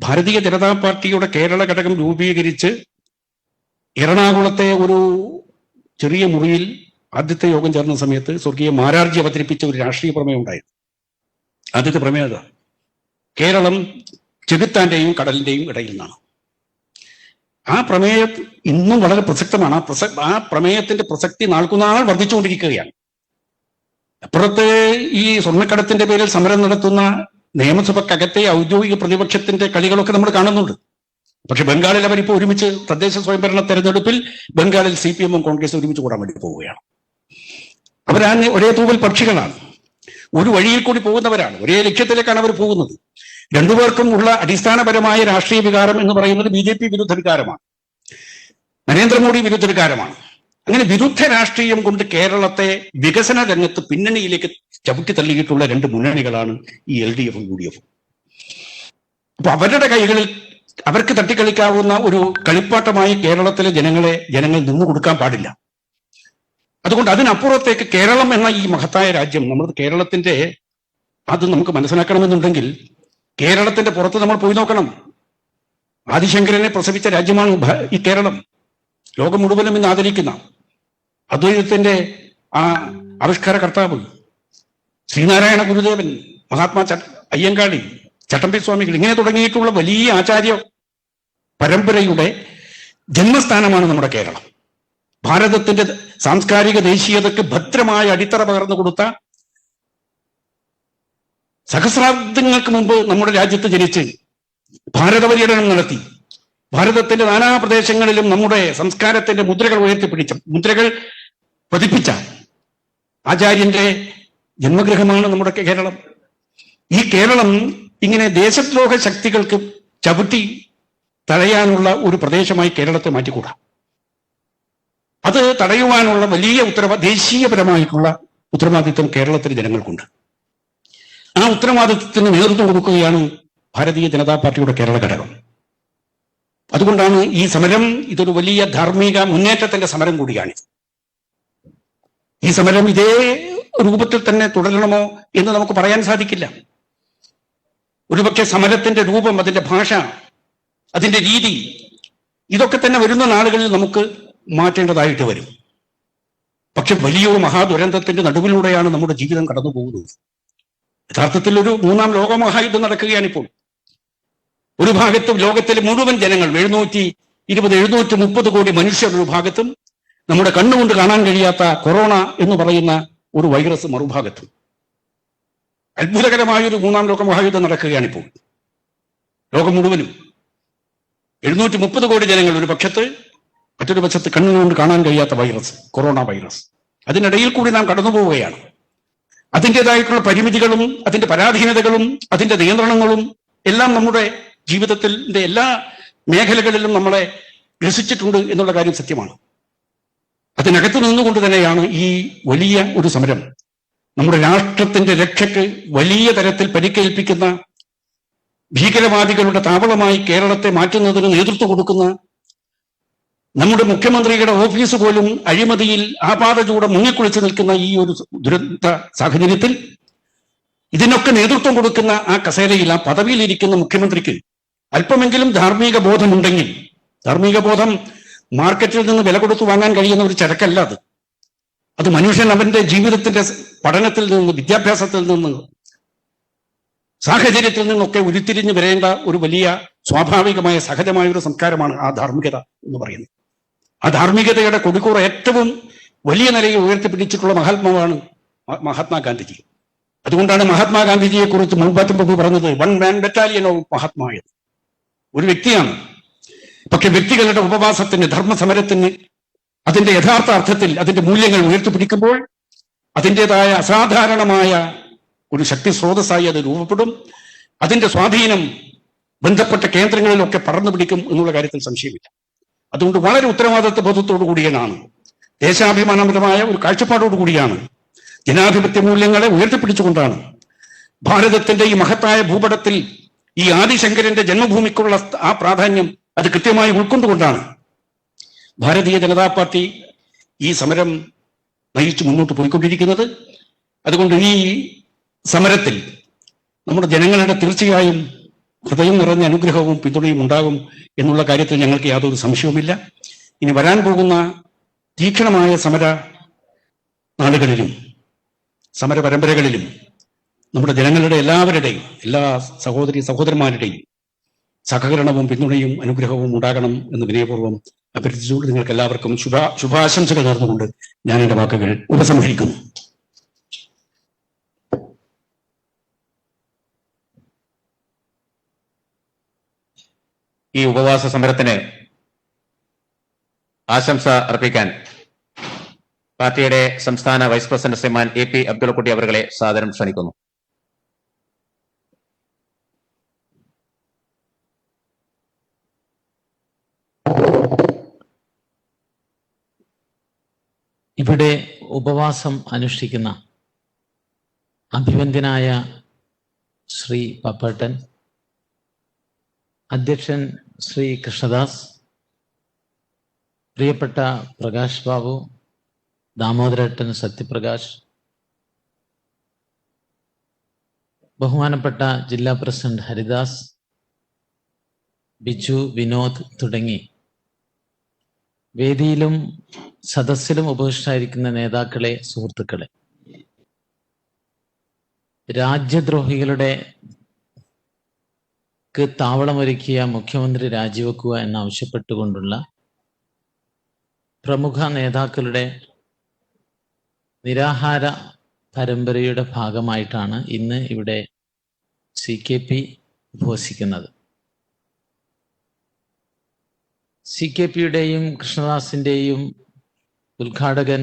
ഭാരതീയ ജനതാ പാർട്ടിയുടെ കേരള ഘടകം രൂപീകരിച്ച് എറണാകുളത്തെ ഒരു ചെറിയ മുറിയിൽ ആദ്യത്തെ യോഗം ചേർന്ന സമയത്ത് സ്വർഗീയ മാരാർജി അവതരിപ്പിച്ച ഒരു രാഷ്ട്രീയ പ്രമേയം ഉണ്ടായിരുന്നു. ആദ്യത്തെ പ്രമേയം കേരളം ചെകുത്താന്റെയും കടലിന്റെയും ഇടയിൽ നിന്നാണ്. ആ പ്രമേയം ഇന്നും വളരെ പ്രസക്തമാണ്. ആ പ്രമേയത്തിന്റെ പ്രസക്തി നാൾക്കുനാൾ വർദ്ധിച്ചുകൊണ്ടിരിക്കുകയാണ്. അപ്പുറത്ത് ഈ സ്വർണ്ണക്കടത്തിന്റെ പേരിൽ സമരം നടത്തുന്ന നിയമസഭക്കകത്തെ ഔദ്യോഗിക പ്രതിപക്ഷത്തിന്റെ കളികളൊക്കെ നമ്മൾ കാണുന്നുണ്ട്. പക്ഷെ ബംഗാളിൽ അവരിപ്പോൾ ഒരുമിച്ച് തദ്ദേശ സ്വയംഭരണ തെരഞ്ഞെടുപ്പിൽ ബംഗാളിൽ CPM-ഉം കോൺഗ്രസും ഒരുമിച്ച് കൂടാൻ വേണ്ടി പോവുകയാണ്. അവരാ ഒരേ തൂവൽ പക്ഷികളാണ്, ഒരു വഴിയിൽ കൂടി പോകുന്നവരാണ്, ഒരേ ലക്ഷ്യത്തിലേക്കാണ് അവർ പോകുന്നത്. രണ്ടുപേർക്കും ഉള്ള അടിസ്ഥാനപരമായ രാഷ്ട്രീയ വികാരം എന്ന് പറയുന്നത് BJP വിരുദ്ധ വികാരമാണ്, നരേന്ദ്രമോദി വിരുദ്ധ വികാരമാണ്. അങ്ങനെ വിരുദ്ധ രാഷ്ട്രീയം കൊണ്ട് കേരളത്തെ വികസന രംഗത്ത് പിന്നണിയിലേക്ക് ചവിട്ടി തള്ളിയിട്ടുള്ള രണ്ട് മുന്നണികളാണ് ഈ LDF-ഉം UDF-ഉം. അപ്പൊ അവരുടെ കൈകളിൽ അവർക്ക് തട്ടിക്കളിക്കാവുന്ന ഒരു കളിപ്പാട്ടമായി കേരളത്തിലെ ജനങ്ങൾ നിന്നു കൊടുക്കാൻ പാടില്ല. അതുകൊണ്ട് അതിനപ്പുറത്തേക്ക് കേരളം എന്ന ഈ മഹത്തായ രാജ്യം, നമ്മൾ കേരളത്തിന്റെ അത് നമുക്ക് മനസ്സിലാക്കണമെന്നുണ്ടെങ്കിൽ കേരളത്തിന്റെ പുറത്ത് നമ്മൾ പോയി നോക്കണം. ആദിശങ്കരനെ പ്രസവിച്ച രാജ്യമാണ് ഈ കേരളം. ലോകം മുഴുവനും ഇന്ന് ആദരിക്കുന്ന അദ്വൈതത്തിന്റെ ആ ആവിഷ്കാര കർത്താവ് ശ്രീനാരായണ ഗുരുദേവൻ, മഹാത്മാ അയ്യങ്കാളി, ചട്ടമ്പി സ്വാമികൾ, ഇങ്ങനെ തുടങ്ങിയിട്ടുള്ള വലിയ ആചാര്യ പരമ്പരയുടെ ജന്മസ്ഥാനമാണ് നമ്മുടെ കേരളം. ഭാരതത്തിന്റെ സാംസ്കാരിക ദേശീയതയ്ക്ക് ഭദ്രമായ അടിത്തറ പകർന്നു കൊടുത്ത, സഹസ്രാബ്ദങ്ങൾക്ക് മുമ്പ് നമ്മുടെ രാജ്യത്ത് ജനിച്ച് ഭാരത പര്യടനം നടത്തി ഭാരതത്തിന്റെ നാനാ പ്രദേശങ്ങളിലും നമ്മുടെ സംസ്കാരത്തിന്റെ മുദ്രകൾ പതിപ്പിച്ച ആചാര്യന്റെ ജന്മഗൃഹമാണ് നമ്മുടെ കേരളം. ഈ കേരളം ഇങ്ങനെ ദേശദ്രോഹ ശക്തികൾക്ക് ചവിട്ടി തടയാനുള്ള ഒരു പ്രദേശമായി കേരളത്തെ മാറ്റിക്കൂടാ. അത് തടയുവാനുള്ള വലിയ ദേശീയപരമായിട്ടുള്ള ഉത്തരവാദിത്വം കേരളത്തിലെ ജനങ്ങൾക്കുണ്ട്. ആ ഉത്തരവാദിത്വത്തിന് നേതൃത്വം കൊടുക്കുകയാണ് ഭാരതീയ ജനതാ പാർട്ടിയുടെ കേരള ഘടകം. അതുകൊണ്ടാണ് ഈ സമരം ഇതൊരു വലിയ ധാർമ്മിക മുന്നേറ്റത്തിന്റെ സമരം കൂടിയാണ്. ഈ സമരം ഇതേ രൂപത്തിൽ തന്നെ തുടരണമോ എന്ന് നമുക്ക് പറയാൻ സാധിക്കില്ല. ഒരുപക്ഷെ സമരത്തിന്റെ രൂപം, അതിന്റെ ഭാഷ, അതിന്റെ രീതി, ഇതൊക്കെ തന്നെ വരുന്ന നാളുകളിൽ നമുക്ക് മാറ്റേണ്ടതായിട്ട് വരും. പക്ഷെ വലിയൊരു മഹാദുരന്തത്തിന്റെ നടുവിലൂടെയാണ് നമ്മുടെ ജീവിതം കടന്നു പോകുന്നത്. യഥാർത്ഥത്തിൽ ഒരു മൂന്നാം ലോകമഹായുദ്ധം നടക്കുകയാണിപ്പോൾ. ഒരു ഭാഗത്തും ലോകത്തിലെ മുഴുവൻ ജനങ്ങൾ 730 കോടി മനുഷ്യർ ഒരു ഭാഗത്തും, നമ്മുടെ കണ്ണുകൊണ്ട് കാണാൻ കഴിയാത്ത കൊറോണ എന്ന് പറയുന്ന ഒരു വൈറസ് മറുഭാഗത്തും. അത്ഭുതകരമായൊരു മൂന്നാം ലോകമഹായുദ്ധം നടക്കുകയാണിപ്പോൾ ലോകം മുഴുവനും. 730 കോടി ജനങ്ങൾ ഒരു പക്ഷത്ത്, മറ്റൊരു പക്ഷത്ത് കണ്ണുകൊണ്ട് കാണാൻ കഴിയാത്ത വൈറസ്, കൊറോണ വൈറസ്. അതിനിടയിൽ കൂടി നാം കടന്നു പോവുകയാണ്. അതിൻ്റെതായിട്ടുള്ള പരിമിതികളും അതിന്റെ പരാധീനതകളും അതിന്റെ നിയന്ത്രണങ്ങളും എല്ലാം നമ്മുടെ ജീവിതത്തിന്റെ എല്ലാ മേഖലകളിലും നമ്മളെ ഗ്രസിച്ചിട്ടുണ്ട് എന്നുള്ള കാര്യം സത്യമാണ്. അതിനകത്ത് നിന്നുകൊണ്ട് തന്നെയാണ് ഈ വലിയ ഒരു സമരം നമ്മുടെ രാഷ്ട്രത്തിന്റെ രക്ഷയ്ക്ക് വലിയ തരത്തിൽ പരിക്കേൽപ്പിക്കുന്ന ഭീകരവാദികളുടെ താവളമായി കേരളത്തെ മാറ്റുന്നതിന് നേതൃത്വം കൊടുക്കുന്ന നമ്മുടെ മുഖ്യമന്ത്രിയുടെ ഓഫീസ് പോലും അഴിമതിയിൽ ആപാതചൂടെ മുങ്ങിക്കുളിച്ചു നിൽക്കുന്ന ഈ ഒരു ദുരന്ത സാഹചര്യത്തിൽ ഇതിനൊക്കെ നേതൃത്വം കൊടുക്കുന്ന ആ കസേരയിൽ, ആ പദവിയിലിരിക്കുന്ന മുഖ്യമന്ത്രിക്ക് അല്പമെങ്കിലും ധാർമ്മിക ബോധമുണ്ടെങ്കിൽ, ധാർമ്മിക ബോധം മാർക്കറ്റിൽ നിന്ന് വില കൊടുത്തു വാങ്ങാൻ കഴിയുന്ന ഒരു ചരക്കല്ല അത് മനുഷ്യൻ അവന്റെ ജീവിതത്തിന്റെ പഠനത്തിൽ നിന്ന്, വിദ്യാഭ്യാസത്തിൽ നിന്ന്, സാഹചര്യത്തിൽ നിന്നൊക്കെ ഉരുത്തിരിഞ്ഞു വരേണ്ട ഒരു വലിയ സ്വാഭാവികമായ സഹജമായ ഒരു സംസ്കാരമാണ് ആ ധാർമ്മികത എന്ന് പറയുന്നത്. ആ ധാർമ്മികതയുടെ കൊടിക്കൂറ ഏറ്റവും വലിയ നിലയിൽ ഉയർത്തിപ്പിടിച്ചിട്ടുള്ള മഹാത്മാവാണ് മഹാത്മാഗാന്ധിജി. അതുകൊണ്ടാണ് മഹാത്മാഗാന്ധിജിയെ കുറിച്ച് മുൻപാറ്റം പ്രഭു പറഞ്ഞത് 1 man battalion ഓഫ് മഹാത്മായത്. ഒരു വ്യക്തിയാണ്. പക്ഷെ വ്യക്തികളുടെ ഉപവാസത്തിന്, ധർമ്മസമരത്തിന്, അതിന്റെ യഥാർത്ഥ അർത്ഥത്തിൽ അതിന്റെ മൂല്യങ്ങൾ ഉയർത്തിപ്പിടിക്കുമ്പോൾ അതിൻ്റെതായ അസാധാരണമായ ഒരു ശക്തി സ്രോതസ്സായി അത് രൂപപ്പെടും. അതിന്റെ സ്വാധീനം ബന്ധപ്പെട്ട കേന്ദ്രങ്ങളിലൊക്കെ പടർന്നു പിടിക്കും എന്നുള്ള കാര്യത്തിൽ സംശയമില്ല. അതുകൊണ്ട് വളരെ ഉത്തരവാദിത്വ ബോധത്തോടു കൂടിയാണ്, ദേശാഭിമാനപരമായ ഒരു കാഴ്ചപ്പാടോടുകൂടിയാണ്, ജനാധിപത്യ മൂല്യങ്ങളെ ഉയർത്തിപ്പിടിച്ചുകൊണ്ടാണ് ഭാരതത്തിന്റെ ഈ മഹത്തായ ഭൂപടത്തിൽ ഈ ആദിശങ്കരന്റെ ജന്മഭൂമിക്കുള്ള ആ പ്രാധാന്യം അത് കൃത്യമായി ഉൾക്കൊണ്ടുകൊണ്ടാണ് ഭാരതീയ ജനതാ പാർട്ടി ഈ സമരം നയിച്ചു മുന്നോട്ട് പോയിക്കൊണ്ടിരിക്കുന്നത്. അതുകൊണ്ട് ഈ സമരത്തിൽ നമ്മുടെ ജനങ്ങളുടെ തീർച്ചയായും ഹൃദയം നിറഞ്ഞ അനുഗ്രഹവും പിന്തുണയും ഉണ്ടാകും എന്നുള്ള കാര്യത്തിൽ ഞങ്ങൾക്ക് യാതൊരു സംശയവുമില്ല. ഇനി വരാൻ പോകുന്ന തീക്ഷണമായ സമര നാളുകളിലും സമര പരമ്പരകളിലും നമ്മുടെ ജനങ്ങളുടെ എല്ലാവരുടെയും, എല്ലാ സഹോദരന്മാരുടെയും സഹകരണവും പിന്തുണയും അനുഗ്രഹവും ഉണ്ടാകണം എന്ന് വിനയപൂർവ്വം അഭ്യർത്ഥിച്ചുകൊണ്ട് നിങ്ങൾക്ക് എല്ലാവർക്കും ശുഭാശംസകൾ നേർന്നുകൊണ്ട് ഞാൻ എന്റെ വാക്കുകൾ ഉപസംഹരിക്കുന്നു. ഈ ഉപവാസ സമരത്തിന് ആശംസ അർപ്പിക്കാൻ പാർട്ടിയുടെ സംസ്ഥാന വൈസ് പ്രസിഡന്റ് ശ്രീമാൻ AP അബ്ദുള്ളക്കുട്ടി അവരെ സാദരം ക്ഷണിക്കുന്നു. ഇവിടെ ഉപവാസം അനുഷ്ഠിക്കുന്ന അഭിവന്ദ്യനായ ശ്രീ പപ്പട്ടൻ, അധ്യക്ഷൻ ശ്രീ കൃഷ്ണദാസ്, പ്രിയപ്പെട്ട പ്രകാശ് ബാബു, ദാമോദരേട്ടൻ, സത്യപ്രകാശ്, ബഹുമാനപ്പെട്ട ജില്ലാ പ്രസിഡന്റ് ഹരിദാസ്, ബിജു, വിനോദ് തുടങ്ങി വേദിയിലും സദസ്സിലും ഉപവിഷ്ടായിരിക്കുന്ന നേതാക്കളെ, സുഹൃത്തുക്കളെ, രാജ്യദ്രോഹികളുടെ താവളമൊരുക്കിയ മുഖ്യമന്ത്രി രാജിവെക്കുക എന്നാവശ്യപ്പെട്ടുകൊണ്ടുള്ള പ്രമുഖ നേതാക്കളുടെ നിരാഹാര പരമ്പരയുടെ ഭാഗമായിട്ടാണ് ഇന്ന് ഇവിടെ CKP ഉപവസിക്കുന്നത്. CKPയുടെയും കൃഷ്ണദാസിന്റെയും ഉദ്ഘാടകൻ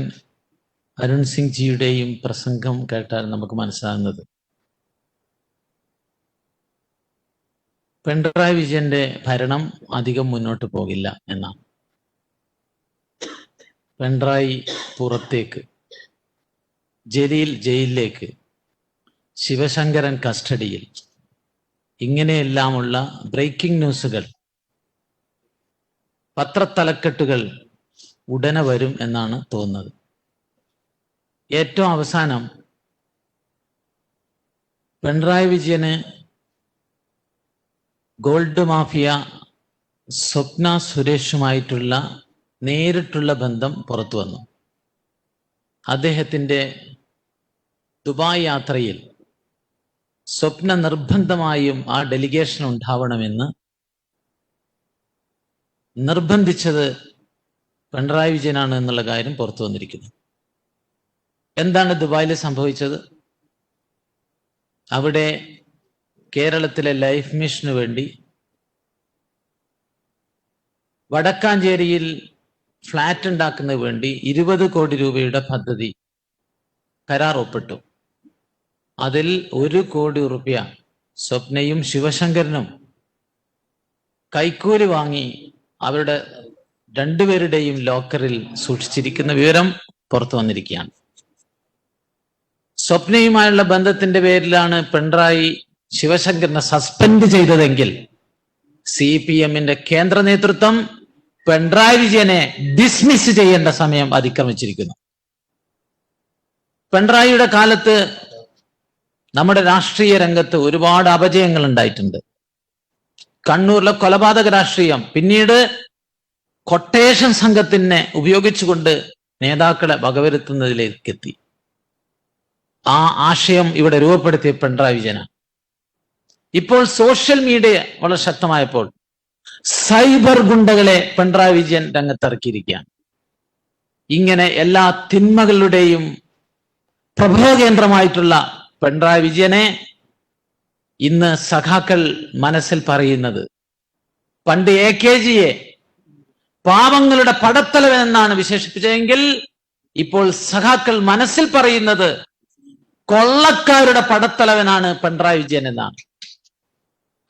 അരുൺ സിംഗ് ജിയുടെയും പ്രസംഗം കേട്ടാൽ നമുക്ക് മനസ്സിലാകുന്നത് പിണറായി വിജയന്റെ ഭരണം അധികം മുന്നോട്ട് പോകില്ല എന്നാണ്. പിണറായി പുറത്തേക്ക്, ജലീൽ ജയിലിലേക്ക്, ശിവശങ്കരൻ കസ്റ്റഡിയിൽ, ഇങ്ങനെയെല്ലാമുള്ള ബ്രേക്കിംഗ് ന്യൂസുകൾ, പത്രത്തലക്കെട്ടുകൾ ഉടനെ വരും എന്നാണ് തോന്നുന്നത്. ഏറ്റവും അവസാനം പിണറായി വിജയന് ഗോൾഡ് മാഫിയ സ്വപ്ന സുരേഷുമായിട്ടുള്ള നേരിട്ടുള്ള ബന്ധം പുറത്തു വന്നു. അദ്ദേഹത്തിൻ്റെ ദുബായ് യാത്രയിൽ സ്വപ്ന നിർബന്ധമായും ആ ഡെലിഗേഷൻ ഉണ്ടാവണമെന്ന് നിർബന്ധിച്ചത് പിണറായി വിജയനാണ് എന്നുള്ള കാര്യം പുറത്തു വന്നിരിക്കുന്നു. എന്താണ് ദുബായിൽ സംഭവിച്ചത്? അവിടെ കേരളത്തിലെ ലൈഫ് മിഷന് വേണ്ടി വടക്കാഞ്ചേരിയിൽ ഫ്ലാറ്റ് ഉണ്ടാക്കുന്നതിന് വേണ്ടി 20 കോടി രൂപയുടെ പദ്ധതി കരാർ ഒപ്പിട്ടു. അതിൽ 1 കോടി രൂപ സ്വപ്നയും ശിവശങ്കരനും കൈക്കൂലി വാങ്ങി അവരുടെ രണ്ടുപേരുടെയും ലോക്കറിൽ സൂക്ഷിച്ചിരിക്കുന്ന വിവരം പുറത്തു വന്നിരിക്കുകയാണ്. സ്വപ്നയുമായുള്ള ബന്ധത്തിന്റെ പേരിലാണ് പിണറായി ശിവശങ്കരനെ സസ്പെൻഡ് ചെയ്തതെങ്കിൽ CPMന്റെ കേന്ദ്ര നേതൃത്വം പിണറായി വിജയനെ ഡിസ്മിസ് ചെയ്യേണ്ട സമയം അതിക്രമിച്ചിരിക്കുന്നു. പിണറായിയുടെ കാലത്ത് നമ്മുടെ രാഷ്ട്രീയ രംഗത്ത് ഒരുപാട് അപജയങ്ങൾ ഉണ്ടായിട്ടുണ്ട്. കണ്ണൂരിലെ കൊലപാതക രാഷ്ട്രീയം, പിന്നീട് കൊട്ടേഷൻ സംഘത്തിനെ ഉപയോഗിച്ചുകൊണ്ട് നേതാക്കളെ വകവരുത്തുന്നതിലേക്ക് എത്തി. ആ ആശയം ഇവിടെ രൂപപ്പെടുത്തിയ പിണറായി വിജയനാണ്. ഇപ്പോൾ സോഷ്യൽ മീഡിയ വളരെ ശക്തമായപ്പോൾ സൈബർ ഗുണ്ടകളെ പിണറായി വിജയൻ രംഗത്തിറക്കിയിരിക്കുകയാണ്. ഇങ്ങനെ എല്ലാ തിന്മകളുടെയും പ്രഭവകേന്ദ്രമായിട്ടുള്ള പിണറായി വിജയനെ ഇന്ന് സഖാക്കൾ മനസ്സിൽ പറയുന്നത്, പണ്ട് AKGയെ പാവങ്ങളുടെ പടത്തലവൻ എന്നാണ് വിശേഷിപ്പിച്ചതെങ്കിൽ ഇപ്പോൾ സഖാക്കൾ മനസ്സിൽ പറയുന്നത് കൊള്ളക്കാരുടെ പടത്തലവനാണ് പിണറായി വിജയൻ എന്നാണ്.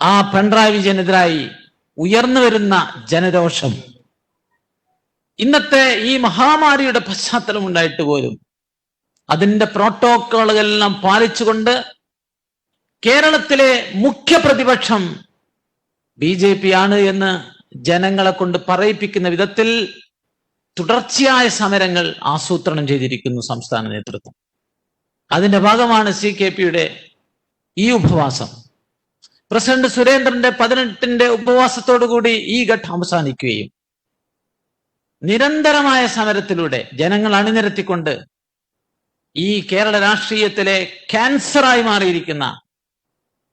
ആ പിണറായി വിജയനെതിരായി ഉയർന്നു വരുന്ന ജനരോഷം, ഇന്നത്തെ ഈ മഹാമാരിയുടെ പശ്ചാത്തലം ഉണ്ടായിട്ട് പോലും അതിന്റെ പ്രോട്ടോക്കോളുകളെല്ലാം പാലിച്ചുകൊണ്ട് കേരളത്തിലെ മുഖ്യ പ്രതിപക്ഷം BJP ആണ് എന്ന് ജനങ്ങളെ കൊണ്ട് പറയിപ്പിക്കുന്ന വിധത്തിൽ തുടർച്ചയായ സമരങ്ങൾ ആസൂത്രണം ചെയ്തിരിക്കുന്നു സംസ്ഥാന നേതൃത്വം. അതിന്റെ ഭാഗമാണ് CKPയുടെ ഈ ഉപവാസം. പ്രസിഡന്റ് സുരേന്ദ്രന്റെ 18ന്റെ ഉപവാസത്തോടുകൂടി ഈ ഘട്ടം അവസാനിക്കുകയും നിരന്തരമായ സമരത്തിലൂടെ ജനങ്ങൾ അണിനിരത്തിക്കൊണ്ട് ഈ കേരള രാഷ്ട്രീയത്തിലെ ക്യാൻസറായി മാറിയിരിക്കുന്ന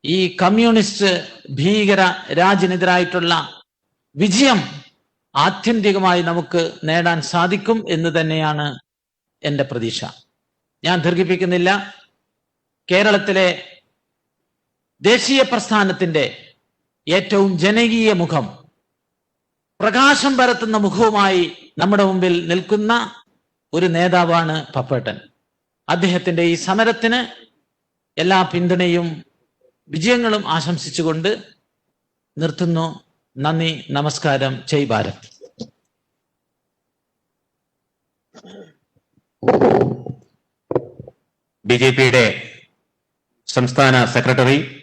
ഈ കമ്മ്യൂണിസ്റ്റ് ഭീകര രാജ്യനെതിരായിട്ടുള്ള വിജയം ആത്യന്തികമായി നമുക്ക് നേടാൻ സാധിക്കും എന്ന് തന്നെയാണ് എൻ്റെ പ്രതീക്ഷ. ഞാൻ ദീർഘിപ്പിക്കുന്നില്ല. കേരളത്തിലെ ദേശീയ പ്രസ്ഥാനത്തിന്റെ ഏറ്റവും ജനകീയ മുഖം, പ്രകാശം പരത്തുന്ന മുഖവുമായി നമ്മുടെ മുമ്പിൽ നിൽക്കുന്ന ഒരു നേതാവാണ് പപ്പേട്ടൻ. അദ്ദേഹത്തിന്റെ ഈ സമരത്തിന് എല്ലാ പിന്തുണയും വിജയങ്ങളും ആശംസിച്ചുകൊണ്ട് നിർത്തുന്നു. നന്ദി, നമസ്കാരം, ജയ് ഭാരത്. ബി.ജെ.പിയുടെ സംസ്ഥാന സെക്രട്ടറി